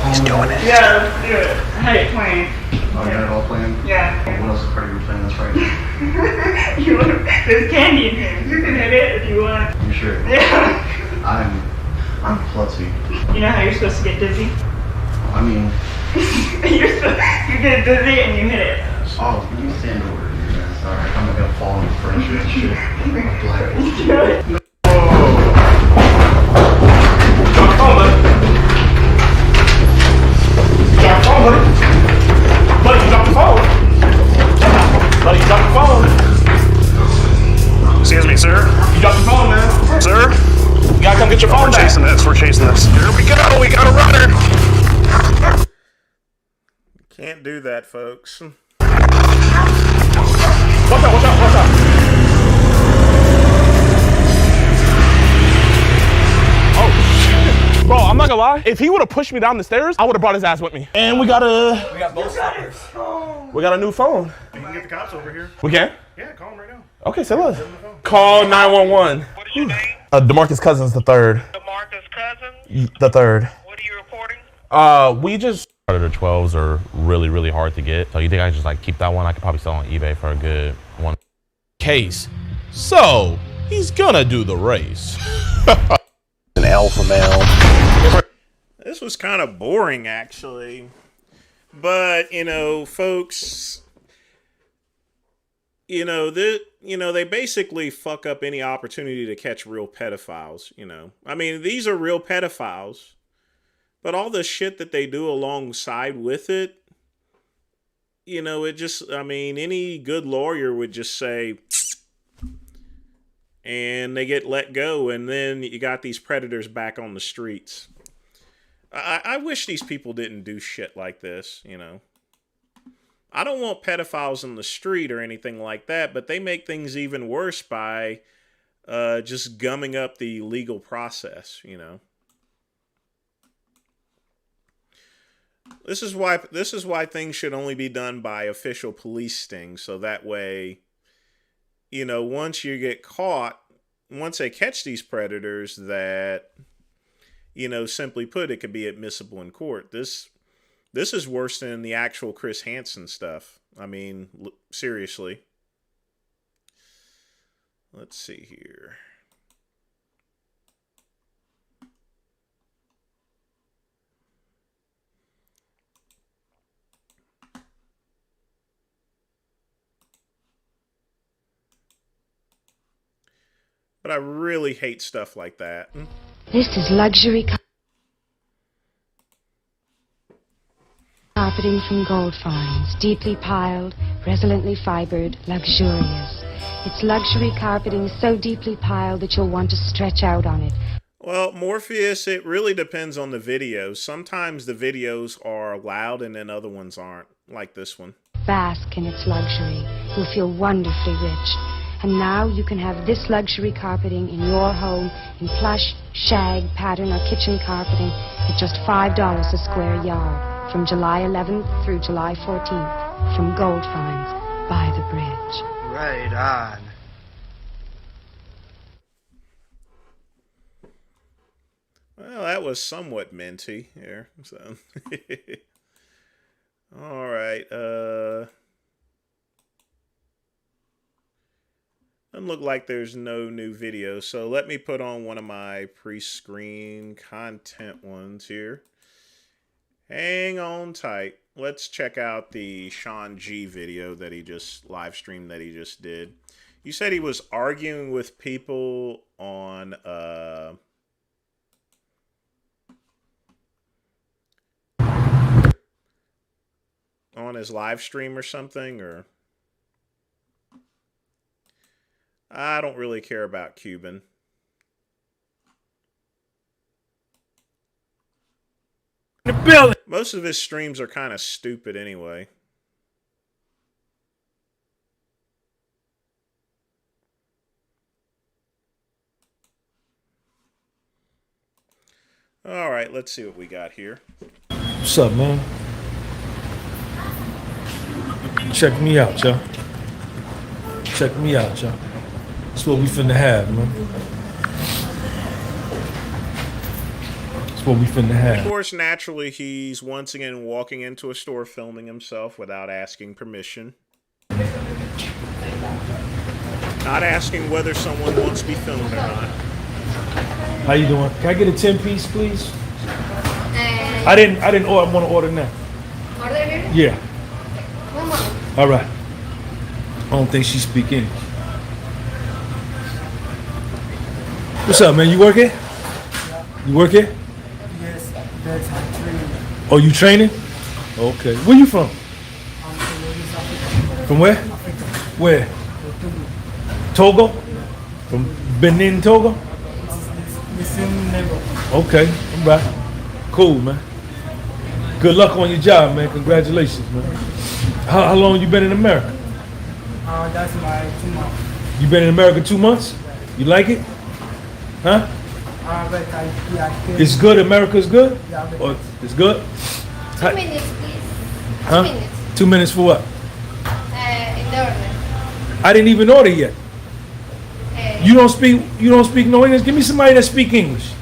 he's doing it. Yeah, let's do it. I had it planned. Oh, you got it all planned? Yeah. What else is part of your plan that's right now? You want, there's candy in here. You can hit it if you want. You sure? Yeah. I'm klutzy. You know how you're supposed to get dizzy? I mean... you get dizzy and you hit it. Oh, you stand over here, man. Sorry, I'm not gonna fall into furniture and shit. I'm black. Buddy, you dropped the phone. Buddy, you dropped the phone. Excuse me, sir. You dropped the phone, man. Sir? You gotta come get your phone back. We're chasing this. Here we go, we got a runner. Can't do that, folks. Watch out. Oh, shit. Bro, I'm not gonna lie. If he would have pushed me down the stairs, I would have brought his ass with me. And we got both stoppers. We got a new phone. You can get the cops over here. We can? Yeah, call them right now. Okay, say less. Call 911. What is your name? DeMarcus Cousins the third. DeMarcus Cousins? The third. What are you reporting? We just Predator 12s are really, really hard to get. So you think I just like keep that one? I could probably sell on eBay for a good one. Case. So he's gonna do the race. An alpha male. This was kind of boring, actually. But, you know, folks, they basically fuck up any opportunity to catch real pedophiles, you know. I mean, these are real pedophiles. But all the shit that they do alongside with it, you know, it just, I mean, any good lawyer would just say, and they get let go, and then you got these predators back on the streets. I wish these people didn't do shit like this, you know. I don't want pedophiles in the street or anything like that, but they make things even worse by just gumming up the legal process, you know. This is why things should only be done by official police stings, so that way, you know, once you get caught, once they catch these predators, that, you know, simply put, it could be admissible in court. This is worse than the actual Chris Hansen stuff. I mean, seriously. Let's see here. But I really hate stuff like that. This is luxury carpeting from gold finds, deeply piled, resonantly fibered, luxurious. It's luxury carpeting so deeply piled that you'll want to stretch out on it. Well, Morpheus, it really depends on the videos. Sometimes the videos are loud and then other ones aren't, like this one. Bask in its luxury. You'll feel wonderfully rich. And now you can have this luxury carpeting in your home in plush, shag, pattern, or kitchen carpeting at just $5 a square yard. from July 11th through July 14th, from gold finds by the bridge. Right on. Well, that was somewhat minty here. So, all right. Doesn't look like there's no new video, so let me put on one of my pre-screen content ones here. Hang on tight. Let's check out the Sean G video that he just live streamed that he just did. You said he was arguing with people on his live stream or something, or I don't really care about Cuban. Most of his streams are kind of stupid anyway. All right, let's see what we got here. What's up, man? Check me out, y'all. Check me out, y'all. That's what we finna have, man. That's what we finna have. Of course, naturally, he's once again walking into a store filming himself without asking permission. Not asking whether someone wants to be filmed or not. How you doing? Can I get a 10-piece, please? I didn't order. I want to order now. Order here? Yeah. 1 moment. All right. I don't think she speak English. What's up, man? You work here? You work here? Yes, that's my training. Oh, you training? Okay. Where you from? From where? Where? Togo? From Benin, Togo? The same level. Okay, all right. Cool, man. Good luck on your job, man. Congratulations, man. How long you been in America? That's my 2 months. You been in America 2 months? You like it? Huh? But It's good. America's good? Yeah, Or it's good? 2 minutes, please. Huh? 2 minutes. 2 minutes for what? In the order. I didn't even order yet. You don't speak no English? Give me somebody that speak English.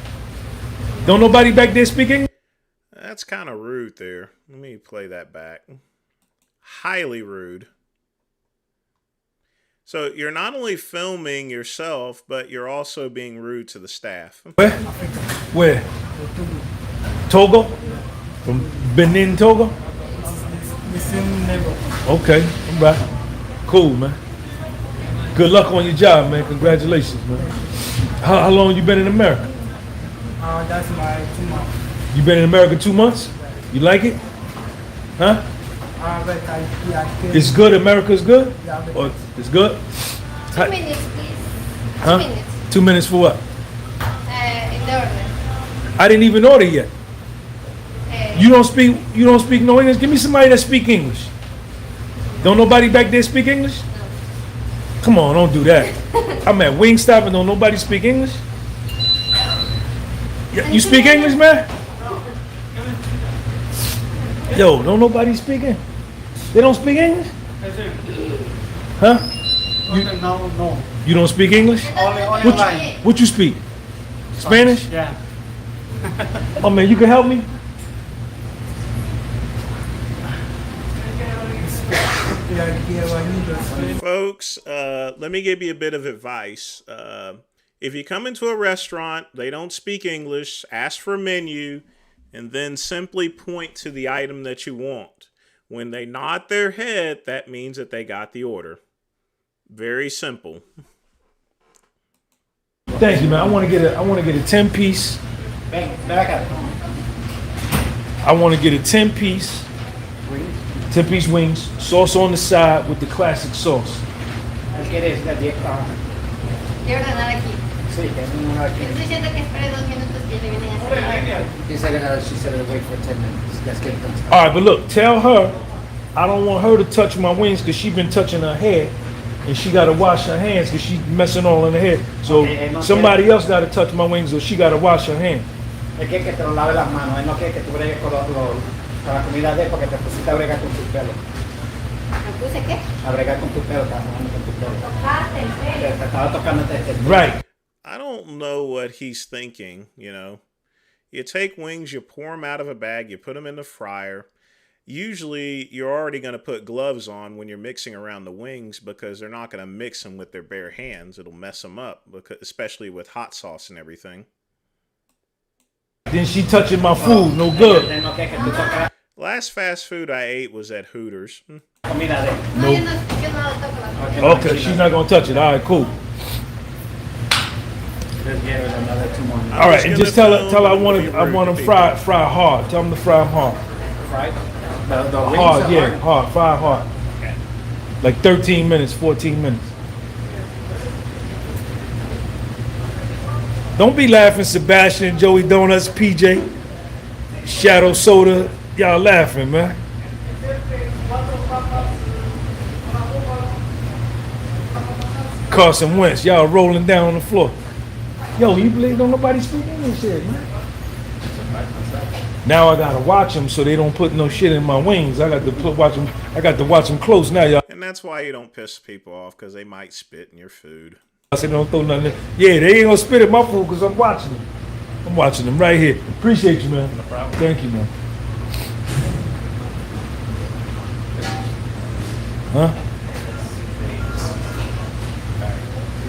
Don't nobody back there speak English? That's kind of rude there. Let me play that back. Highly rude. So you're not only filming yourself, but you're also being rude to the staff. Where? Togo? From Benin, Togo? The same level. Okay, all right. Cool, man. Good luck on your job, man. Congratulations, man. How long you been in America? That's my 2 months. You been in America 2 months? You like it? Huh? But It's good. America's good? Yeah, but Or it's good? 2 minutes, please. 2 Huh? minutes. 2 minutes for what? In the order. I didn't even order yet. You don't speak no English? Give me somebody that speak English. Don't nobody back there speak English? Come on, don't do that. I'm at Wingstop and don't nobody speak English? Yeah, you speak English, man? Yo, don't nobody speak English? They don't speak English? Huh? No. You don't speak English? Only What you speak? Spanish? Yeah. Oh man, you can help me? Folks, let me give you a bit of advice. If you come into a restaurant, they don't speak English, ask for a menu, and then simply point to the item that you want. When they nod their head, that means that they got the order. Very simple. Thank you, man. I want to get a 10-piece. I want to get a 10-piece. 10-piece wings, sauce on the side with the classic sauce. Quiero ordenar aquí. Sí, tengo uno aquí. Estoy diciendo que espere 2 minutos que le vienen a hacer. She said wait for 10 minutes. Let's get them. All right, but look, tell her I don't want her to touch my wings because she's been touching her head, and she got to wash her hands because she's messing all in her head. So somebody else got to touch my wings, or she got to wash her hands. Es que te lo lave las manos. No quiere que tú bregues con los Para la comida de él, porque te pusiste a bregar con tu pelo. ¿Me puse qué? A bregar con tu pelo, estaba jugando con tu pelo. Tocarte el pelo. Te estaba tocando el pelo. Right. I don't know what he's thinking, you know. You take wings, you pour them out of a bag, you put them in the fryer. Usually, you're already going to put gloves on when you're mixing around the wings because they're not going to mix them with their bare hands. It'll mess them up, because, especially with hot sauce and everything. Then she touching my food, no good. Last fast food I ate was at Hooters. No. Okay, she's not going to touch it. All right, cool. All right, and just tell her I want them fried hard. Tell them to fry them hard. Fried? The wings Hard, yeah, hard? hard, fried hard. Okay. Like 13 minutes, 14 minutes. Don't be laughing, Sebastian, Joey Donuts, PJ, Shadow Soda. Y'all laughing, man. Carson Wentz, y'all rolling down on the floor. Yo, you believe don't nobody speak English here, man? Now I gotta watch them so they don't put no shit in my wings. I got to watch them close now, y'all. And that's why you don't piss people off, because they might spit in your food. I said don't throw nothing in. Yeah, they ain't gonna spit in my food because I'm watching them. I'm watching them right here. Appreciate you, man. No problem. Thank you, man. Huh?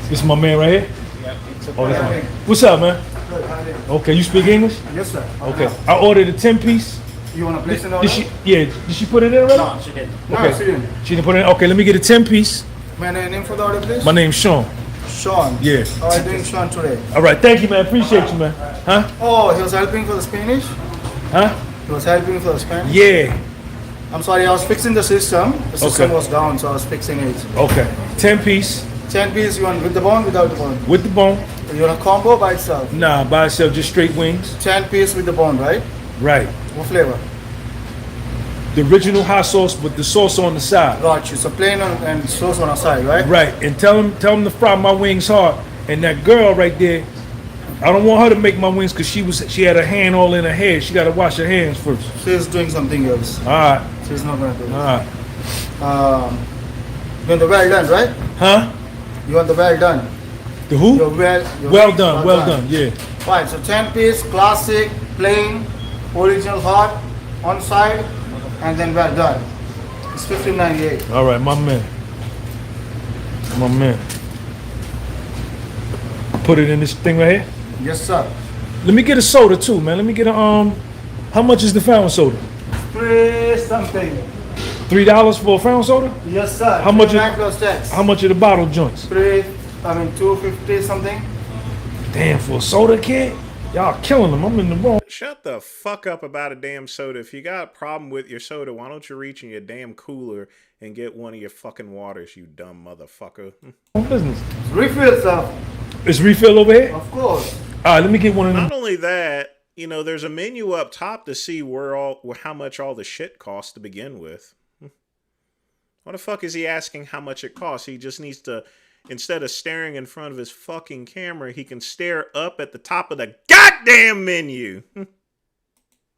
This is my man right here? Oh, that's my. What's up, man? Okay, you speak English? Yes, sir. Okay. I ordered a 10-piece. You want to place an order? Did she put it in already? No, she didn't. Okay. No, she didn't. She didn't put it in? Okay, let me get a 10-piece. My name for the order, please? My name's Sean. Sean? Yeah. How are you doing, Sean, today? All right, thank you, man. Appreciate you, man. Huh? Oh, he was helping for the Spanish? Huh? He was helping for the Spanish? Yeah. I'm sorry, I was fixing the system. The system was down, so I was fixing it. Okay. 10-piece. 10-piece, you want with the bone, without the bone? With the bone. You want a combo by itself? Nah, by itself, just straight wings. 10-piece with the bone, right? Right. What flavor? The original hot sauce with the sauce on the side. Got you. So plain and sauce on the side, right? Right. And tell them to fry my wings hard. And that girl right there, I don't want her to make my wings because she had her hand all in her hair. She got to wash her hands first. She's doing something else. All right. She's not gonna do it. All right. You want the well done, right? Huh? You want the well done? The who? Your well done, yeah. Fine, so 10-piece, classic, plain, original hot, on side, and then well done. It's $15.98. All right, my man. My man. Put it in this thing right here? Yes, sir. Let me get a soda too, man. Let me get a, how much is the fountain soda? $3 something. $3 for a fountain soda? Yes, sir. How much? How much are the bottle joints? $2.50 something. Damn, for a soda kid? Y'all killing them. I'm in the wrong. Shut the fuck up about a damn soda. If you got a problem with your soda, why don't you reach in your damn cooler and get one of your fucking waters, you dumb motherfucker. Business. Refill, sir. Is refill over here? Of course. All right, let me get one of them. Not only that, you know, there's a menu up top to see how much all the shit costs to begin with. What the fuck is he asking how much it costs? He just needs to, instead of staring in front of his fucking camera, he can stare up at the top of the goddamn menu.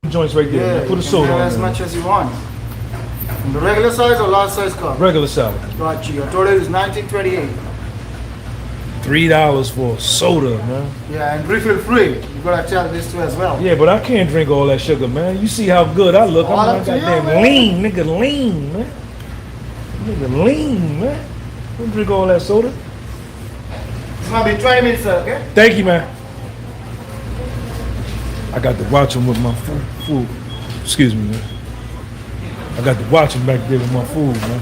Joints right there. Yeah, Put a soda on as there. much as you want. In the regular size or large size cup? Regular size. Got you. Your total is $19.28. $3 for a soda, man. Yeah, and refill free. You gotta tell this too as well. Yeah, but I can't drink all that sugar, man. You see how good I look. All I'm up to you, goddamn man. lean, nigga, lean, man. Nigga, lean, man. Don't drink all that soda. It's gonna be 20 minutes, sir, okay? Thank you, man. I got to watch him with my food. Excuse me, man. I got to watch him back there with my food, man.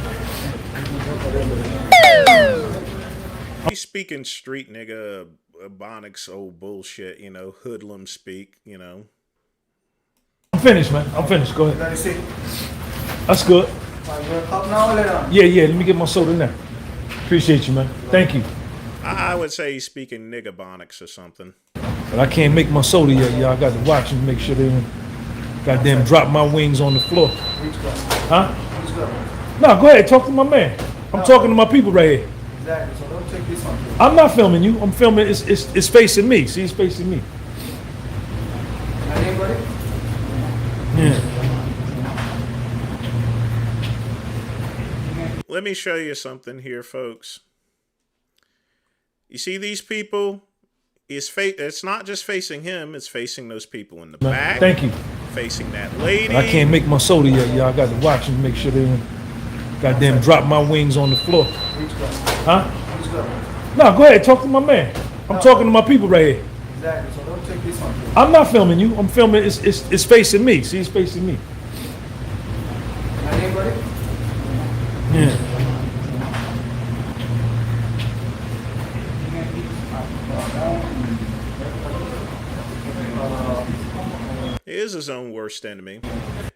He's speaking street nigga, Ebonics old bullshit, you know, hoodlum speak, you know. I'm finished, man. I'm finished. Go ahead. Let me see. That's good. Your cup now or later? Yeah. Let me get my soda now. Appreciate you, man. Thank you. I would say he's speaking nigga-bonics or something. But I can't make my soda yet, y'all. I got to watch and make sure they don't goddamn drop my wings on the floor. Huh? No, go ahead. Talk to my man. I'm talking to my people right here. Exactly. So don't take this one. I'm not filming you. I'm filming. It's facing me. See, it's facing me. My name, buddy? Yeah. let me show you something here, folks. You see these people? It's not just facing him, it's facing those people in the back. Thank you. Facing that lady. I can't make my soda yet, y'all. I got to watch and make sure they don't goddamn drop my wings on the floor. Huh? No, go ahead. Talk to my man. I'm talking to my people right here. Exactly. So don't take this one. I'm not filming you. I'm filming. It's facing me. See, it's facing me. My name, buddy? Yeah. He is his own worst enemy.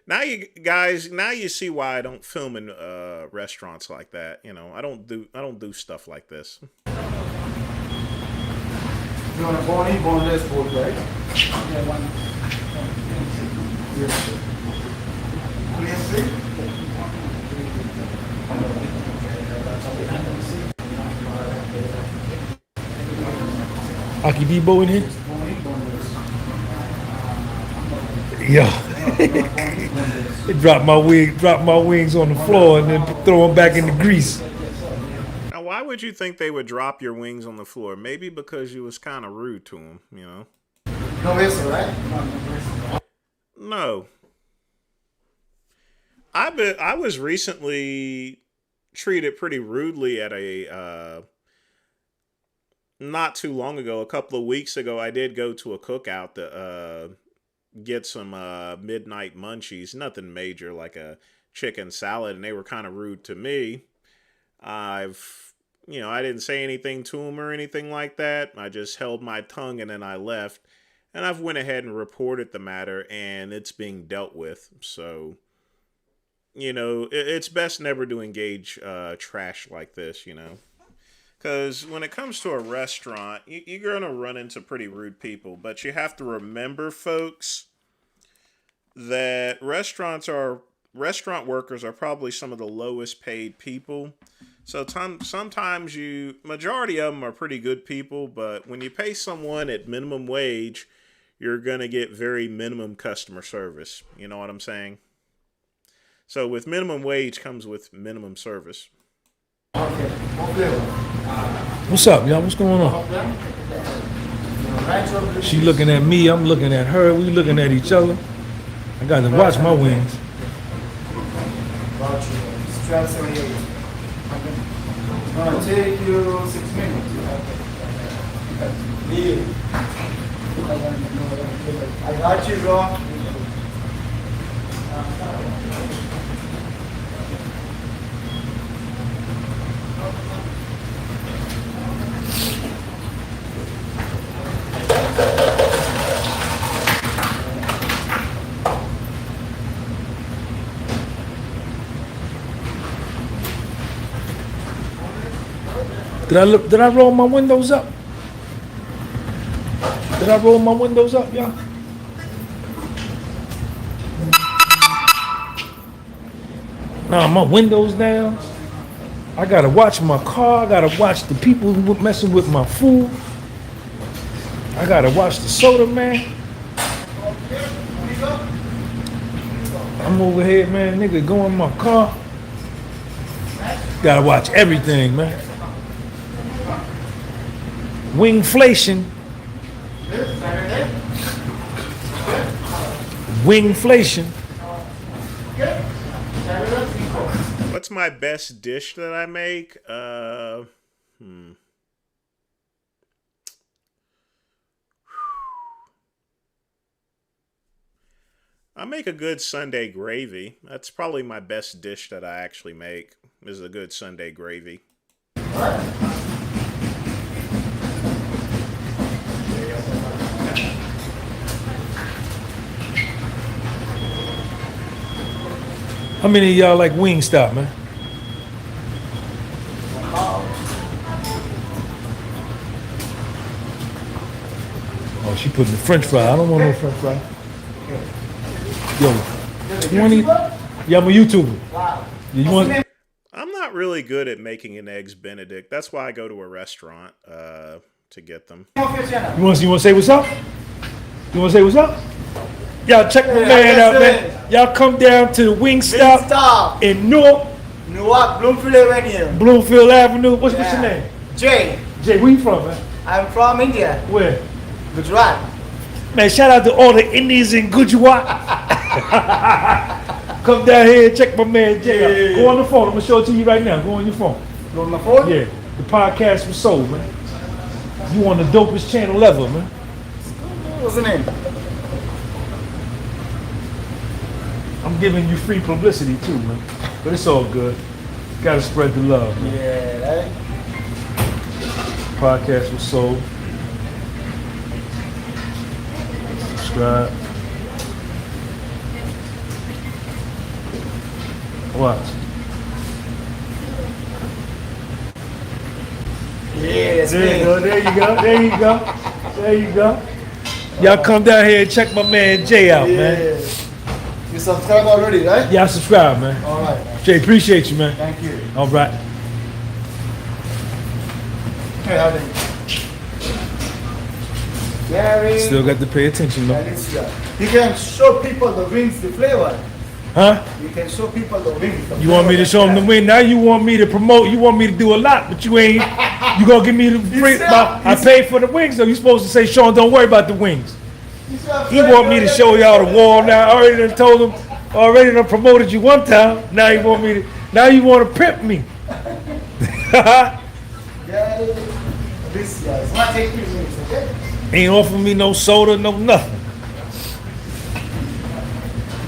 Now you guys, you see why I don't film in restaurants like that. You know, I don't do stuff like this. You want a bony, boneless food, right? Yeah, one. Aki Debo in here? Yeah. They drop my wings on the floor and then throw them back in the grease. Now, why would you think they would drop your wings on the floor? Maybe because you was kind of rude to them, you know? No whistle, right? No. I was recently treated pretty rudely at a not too long ago, a couple of weeks ago. I did go to a cookout to get some midnight munchies, nothing major, like a chicken salad, and they were kind of rude to me. I didn't say anything to them or anything like that. I just held my tongue and then I left. And I've went ahead and reported the matter, and it's being dealt with. So, you know, it's best never to engage trash like this, you know. Because when it comes to a restaurant, you're going to run into pretty rude people. But you have to remember, folks, that restaurant workers are probably some of the lowest paid people. So sometimes majority of them are pretty good people. But when you pay someone at minimum wage, you're going to get very minimum customer service. You know what I'm saying? So with minimum wage comes with minimum service. What's up, y'all? What's going on? She looking at me, I'm looking at her, we looking at each other. I got to watch my wings. It's 12:78. It's gonna take you 6 minutes. I got you, bro. Did I roll my windows up? Did I roll my windows up, y'all? Nah, my windows down. I gotta watch my car. I gotta watch the people who messing with my food. I gotta watch the soda, man. I'm over here, man. Nigga, go in my car. Gotta watch everything, man. Wingflation. Wingflation. What's my best dish that I make? I make a good Sunday gravy. That's probably my best dish that I actually make, is a good Sunday gravy. How many of y'all like Wingstop, man? Oh, she putting the French fry. I don't want no French fry. Yo, you want to eat? Yeah, I'm a YouTuber. You want? I'm not really good at making an eggs Benedict. That's why I go to a restaurant to get them. You want to say what's up? You want to say what's up? Y'all check my man out, man. Y'all come down to the Wingstop in Newark. Newark, Bloomfield Avenue. Bloomfield Avenue. What's your name? Jay. Jay, where you from, man? I'm from India. Where? Gujarat. Man, shout out to all the Indians in Gujarat. Come down here and check my man Jay out. Go on the phone. I'm gonna show it to you right now. Go on your phone. Go on my phone? Yeah. The podcast was sold, man. You on the dopest channel ever, man. What's the name? I'm giving you free publicity too, man. But it's all good. Gotta spread the love, man. Yeah, right? Podcast was sold. Subscribe. Watch. Yeah, there you go, there you go, there you go, there you go. Y'all come down here and check my man Jay out, man. You subscribe already, right? Yeah, I subscribe, man. All right. Jay, appreciate you, man. Thank you. All right. Hey, how are you? Gary. Still got to pay attention, though. You can show people the wings, the flavor. Huh? You can show people the wings. You want me to show them the wing? Now you want me to promote? You want me to do a lot, but you ain't. You gonna give me the free? I paid for the wings, though. You supposed to say, Sean, don't worry about the wings. He want me to show y'all the wall now. I already done told him. Already done promoted you one time. Now you want me to. Now you want to pimp me. This is not take 3 minutes, okay? Ain't offering me no soda, no nothing.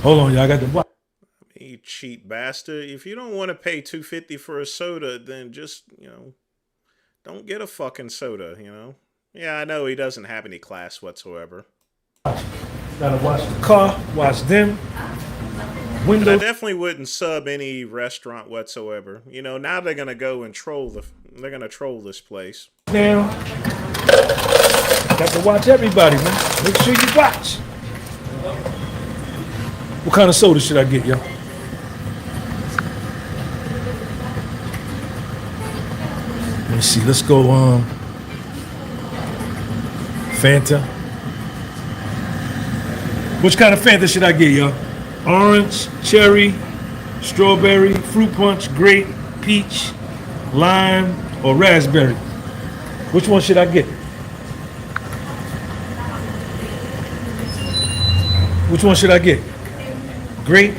Hold on, y'all. I got the what? You cheap bastard. If you don't want to pay $2.50 for a soda, then just, don't get a fucking soda, Yeah, I know he doesn't have any class whatsoever. Gotta watch the car, watch them. But I definitely wouldn't sub any restaurant whatsoever. Now they're gonna go and troll they're gonna troll this place. Now, got to watch everybody, man. Make sure you watch. What kind of soda should I get, yo? Let me see. Let's go. Fanta. Which kind of Fanta should I get, yo? Orange, cherry, strawberry, fruit punch, grape, peach, lime, or raspberry? Which one should I get? Which one should I get? Grape?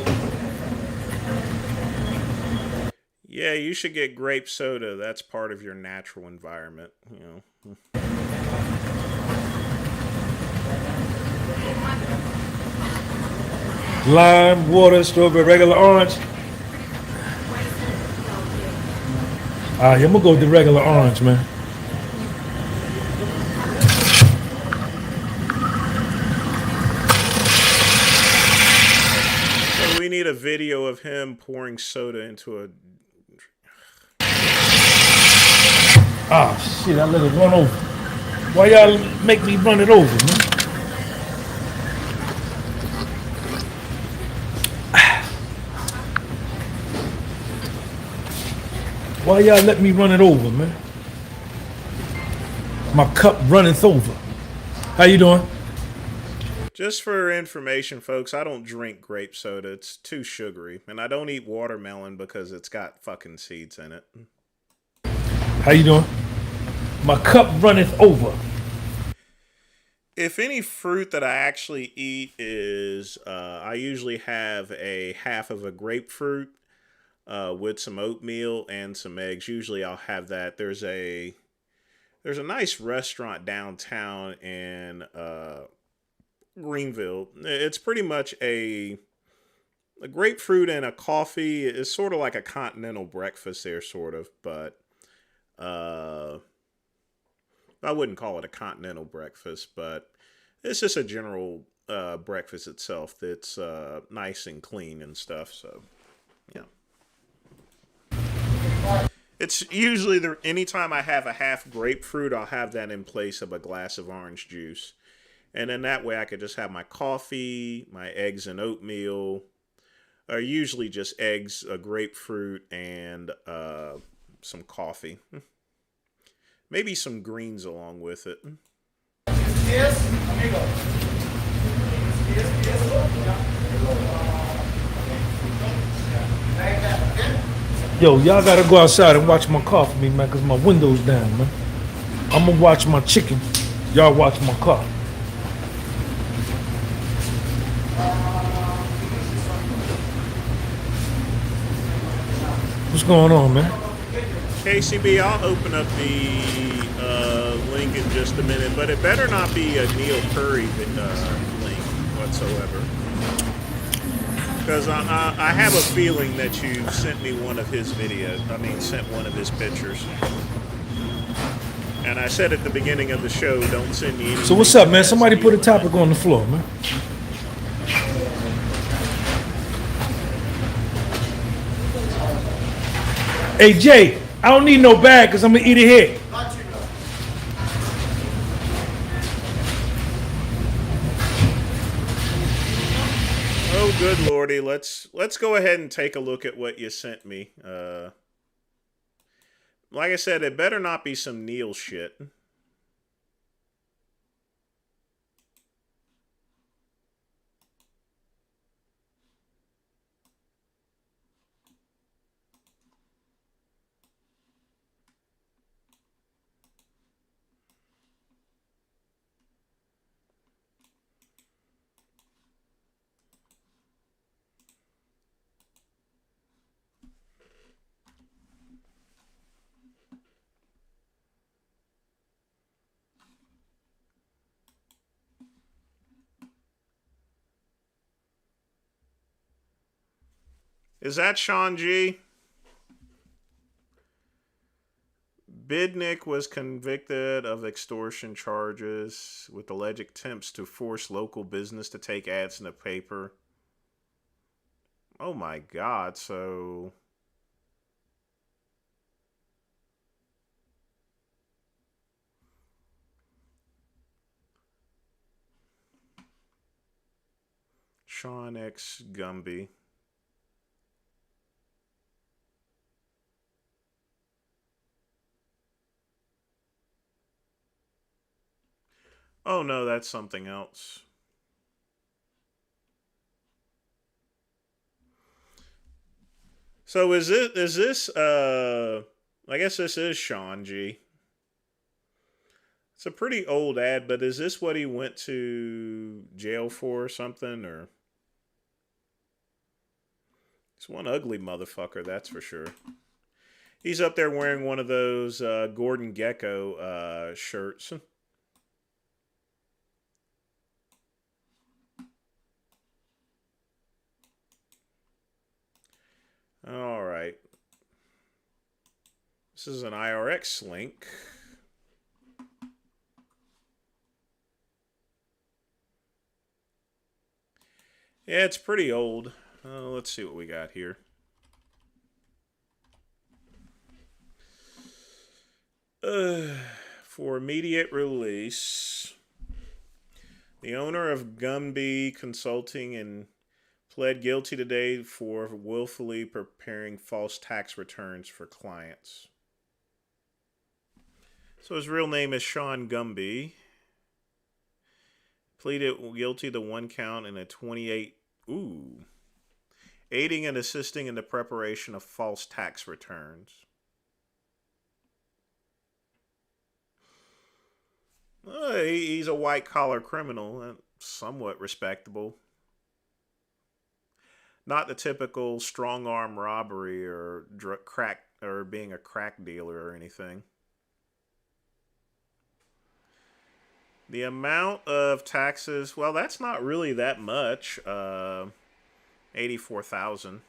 Yeah, you should get grape soda. That's part of your natural environment, Lime, water, strawberry, regular orange. Alright, I'm gonna go with the regular orange, man. So we need a video of him pouring soda into a... Ah, shit, I let it run over. Why y'all make me run it over, man? Why y'all let me run it over, man? My cup runneth over. How you doing? Just for information, folks, I don't drink grape soda. It's too sugary. And I don't eat watermelon because it's got fucking seeds in it. How you doing? My cup runneth over. If any fruit that I actually eat is, I usually have a half of a grapefruit with some oatmeal and some eggs. Usually I'll have that. There's a nice restaurant downtown in Greenville. It's pretty much a grapefruit and a coffee. It's sort of like a continental breakfast there, sort of, but I wouldn't call it a continental breakfast, but it's just a general breakfast itself that's nice and clean and stuff. So, yeah. It's usually anytime I have a half grapefruit, I'll have that in place of a glass of orange juice. And then that way I could just have my coffee, my eggs and oatmeal, or usually just eggs, a grapefruit, and some coffee. Maybe some greens along with it. Yes, amigo. Yes. Like that, okay? Yo, y'all gotta go outside and watch my car for me, man, because my window's down, man. I'm gonna watch my chicken. Y'all watch my car. What's going on, man? KCB, I'll open up the link in just a minute, but it better not be a Neil Curry link whatsoever. Because I have a feeling that you sent me one of his videos. I mean, sent one of his pictures. And I said at the beginning of the show, don't send me anything. So what's up, man? Somebody put a topic on the floor, man. Hey, Jay, I don't need no bag because I'm going to eat it here. Oh, good lordy. Let's go ahead and take a look at what you sent me. Like I said, it better not be some Neil shit. Is that Sean G? Bidnick was convicted of extortion charges with alleged attempts to force local business to take ads in the paper. Oh my God, so... Sean X. Gumby. Oh no, that's something else. So is this I guess this is Sean G. It's a pretty old ad, but is this what he went to jail for or something, or? He's one ugly motherfucker, that's for sure. He's up there wearing one of those Gordon Gekko shirts. All right. This is an IRX link. Yeah, it's pretty old. Let's see what we got here. For immediate release, the owner of Gumby Consulting and pled guilty today for willfully preparing false tax returns for clients. So his real name is Sean Gumby. Pleaded guilty to one count in a 28... aiding and assisting in the preparation of false tax returns. He's a white-collar criminal, somewhat respectable. Not the typical strong-arm robbery or crack or being a crack dealer or anything. The amount of taxes, well, that's not really that much. $84,000.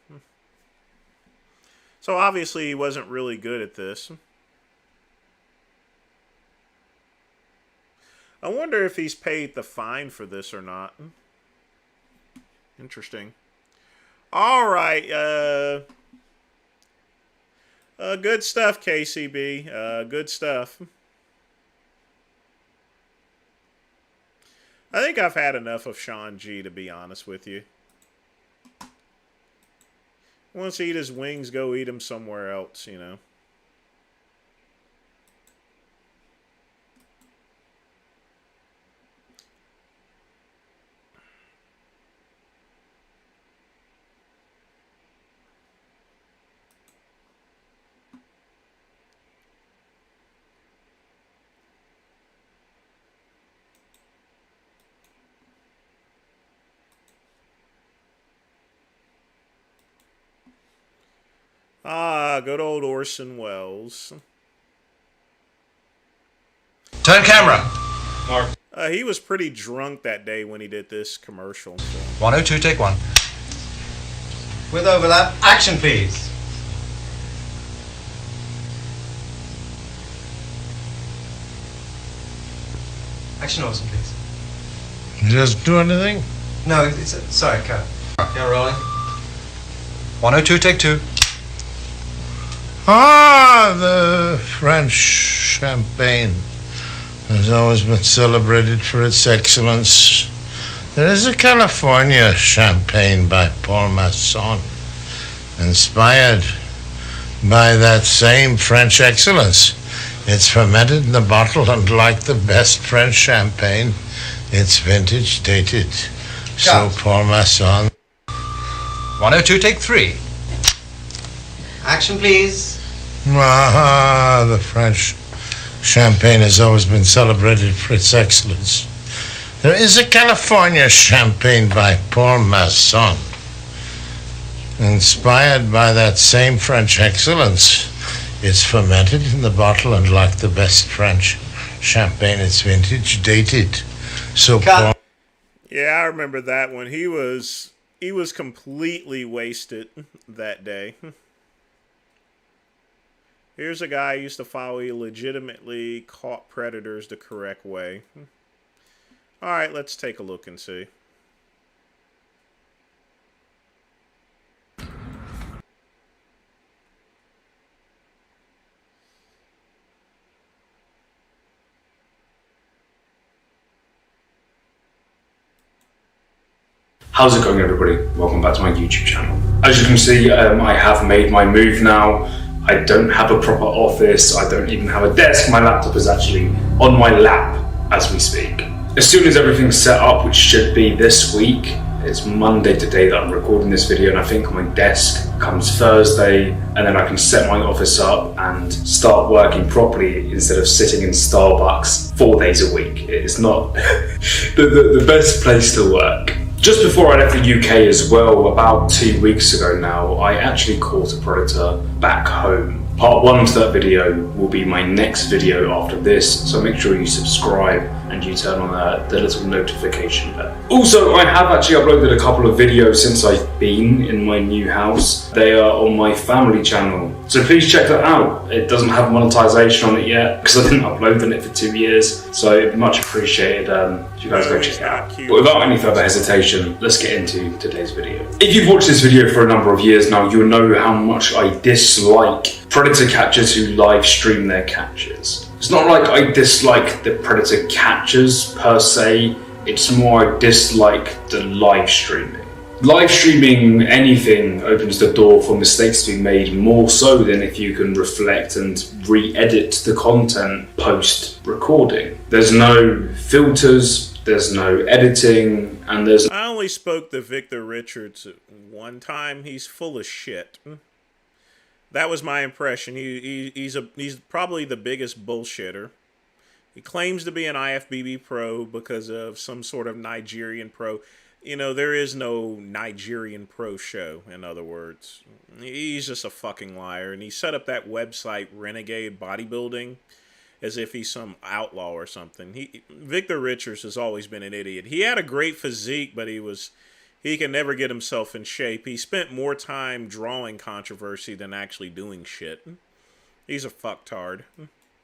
So obviously he wasn't really good at this. I wonder if he's paid the fine for this or not. Interesting. All right. Good stuff, KCB. Good stuff. I think I've had enough of Sean G, to be honest with you. Wants to eat his wings, go eat them somewhere else, you know. Ah, good old Orson Welles. Turn camera. Mark. He was pretty drunk that day when he did this commercial. So. 102, take one. With overlap, action please. Action Orson, please. Just do anything? No, it's sorry, cut. Yeah, rolling. 102, take two. Ah, the French champagne has always been celebrated for its excellence. There is a California champagne by Paul Masson, inspired by that same French excellence. It's fermented in the bottle, and like the best French champagne, it's vintage dated. So Paul Masson. 102, take three. Action, please. Ah, the French champagne has always been celebrated for its excellence. There is a California champagne by Paul Masson, inspired by that same French excellence. It's fermented in the bottle, and like the best French champagne, it's vintage dated. So Paul. Yeah, I remember that one. He was completely wasted that day. Here's a guy who used to follow he legitimately caught predators the correct way. All right, let's take a look and see. How's it going, everybody? Welcome back to my YouTube channel. As you can see, I have made my move now. I don't have a proper office. I don't even have a desk. My laptop is actually on my lap as we speak. As soon as everything's set up, which should be this week, it's Monday today that I'm recording this video, and I think my desk comes Thursday, and then I can set my office up and start working properly instead of sitting in Starbucks 4 days a week. It is not the best place to work. Just before I left the UK as well, about 2 weeks ago now, I actually caught a predator back home. Part 1 to that video will be my next video after this, so make sure you subscribe and you turn on the little notification bell. Also, I have actually uploaded a couple of videos since I've been in my new house. They are on my family channel, so please check that out. It doesn't have monetization on it yet because I didn't upload on it for 2 years, so it'd be much appreciated if you guys go check it out. But without any further hesitation, let's get into today's video. If you've watched this video for a number of years now, you'll know how much I dislike predator catchers who live stream their catches. It's not like I dislike the predator catchers per se, it's more I dislike the live streaming. Live streaming anything opens the door for mistakes to be made, more so than if you can reflect and re-edit the content post-recording. There's no filters, there's no editing, and there's... I only spoke to Victor Richards one time. He's full of shit. That was my impression. He's probably the biggest bullshitter. He claims to be an IFBB pro because of some sort of Nigerian pro. You know, there is no Nigerian pro show, in other words. He's just a fucking liar. And he set up that website, Renegade Bodybuilding, as if he's some outlaw or something. Victor Richards has always been an idiot. He had a great physique, but he can never get himself in shape. He spent more time drawing controversy than actually doing shit. He's a fucktard.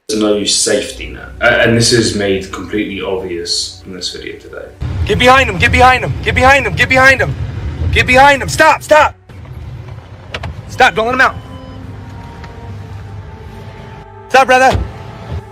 There's no safety net. And this is made completely obvious in this video today. Get behind him, get behind him, get behind him, get behind him. Get behind him, stop, stop. Stop, don't let him out. Stop, brother.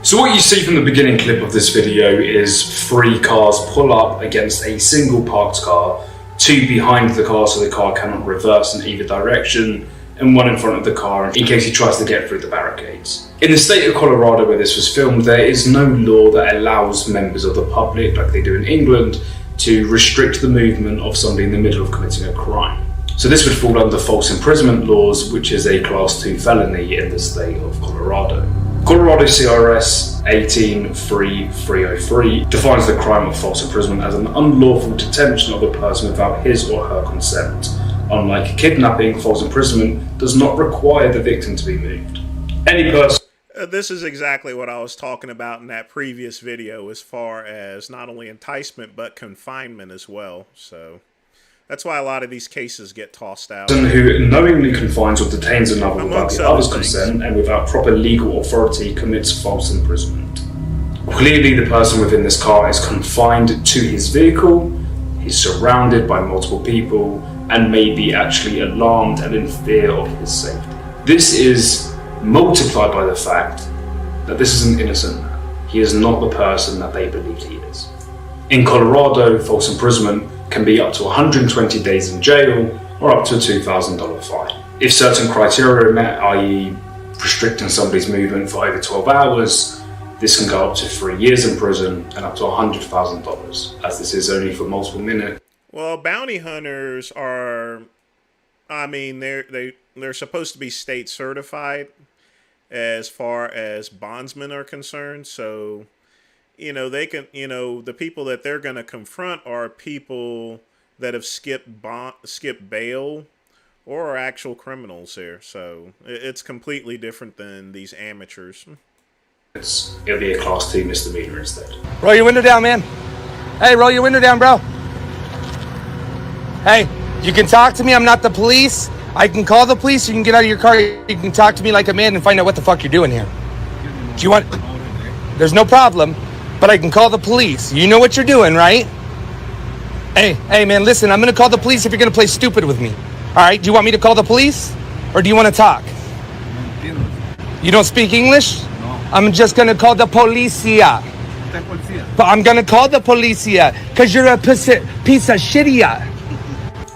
So what you see from the beginning clip of this video is 3 cars pull up against a single parked car, 2 behind the car so the car cannot reverse in either direction, and 1 in front of the car in case he tries to get through the barricades. In the state of Colorado where this was filmed, there is no law that allows members of the public, like they do in England, to restrict the movement of somebody in the middle of committing a crime. So this would fall under false imprisonment laws, which is a class 2 felony in the state of Colorado. Colorado CRS 18-3303 defines the crime of false imprisonment as an unlawful detention of a person without his or her consent, unlike kidnapping, false imprisonment does not require the victim to be moved. Any person... This is exactly what I was talking about in that previous video as far as not only enticement but confinement as well. So that's why a lot of these cases get tossed out. Who knowingly confines or detains another without the other's consent and without proper legal authority commits false imprisonment. Clearly the person within this car is confined to his vehicle, he's surrounded by multiple people, and may be actually alarmed and in fear of his safety. This is multiplied by the fact that this is an innocent man. He is not the person that they believe he is. In Colorado, false imprisonment can be up to 120 days in jail or up to a $2,000 fine. If certain criteria are met, i.e. restricting somebody's movement for over 12 hours, this can go up to 3 years in prison and up to $100,000, as this is only for multiple minutes. Well, bounty hunters are, I mean, they're supposed to be state certified as far as bondsmen are concerned. So, you know, they can, you know, the people that they're going to confront are people that have skipped bail or are actual criminals here. So it's completely different than these amateurs. It'll be a class 2 misdemeanor instead. Roll your window down, man. Hey, roll your window down, bro. Hey, you can talk to me. I'm not the police. I can call the police. You can get out of your car. You can talk to me like a man and find out what the fuck you're doing here. Do you want... There's no problem, but I can call the police. You know what you're doing, right? Hey, man, listen. I'm going to call the police if you're going to play stupid with me. All right? Do you want me to call the police? Or do you want to talk? You don't speak English? No. I'm just going to call the policia. But I'm going to call the policia because you're a piece of shittia.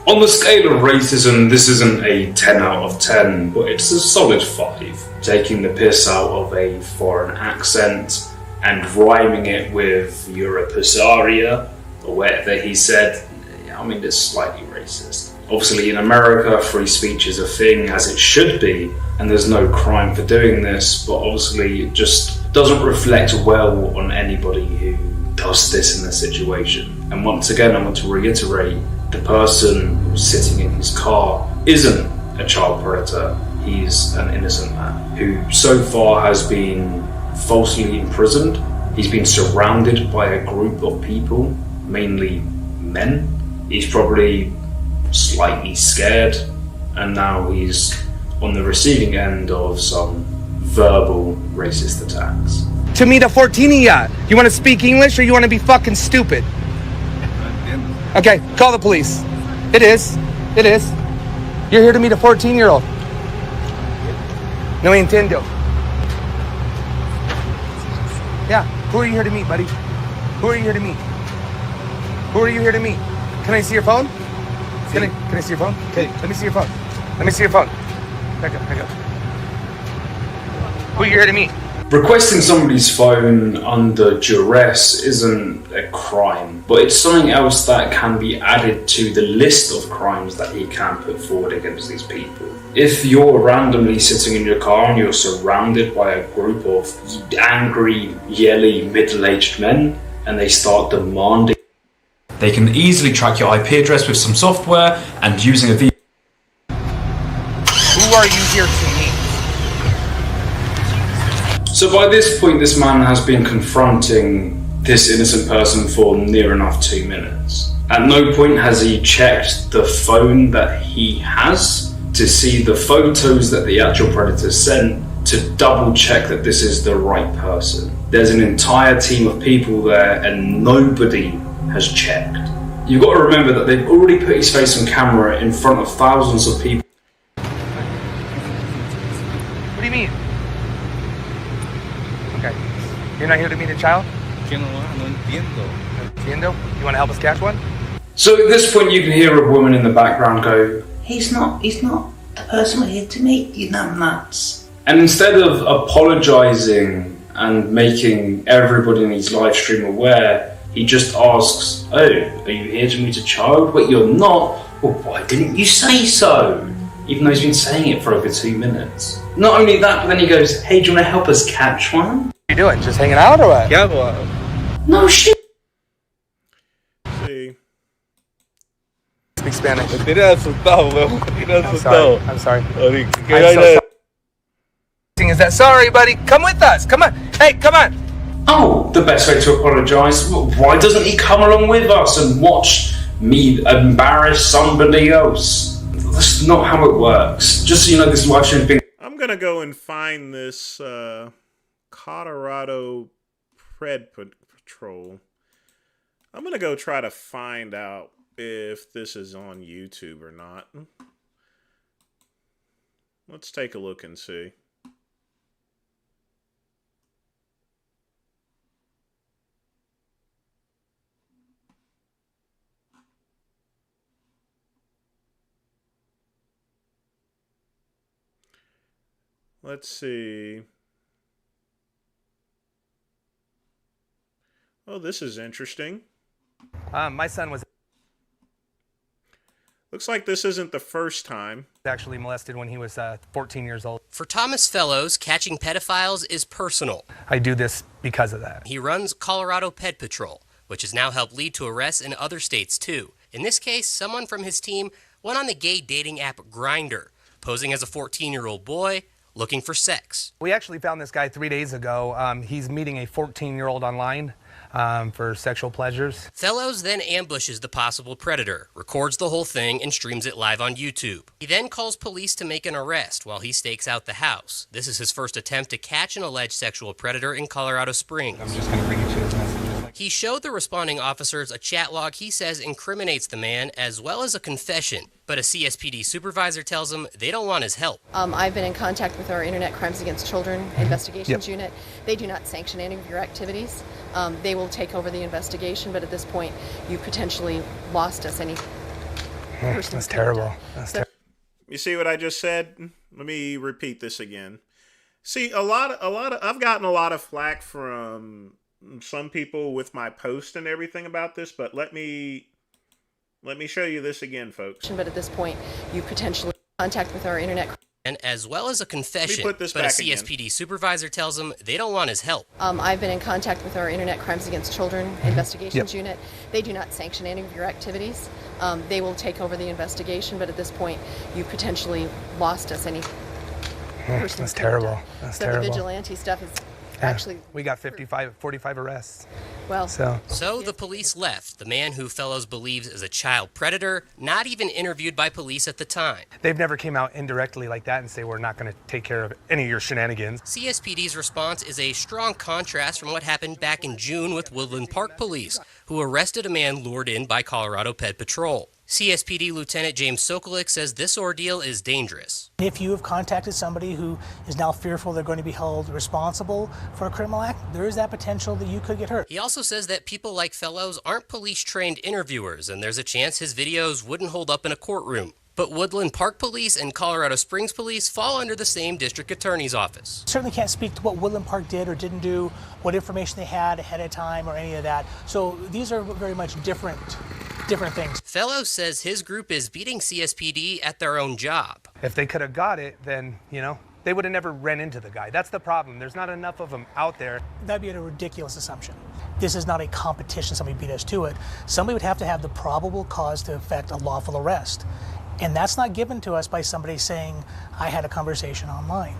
On the scale of racism, this isn't a 10 out of 10, but it's a solid 5. Taking the piss out of a foreign accent and rhyming it with "you're a pissaria" or whatever he said, I mean, it's slightly racist. Obviously in America, free speech is a thing, as it should be, and there's no crime for doing this, but obviously it just doesn't reflect well on anybody who does this in this situation. And once again, I want to reiterate, the person who's sitting in his car isn't a child predator. He's an innocent man who so far has been falsely imprisoned. He's been surrounded by a group of people, mainly men. He's probably slightly scared, and now he's on the receiving end of some verbal racist attacks. To me, the 14-ya. You want to speak English or you want to be fucking stupid? Okay, call the police. It is. You're here to meet a 14-year-old. No entiendo. Yeah, who are you here to meet, buddy? Who are you here to meet? Who are you here to meet? Can I see your phone? Can I see your phone? Okay, let me see your phone. Back up. Who are you here to meet? Requesting somebody's phone under duress isn't a crime, but it's something else that can be added to the list of crimes that he can put forward against these people. If you're randomly sitting in your car and you're surrounded by a group of angry, yelly, middle-aged men, and they start demanding... They can easily track your IP address with some software and using a VPN. Who are you here to meet? So by this point, this man has been confronting this innocent person for near enough 2 minutes. At no point has he checked the phone that he has to see the photos that the actual predator sent to double check that this is the right person. There's an entire team of people there and nobody has checked. You've got to remember that they've already put his face on camera in front of thousands of people. What do you mean? Okay. You're not here to meet a child? No entiendo. Entiendo? You want to help us catch one? So at this point you can hear a woman in the background go, He's not the person we're here to meet, you nuts. and instead of apologising and making everybody in his live stream aware, he just asks, "Oh, are you here to meet a child? But you're not. Well, why didn't you say so?" Even though he's been saying it for over 2 minutes. Not only that, but then he goes, "Hey, do you want to help us catch one?" What are you doing? Just hanging out or what? ¿Qué hago? No shit. See. Speak Spanish. Tienes asustado, weón. Tienes asustado. I'm sorry. Ahorita, ¿qué I'm hay so de- sorry. Is that sorry, buddy? Come with us. Come on. Hey, come on. Oh, the best way to apologise? Why doesn't he come along with us and watch me embarrass somebody else? That's not how it works. Just so you know, this live stream thing. I'm gonna go and find this Colorado Pred Patrol. I'm gonna go try to find out if this is on YouTube or not. Let's take a look and see. Let's see. Oh, this is interesting. My son was Looks like this isn't the first time. actually molested when he was 14 years old. For Thomas Fellows, catching pedophiles is personal. I do this because of that. He runs Colorado Ped Patrol, which has now helped lead to arrests in other states too. In this case, someone from his team went on the gay dating app Grindr, posing as a 14-year-old boy looking for sex. We actually found this guy 3 days ago. He's meeting a 14-year-old online for sexual pleasures. Fellows then ambushes the possible predator, records the whole thing, and streams it live on YouTube. He then calls police to make an arrest while he stakes out the house. This is his first attempt to catch an alleged sexual predator in Colorado Springs. I'm just going to bring you to his messages. He showed the responding officers a chat log he says incriminates the man, as well as a confession. But a CSPD supervisor tells him they don't want his help. I've been in contact with our Internet Crimes Against Children Investigations Unit. They do not sanction any of your activities. They will take over the investigation, but at this point, you potentially lost us. Any person. That's terrible. That's terrible. You see what I just said? Let me repeat this again. See, I've gotten a lot of flack from some people with my post and everything about this, but let me show you this again, folks. But at this point, you potentially contact with our Internet. And as well as a confession, put this but a back CSPD supervisor tells him they don't want his help. I've been in contact with our Internet Crimes Against Children Investigations Unit. They do not sanction any of your activities. They will take over the investigation, but at this point, you potentially lost us. Any person. That's terrible. That's so terrible. The vigilante stuff is actually. We got 45 arrests. Well, so the police left the man who Fellows believes is a child predator, not even interviewed by police at the time. They've never came out indirectly like that and say we're not going to take care of any of your shenanigans. CSPD's response is a strong contrast from what happened back in June with Woodland Park Police, who arrested a man lured in by Colorado Ped Patrol. CSPD Lieutenant James Sokolik says this ordeal is dangerous. If you have contacted somebody who is now fearful they're going to be held responsible for a criminal act, there is that potential that you could get hurt. He also says that people like Fellows aren't police-trained interviewers, and there's a chance his videos wouldn't hold up in a courtroom. But Woodland Park Police and Colorado Springs Police fall under the same district attorney's office. Certainly can't speak to what Woodland Park did or didn't do, what information they had ahead of time or any of that. So these are very much different things. Fellows says his group is beating CSPD at their own job. If they could have got it, then, they would have never ran into the guy. That's the problem. There's not enough of them out there. That'd be a ridiculous assumption. This is not a competition, somebody beat us to it. Somebody would have to have the probable cause to effect a lawful arrest. And that's not given to us by somebody saying, I had a conversation online.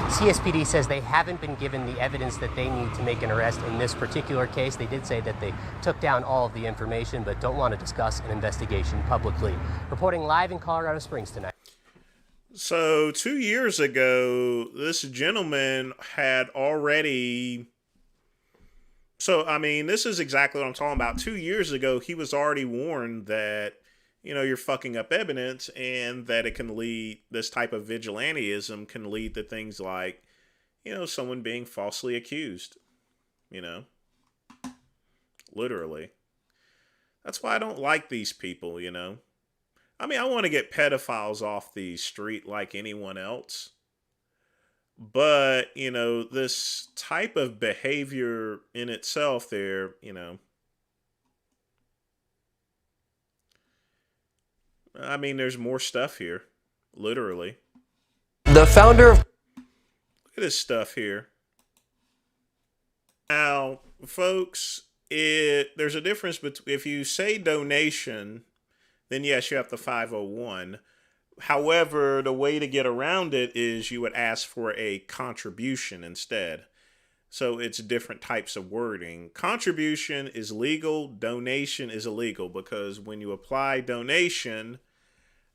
CSPD says they haven't been given the evidence that they need to make an arrest in this particular case. They did say that they took down all of the information, but don't want to discuss an investigation publicly. Reporting live in Colorado Springs tonight. So 2 years ago, this gentleman had already... So, I mean, this is exactly what I'm talking about. 2 years ago, he was already warned that, you're fucking up evidence and that it can lead, this type of vigilantism can lead to things like, someone being falsely accused, literally. That's why I don't like these people, I mean, I want to get pedophiles off the street like anyone else. But, this type of behavior in itself there, I mean, there's more stuff here, literally. The founder of... Look at this stuff here. Now, folks, there's a difference between if you say donation, then yes, you have the 501. However, the way to get around it is you would ask for a contribution instead. So it's different types of wording. Contribution is legal. Donation is illegal because when you apply donation,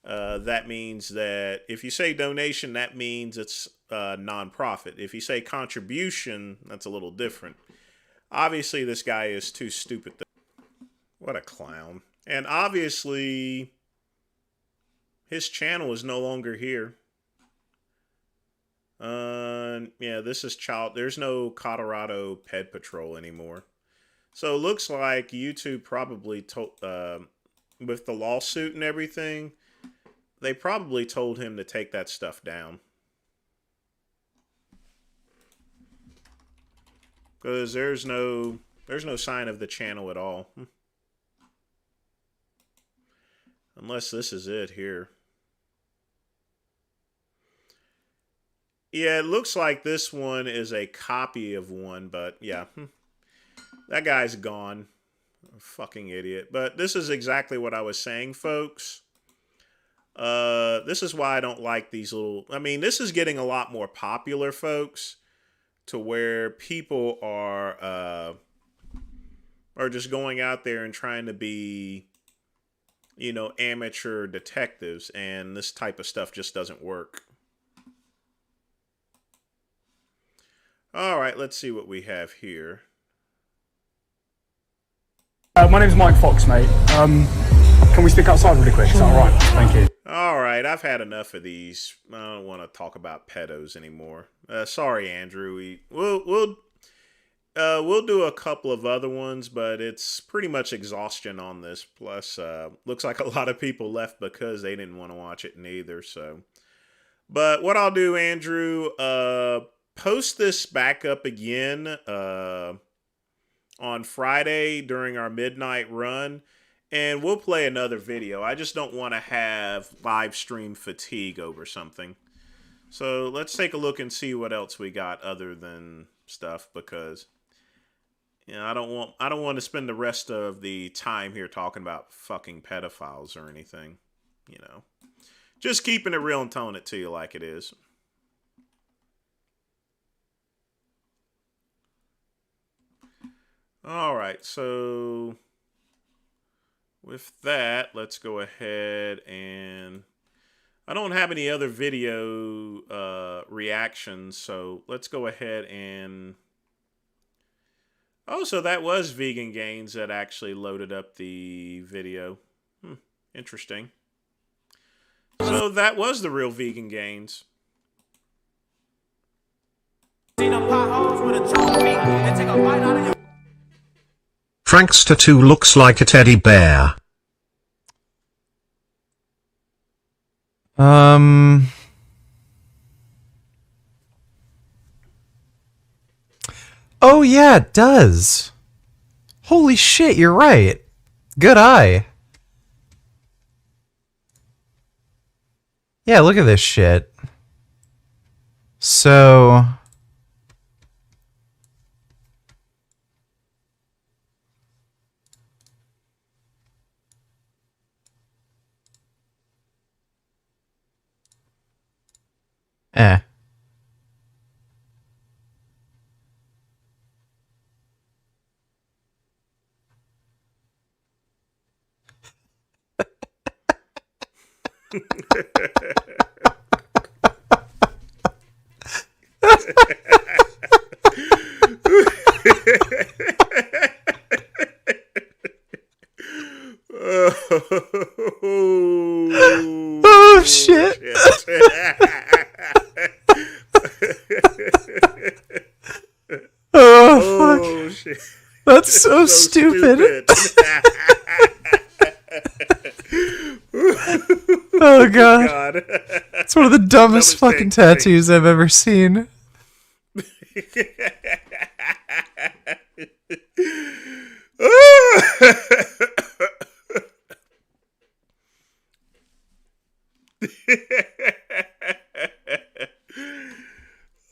that means that if you say donation, that means it's nonprofit. If you say contribution, that's a little different. Obviously, this guy is too stupid. What a clown. And obviously, his channel is no longer here. Yeah, this is there's no Colorado Ped Patrol anymore. So it looks like YouTube probably told, with the lawsuit and everything, they probably told him to take that stuff down. Because there's no sign of the channel at all. Unless this is it here. Yeah, it looks like this one is a copy of one, but yeah. That guy's gone. Fucking idiot. But this is exactly what I was saying, folks. This is why I don't like these little... I mean, this is getting a lot more popular, folks, to where people are just going out there and trying to be, you know, amateur detectives, and this type of stuff just doesn't work. All right, let's see what we have here. My name's Mike Fox, mate. Can we stick outside really quick? Is that all right? Thank you. All right, I've had enough of these. I don't want to talk about pedos anymore. Sorry, Andrew. We'll do a couple of other ones, but it's pretty much exhaustion on this. Plus, looks like a lot of people left because they didn't want to watch it neither. So, but what I'll do, Andrew, post this back up again on Friday during our midnight run, and we'll play another video. I just don't want to have live stream fatigue over something. So let's take a look and see what else we got other than stuff, because you know, I don't want to spend the rest of the time here talking about fucking pedophiles or anything. You know, just keeping it real and telling it to you like it is. All right, so with that, let's go ahead and... I don't have any other video reactions, so let's go ahead and... Oh, so that was Vegan Gains that actually loaded up the video. Interesting. So that was the real Vegan Gains. Frank's tattoo looks like a teddy bear. Oh yeah, it does. Holy shit, you're right. Good eye. Yeah, look at this shit. So... Eh. Oh shit. Oh fuck. Shit. That's so stupid. Oh god. It's one of the dumbest fucking tattoos I've ever seen.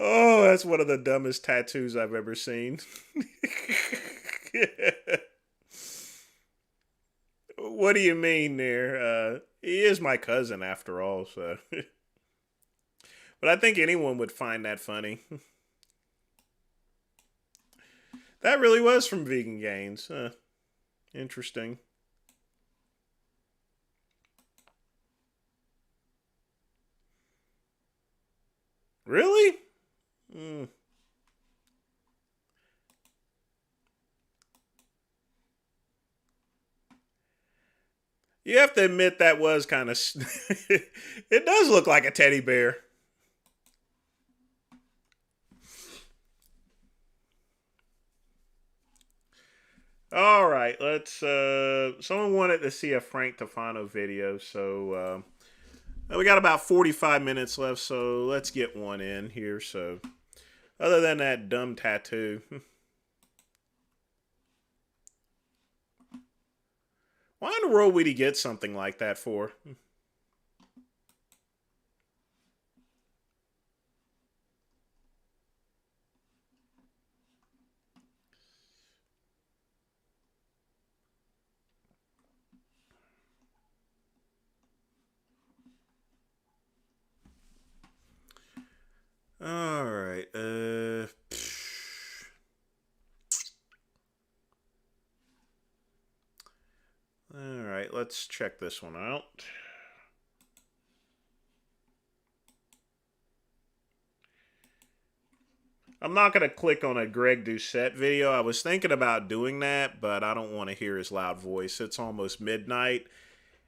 Oh, that's one of the dumbest tattoos I've ever seen. What do you mean there? He is my cousin after all, so. But I think anyone would find that funny. That really was from Vegan Gains. Interesting. Really? You have to admit that was kind of... It does look like a teddy bear. All right, let's... someone wanted to see a Frank Tufano video, so... we got about 45 minutes left, so let's get one in here, so... Other than that dumb tattoo... Why in the world would he get something like that for? All right. All right, let's check this one out. I'm not going to click on a Greg Doucette video. I was thinking about doing that, but I don't want to hear his loud voice. It's almost midnight,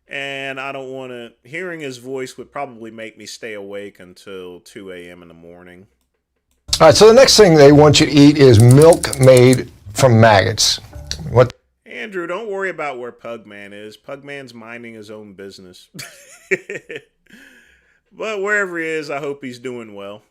and I don't want to... Hearing his voice would probably make me stay awake until 2 a.m. in the morning. All right, so the next thing they want you to eat is milk made from maggots. What? Andrew, don't worry about where Pugman is. Pugman's minding his own business. But wherever he is, I hope he's doing well.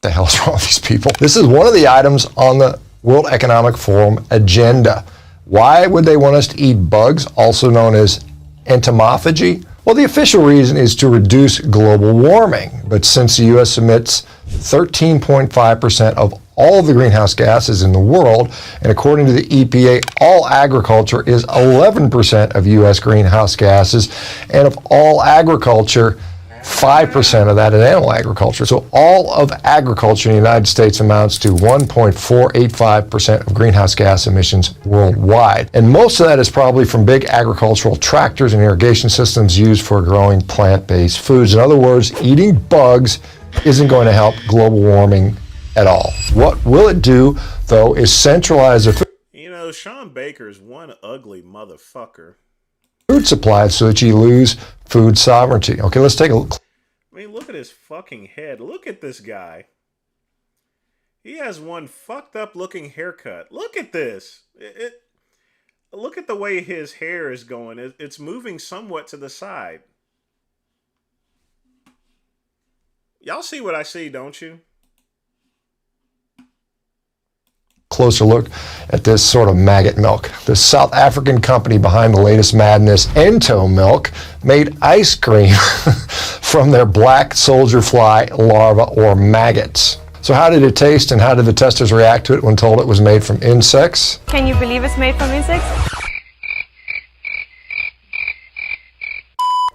The hell's wrong with these people? This is one of the items on the World Economic Forum agenda. Why would they want us to eat bugs, also known as entomophagy? Well, the official reason is to reduce global warming. But since the U.S. emits 13.5% of all of the greenhouse gases in the world, and according to the EPA, all agriculture is 11% of U.S. greenhouse gases, and of all agriculture, 5% of that is animal agriculture. So all of agriculture in the United States amounts to 1.485% of greenhouse gas emissions worldwide. And most of that is probably from big agricultural tractors and irrigation systems used for growing plant-based foods. In other words, eating bugs isn't going to help global warming at all. What will it do, though, is centralize the You know, Sean Baker's one ugly motherfucker. food supply so that you lose food sovereignty. Okay, let's take a look. I mean, look at his fucking head. Look at this guy. He has one fucked up looking haircut. Look at this. Look at the way his hair is going. It's moving somewhat to the side. Y'all see what I see, don't you? Closer look at this sort of maggot milk. The South African company behind the latest madness, Ento Milk, made ice cream from their black soldier fly larvae or maggots. So how did it taste and how did the testers react to it when told it was made from insects? Can you believe it's made from insects?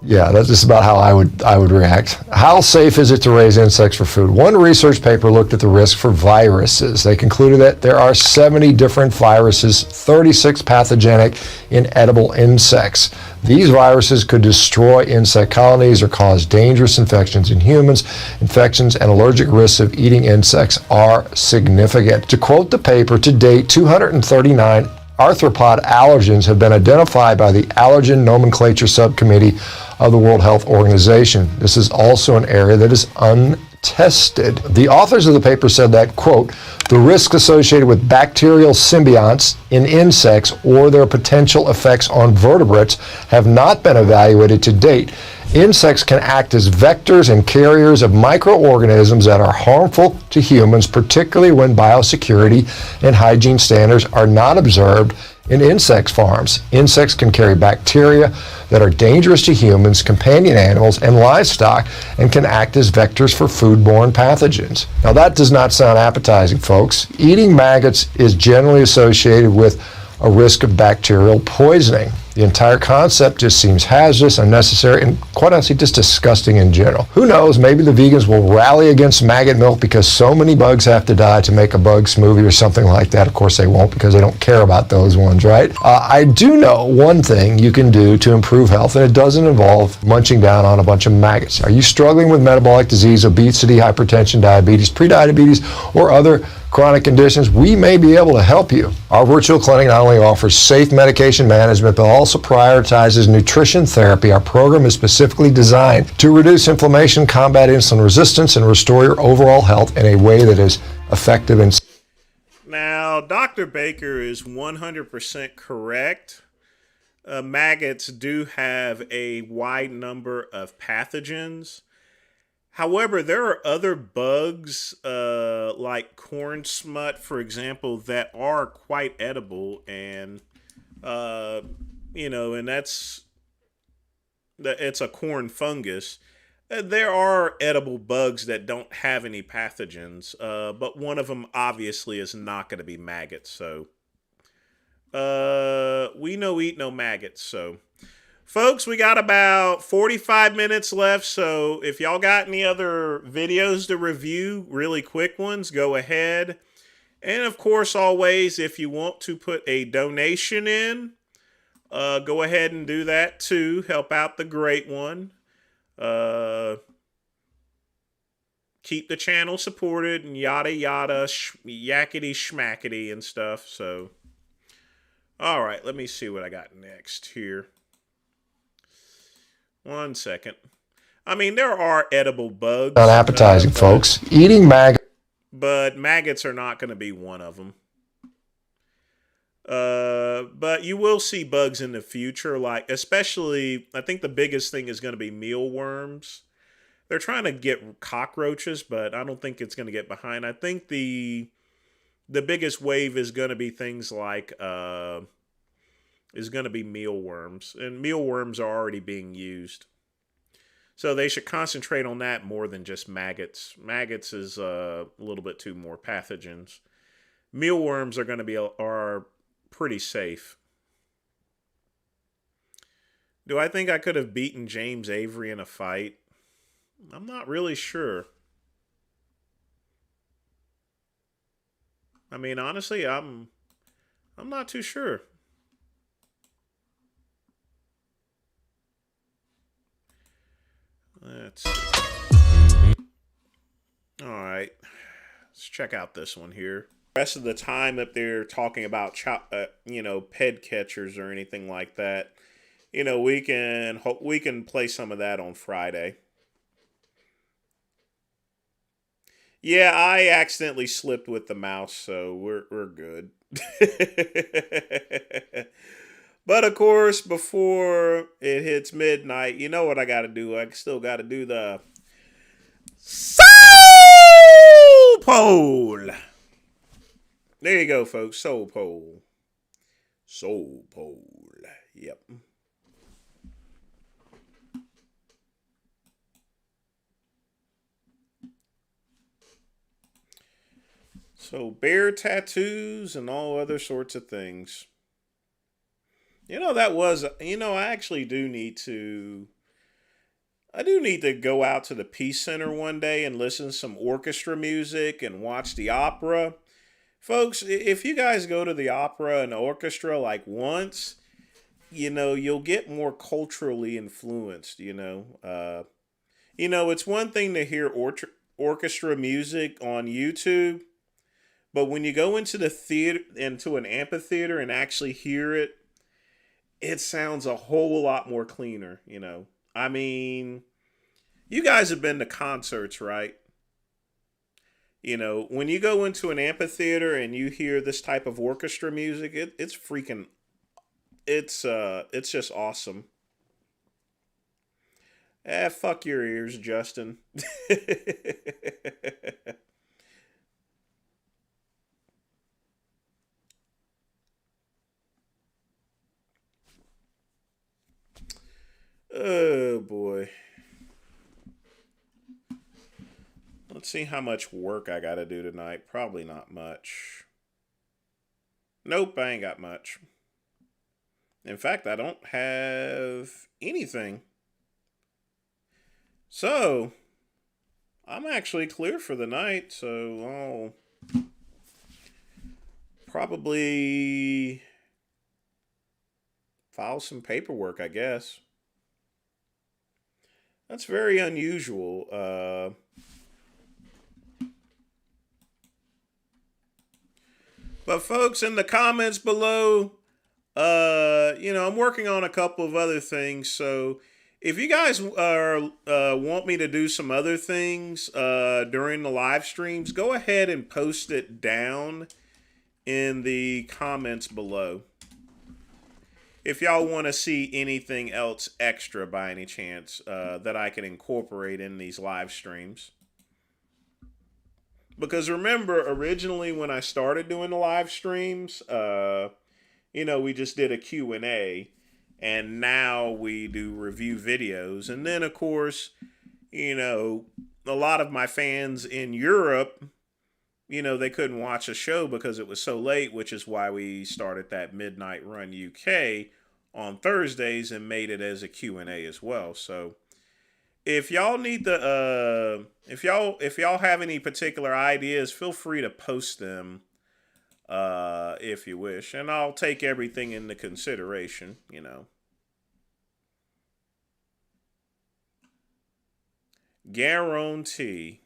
Yeah, that's just about how I would react. How safe is it to raise insects for food? One research paper looked at the risk for viruses. They concluded that there are 70 different viruses, 36 pathogenic in edible insects. These viruses could destroy insect colonies or cause dangerous infections in humans. Infections and allergic risks of eating insects are significant. To quote the paper, to date, 239 arthropod allergens have been identified by the Allergen Nomenclature Subcommittee of the World Health Organization. This is also an area that is untested. The authors of the paper said that, quote, the risks associated with bacterial symbionts in insects or their potential effects on vertebrates have not been evaluated to date. Insects can act as vectors and carriers of microorganisms that are harmful to humans, particularly when biosecurity and hygiene standards are not observed in insect farms. Insects can carry bacteria that are dangerous to humans, companion animals, and livestock, and can act as vectors for foodborne pathogens. Now that does not sound appetizing, folks. Eating maggots is generally associated with a risk of bacterial poisoning. The entire concept just seems hazardous, unnecessary, and quite honestly, just disgusting in general. Who knows, maybe the vegans will rally against maggot milk because so many bugs have to die to make a bug smoothie or something like that. Of course they won't because they don't care about those ones, right? I do know one thing you can do to improve health, and it doesn't involve munching down on a bunch of maggots. Are you struggling with metabolic disease, obesity, hypertension, diabetes, prediabetes, or other chronic conditions? We may be able to help you. Our virtual clinic not only offers safe medication management, but also prioritizes nutrition therapy. Our program is specifically designed to reduce inflammation, combat insulin resistance, and restore your overall health in a way that is effective and... Now, Dr. Baker is 100% correct. Maggots do have a wide number of pathogens. However, there are other bugs, like corn smut, for example, that are quite edible, and and it's a corn fungus. There are edible bugs that don't have any pathogens, but one of them obviously is not going to be maggots. So, we no eat no maggots. So. Folks, we got about 45 minutes left, so if y'all got any other videos to review, really quick ones, go ahead. And of course, always, if you want to put a donation in, go ahead and do that too. Help out the great one. Keep the channel supported and yada yada, yakety schmackety and stuff. So, all right, let me see what I got next here. 1 second. I mean, there are edible bugs. Not appetizing, folks. Eating maggots. But maggots are not going to be one of them. But you will see bugs in the future, like especially, I think the biggest thing is going to be mealworms. They're trying to get cockroaches, but I don't think it's going to get behind. I think the biggest wave is going to be things like is going to be mealworms, and mealworms are already being used. So they should concentrate on that more than just maggots. Maggots is a little bit too more pathogens. Mealworms are going to be are pretty safe. Do I think I could have beaten James Avery in a fight? I'm not really sure. I mean, honestly, I'm not too sure. Let's see. All right. Let's check out this one here. The rest of the time that they're talking about, ped catchers or anything like that, we can play some of that on Friday. Yeah, I accidentally slipped with the mouse, so we're good. But of course, before it hits midnight, you know what I got to do. I still got to do the soul poll. There you go, folks. Soul poll. Soul poll. Yep. So bear tattoos and all other sorts of things. I actually do need to go out to the Peace Center one day and listen to some orchestra music and watch the opera. Folks, if you guys go to the opera and orchestra like once, you'll get more culturally influenced, it's one thing to hear orchestra music on YouTube, but when you go into the theater, into an amphitheater and actually hear it, it sounds a whole lot more cleaner, I mean, you guys have been to concerts, right? When you go into an amphitheater and you hear this type of orchestra music, it's just awesome. Fuck your ears, Justin. Oh boy. Let's see how much work I gotta do tonight. Probably not much. Nope, I ain't got much. In fact, I don't have anything. So, I'm actually clear for the night, so I'll probably file some paperwork, I guess. That's very unusual. But folks, in the comments below, I'm working on a couple of other things. So if you guys want me to do some other things during the live streams, go ahead and post it down in the comments below. If y'all want to see anything else extra by any chance that I can incorporate in these live streams. Because remember, originally when I started doing the live streams, we just did a Q&A, and now we do review videos. And then, of course, a lot of my fans in Europe, they couldn't watch a show because it was so late, which is why we started that Midnight Run UK on Thursdays and made it as a Q&A as well. So if y'all need if y'all have any particular ideas, feel free to post them if you wish, and I'll take everything into consideration, Guarantee.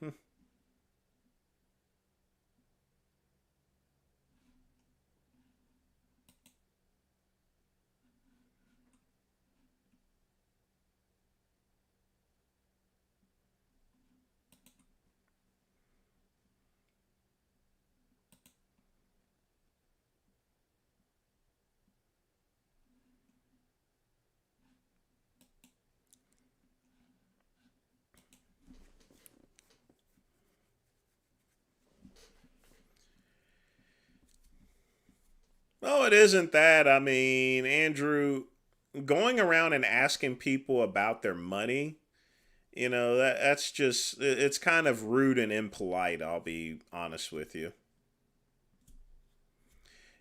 No, it isn't that. I mean, Andrew, going around and asking people about their money, that's just, it's kind of rude and impolite, I'll be honest with you.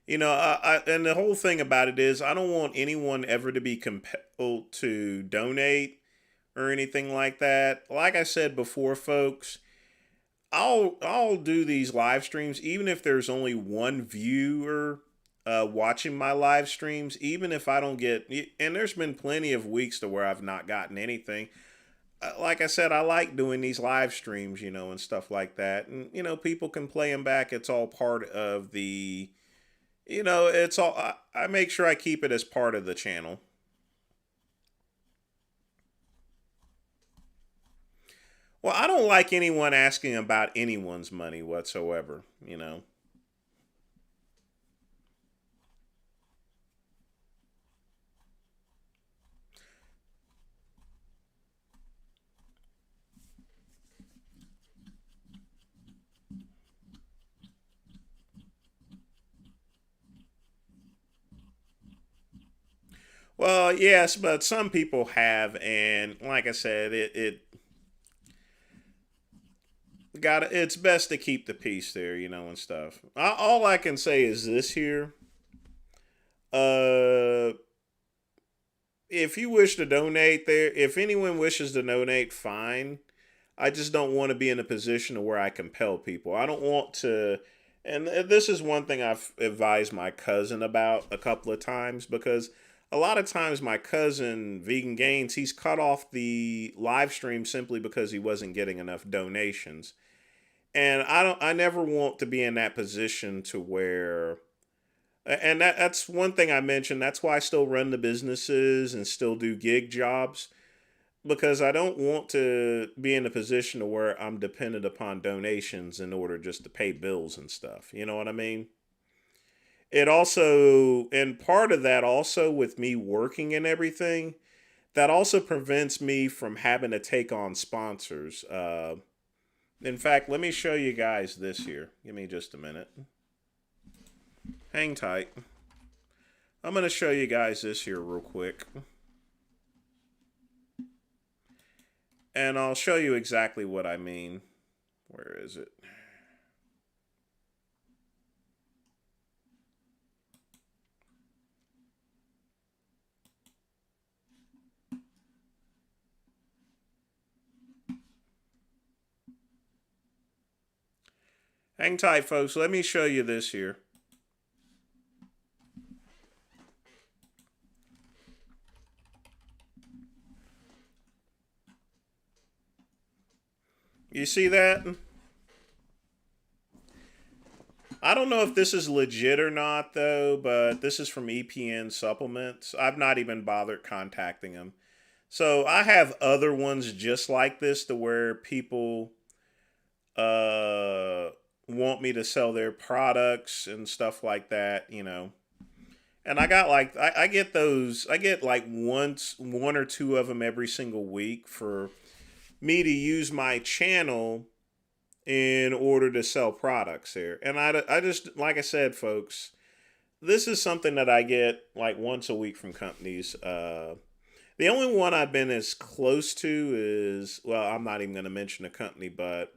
And the whole thing about it is, I don't want anyone ever to be compelled to donate or anything like that. Like I said before, folks, I'll do these live streams even if there's only one viewer watching my live streams, even if I don't get, and there's been plenty of weeks to where I've not gotten anything. Like I said, I like doing these live streams, and stuff like that. And, people can play them back. It's all part of the, it's all, I make sure I keep it as part of the channel. Well, I don't like anyone asking about anyone's money whatsoever, Well, yes, but some people have, and like I said, it's best to keep the peace there, and stuff. All I can say is this here. If you wish to donate there, if anyone wishes to donate, fine. I just don't want to be in a position where I compel people. I don't want to, and this is one thing I've advised my cousin about a couple of times, because a lot of times my cousin, Vegan Gains, he's cut off the live stream simply because he wasn't getting enough donations. And I never want to be in that position to where, and that's one thing I mentioned. That's why I still run the businesses and still do gig jobs, because I don't want to be in a position to where I'm dependent upon donations in order just to pay bills and stuff. You know what I mean? It also, and part of that also with me working and everything, that also prevents me from having to take on sponsors. In fact, let me show you guys this here. Give me just a minute. Hang tight. I'm going to show you guys this here real quick. And I'll show you exactly what I mean. Where is it? Hang tight, folks. Let me show you this here. You see that? I don't know if this is legit or not, though, but this is from EPN Supplements. I've not even bothered contacting them. So I have other ones just like this to where people want me to sell their products and stuff like that, you know. And I got like, I get those, I get like one or two of them every single week for me to use my channel in order to sell products here. And I just, like I said, folks, this is something that I get like once a week from companies. The only one I've been as close to is, well, I'm not even going to mention a company, but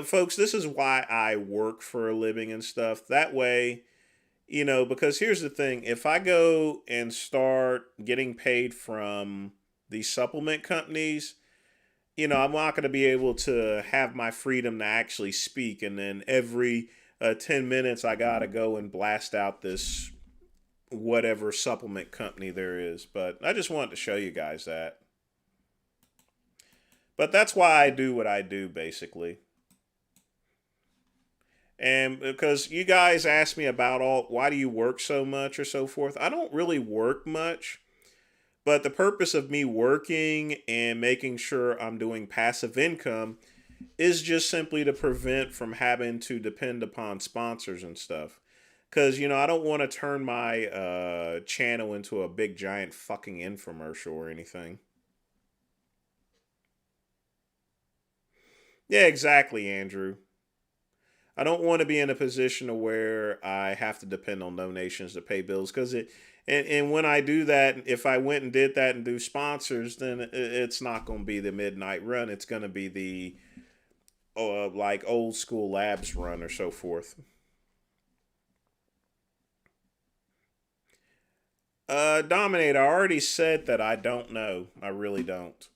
folks, this is why I work for a living and stuff. That way, you know, because here's the thing. If I go and start getting paid from these supplement companies, you know, I'm not going to be able to have my freedom to actually speak. And then every 10 minutes, I got to go and blast out this whatever supplement company there is. But I just wanted to show you guys that. But that's why I do what I do, basically. And because you guys ask me about why do you work so much or so forth? I don't really work much. But the purpose of me working and making sure I'm doing passive income is just simply to prevent from having to depend upon sponsors and stuff. Because, you know, I don't want to turn my channel into a big giant fucking infomercial or anything. Yeah, exactly, Andrew. I don't want to be in a position where I have to depend on donations to pay bills, because and when I do that, if I went and did that and do sponsors, then it's not going to be the midnight run. It's going to be the like old school labs run or so forth. Dominator, I already said that I don't know. I really don't.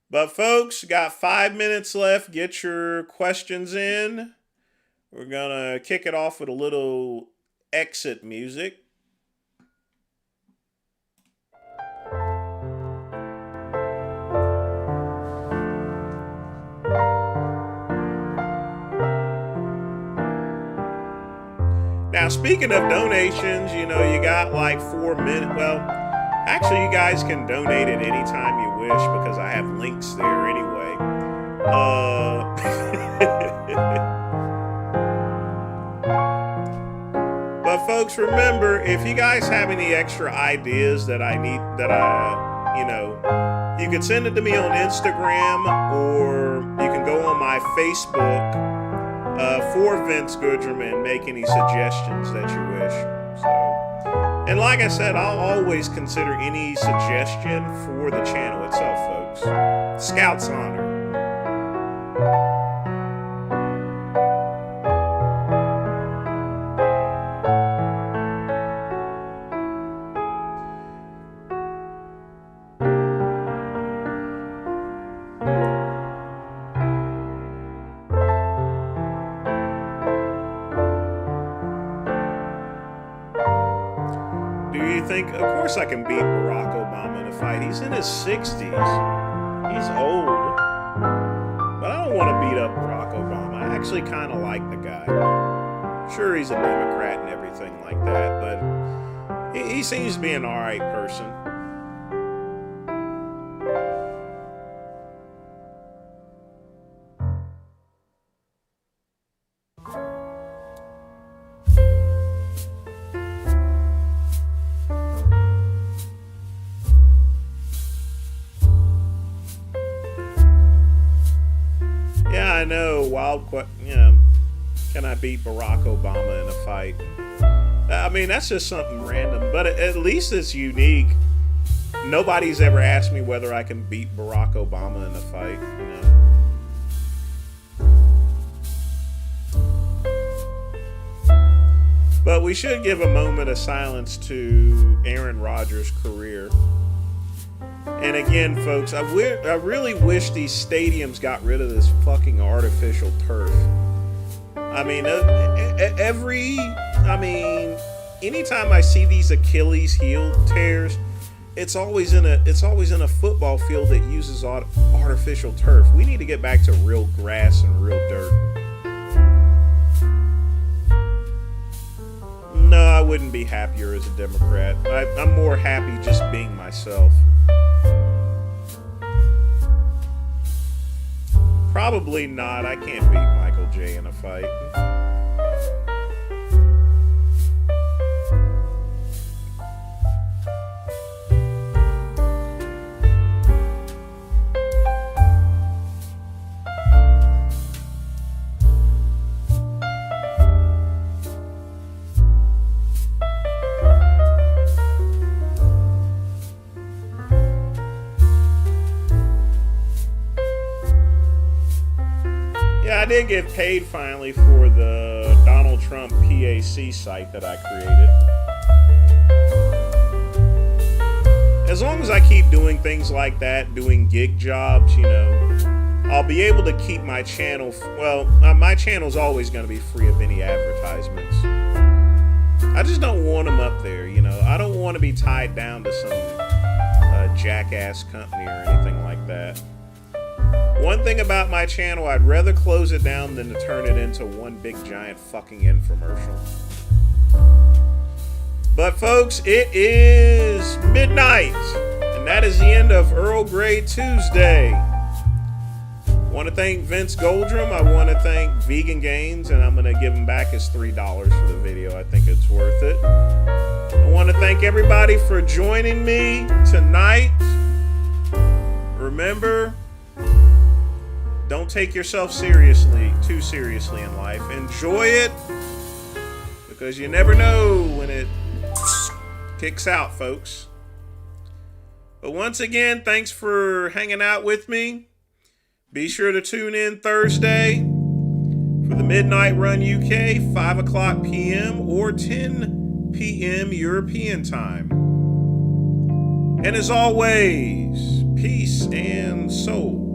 But folks, got 5 minutes left. Get your questions in. We're going to kick it off with a little exit music. Now, speaking of donations, you know, you got like 4 minutes. Well, actually, you guys can donate at any time you wish because I have links there anyway. But folks, remember, if you guys have any extra ideas that you know, you can send it to me on Instagram, or you can go on my Facebook for Vince Goodrum and make any suggestions that you wish. So, and like I said, I'll always consider any suggestion for the channel itself, folks. Scout's honor. Of course I can beat Barack Obama in a fight. He's in his 60s. He's old. But I don't want to beat up Barack Obama. I actually kind of like the guy. Sure, he's a Democrat and everything like that, but he seems to be an alright person. I know, you know, can I beat Barack Obama in a fight? I mean, that's just something random, but at least it's unique. Nobody's ever asked me whether I can beat Barack Obama in a fight, you know. But we should give a moment of silence to Aaron Rodgers' career. And again, folks, I really wish these stadiums got rid of this fucking artificial turf. I mean, anytime I see these Achilles heel tears, it's always in a football field that uses artificial turf. We need to get back to real grass and real dirt. No, I wouldn't be happier as a Democrat. I'm more happy just being myself. Probably not. I can't beat Michael J in a fight. I did get paid finally for the Donald Trump PAC site that I created. As long as I keep doing things like that, doing gig jobs, you know, I'll be able to keep my channel. Well, my channel's always going to be free of any advertisements. I just don't want them up there, you know. I don't want to be tied down to some jackass company or anything like that. One thing about my channel, I'd rather close it down than to turn it into one big giant fucking infomercial. But folks, it is midnight, and that is the end of Earl Grey Tuesday. I want to thank Vince Goldrum. I want to thank Vegan Gains, and I'm going to give him back his $3 for the video. I think it's worth it. I want to thank everybody for joining me tonight. Remember, don't take yourself too seriously in life. Enjoy it, because you never know when it kicks out, folks. But once again, thanks for hanging out with me. Be sure to tune in Thursday for the Midnight Run UK, 5 o'clock p.m. or 10 p.m. European time. And as always, peace and soul.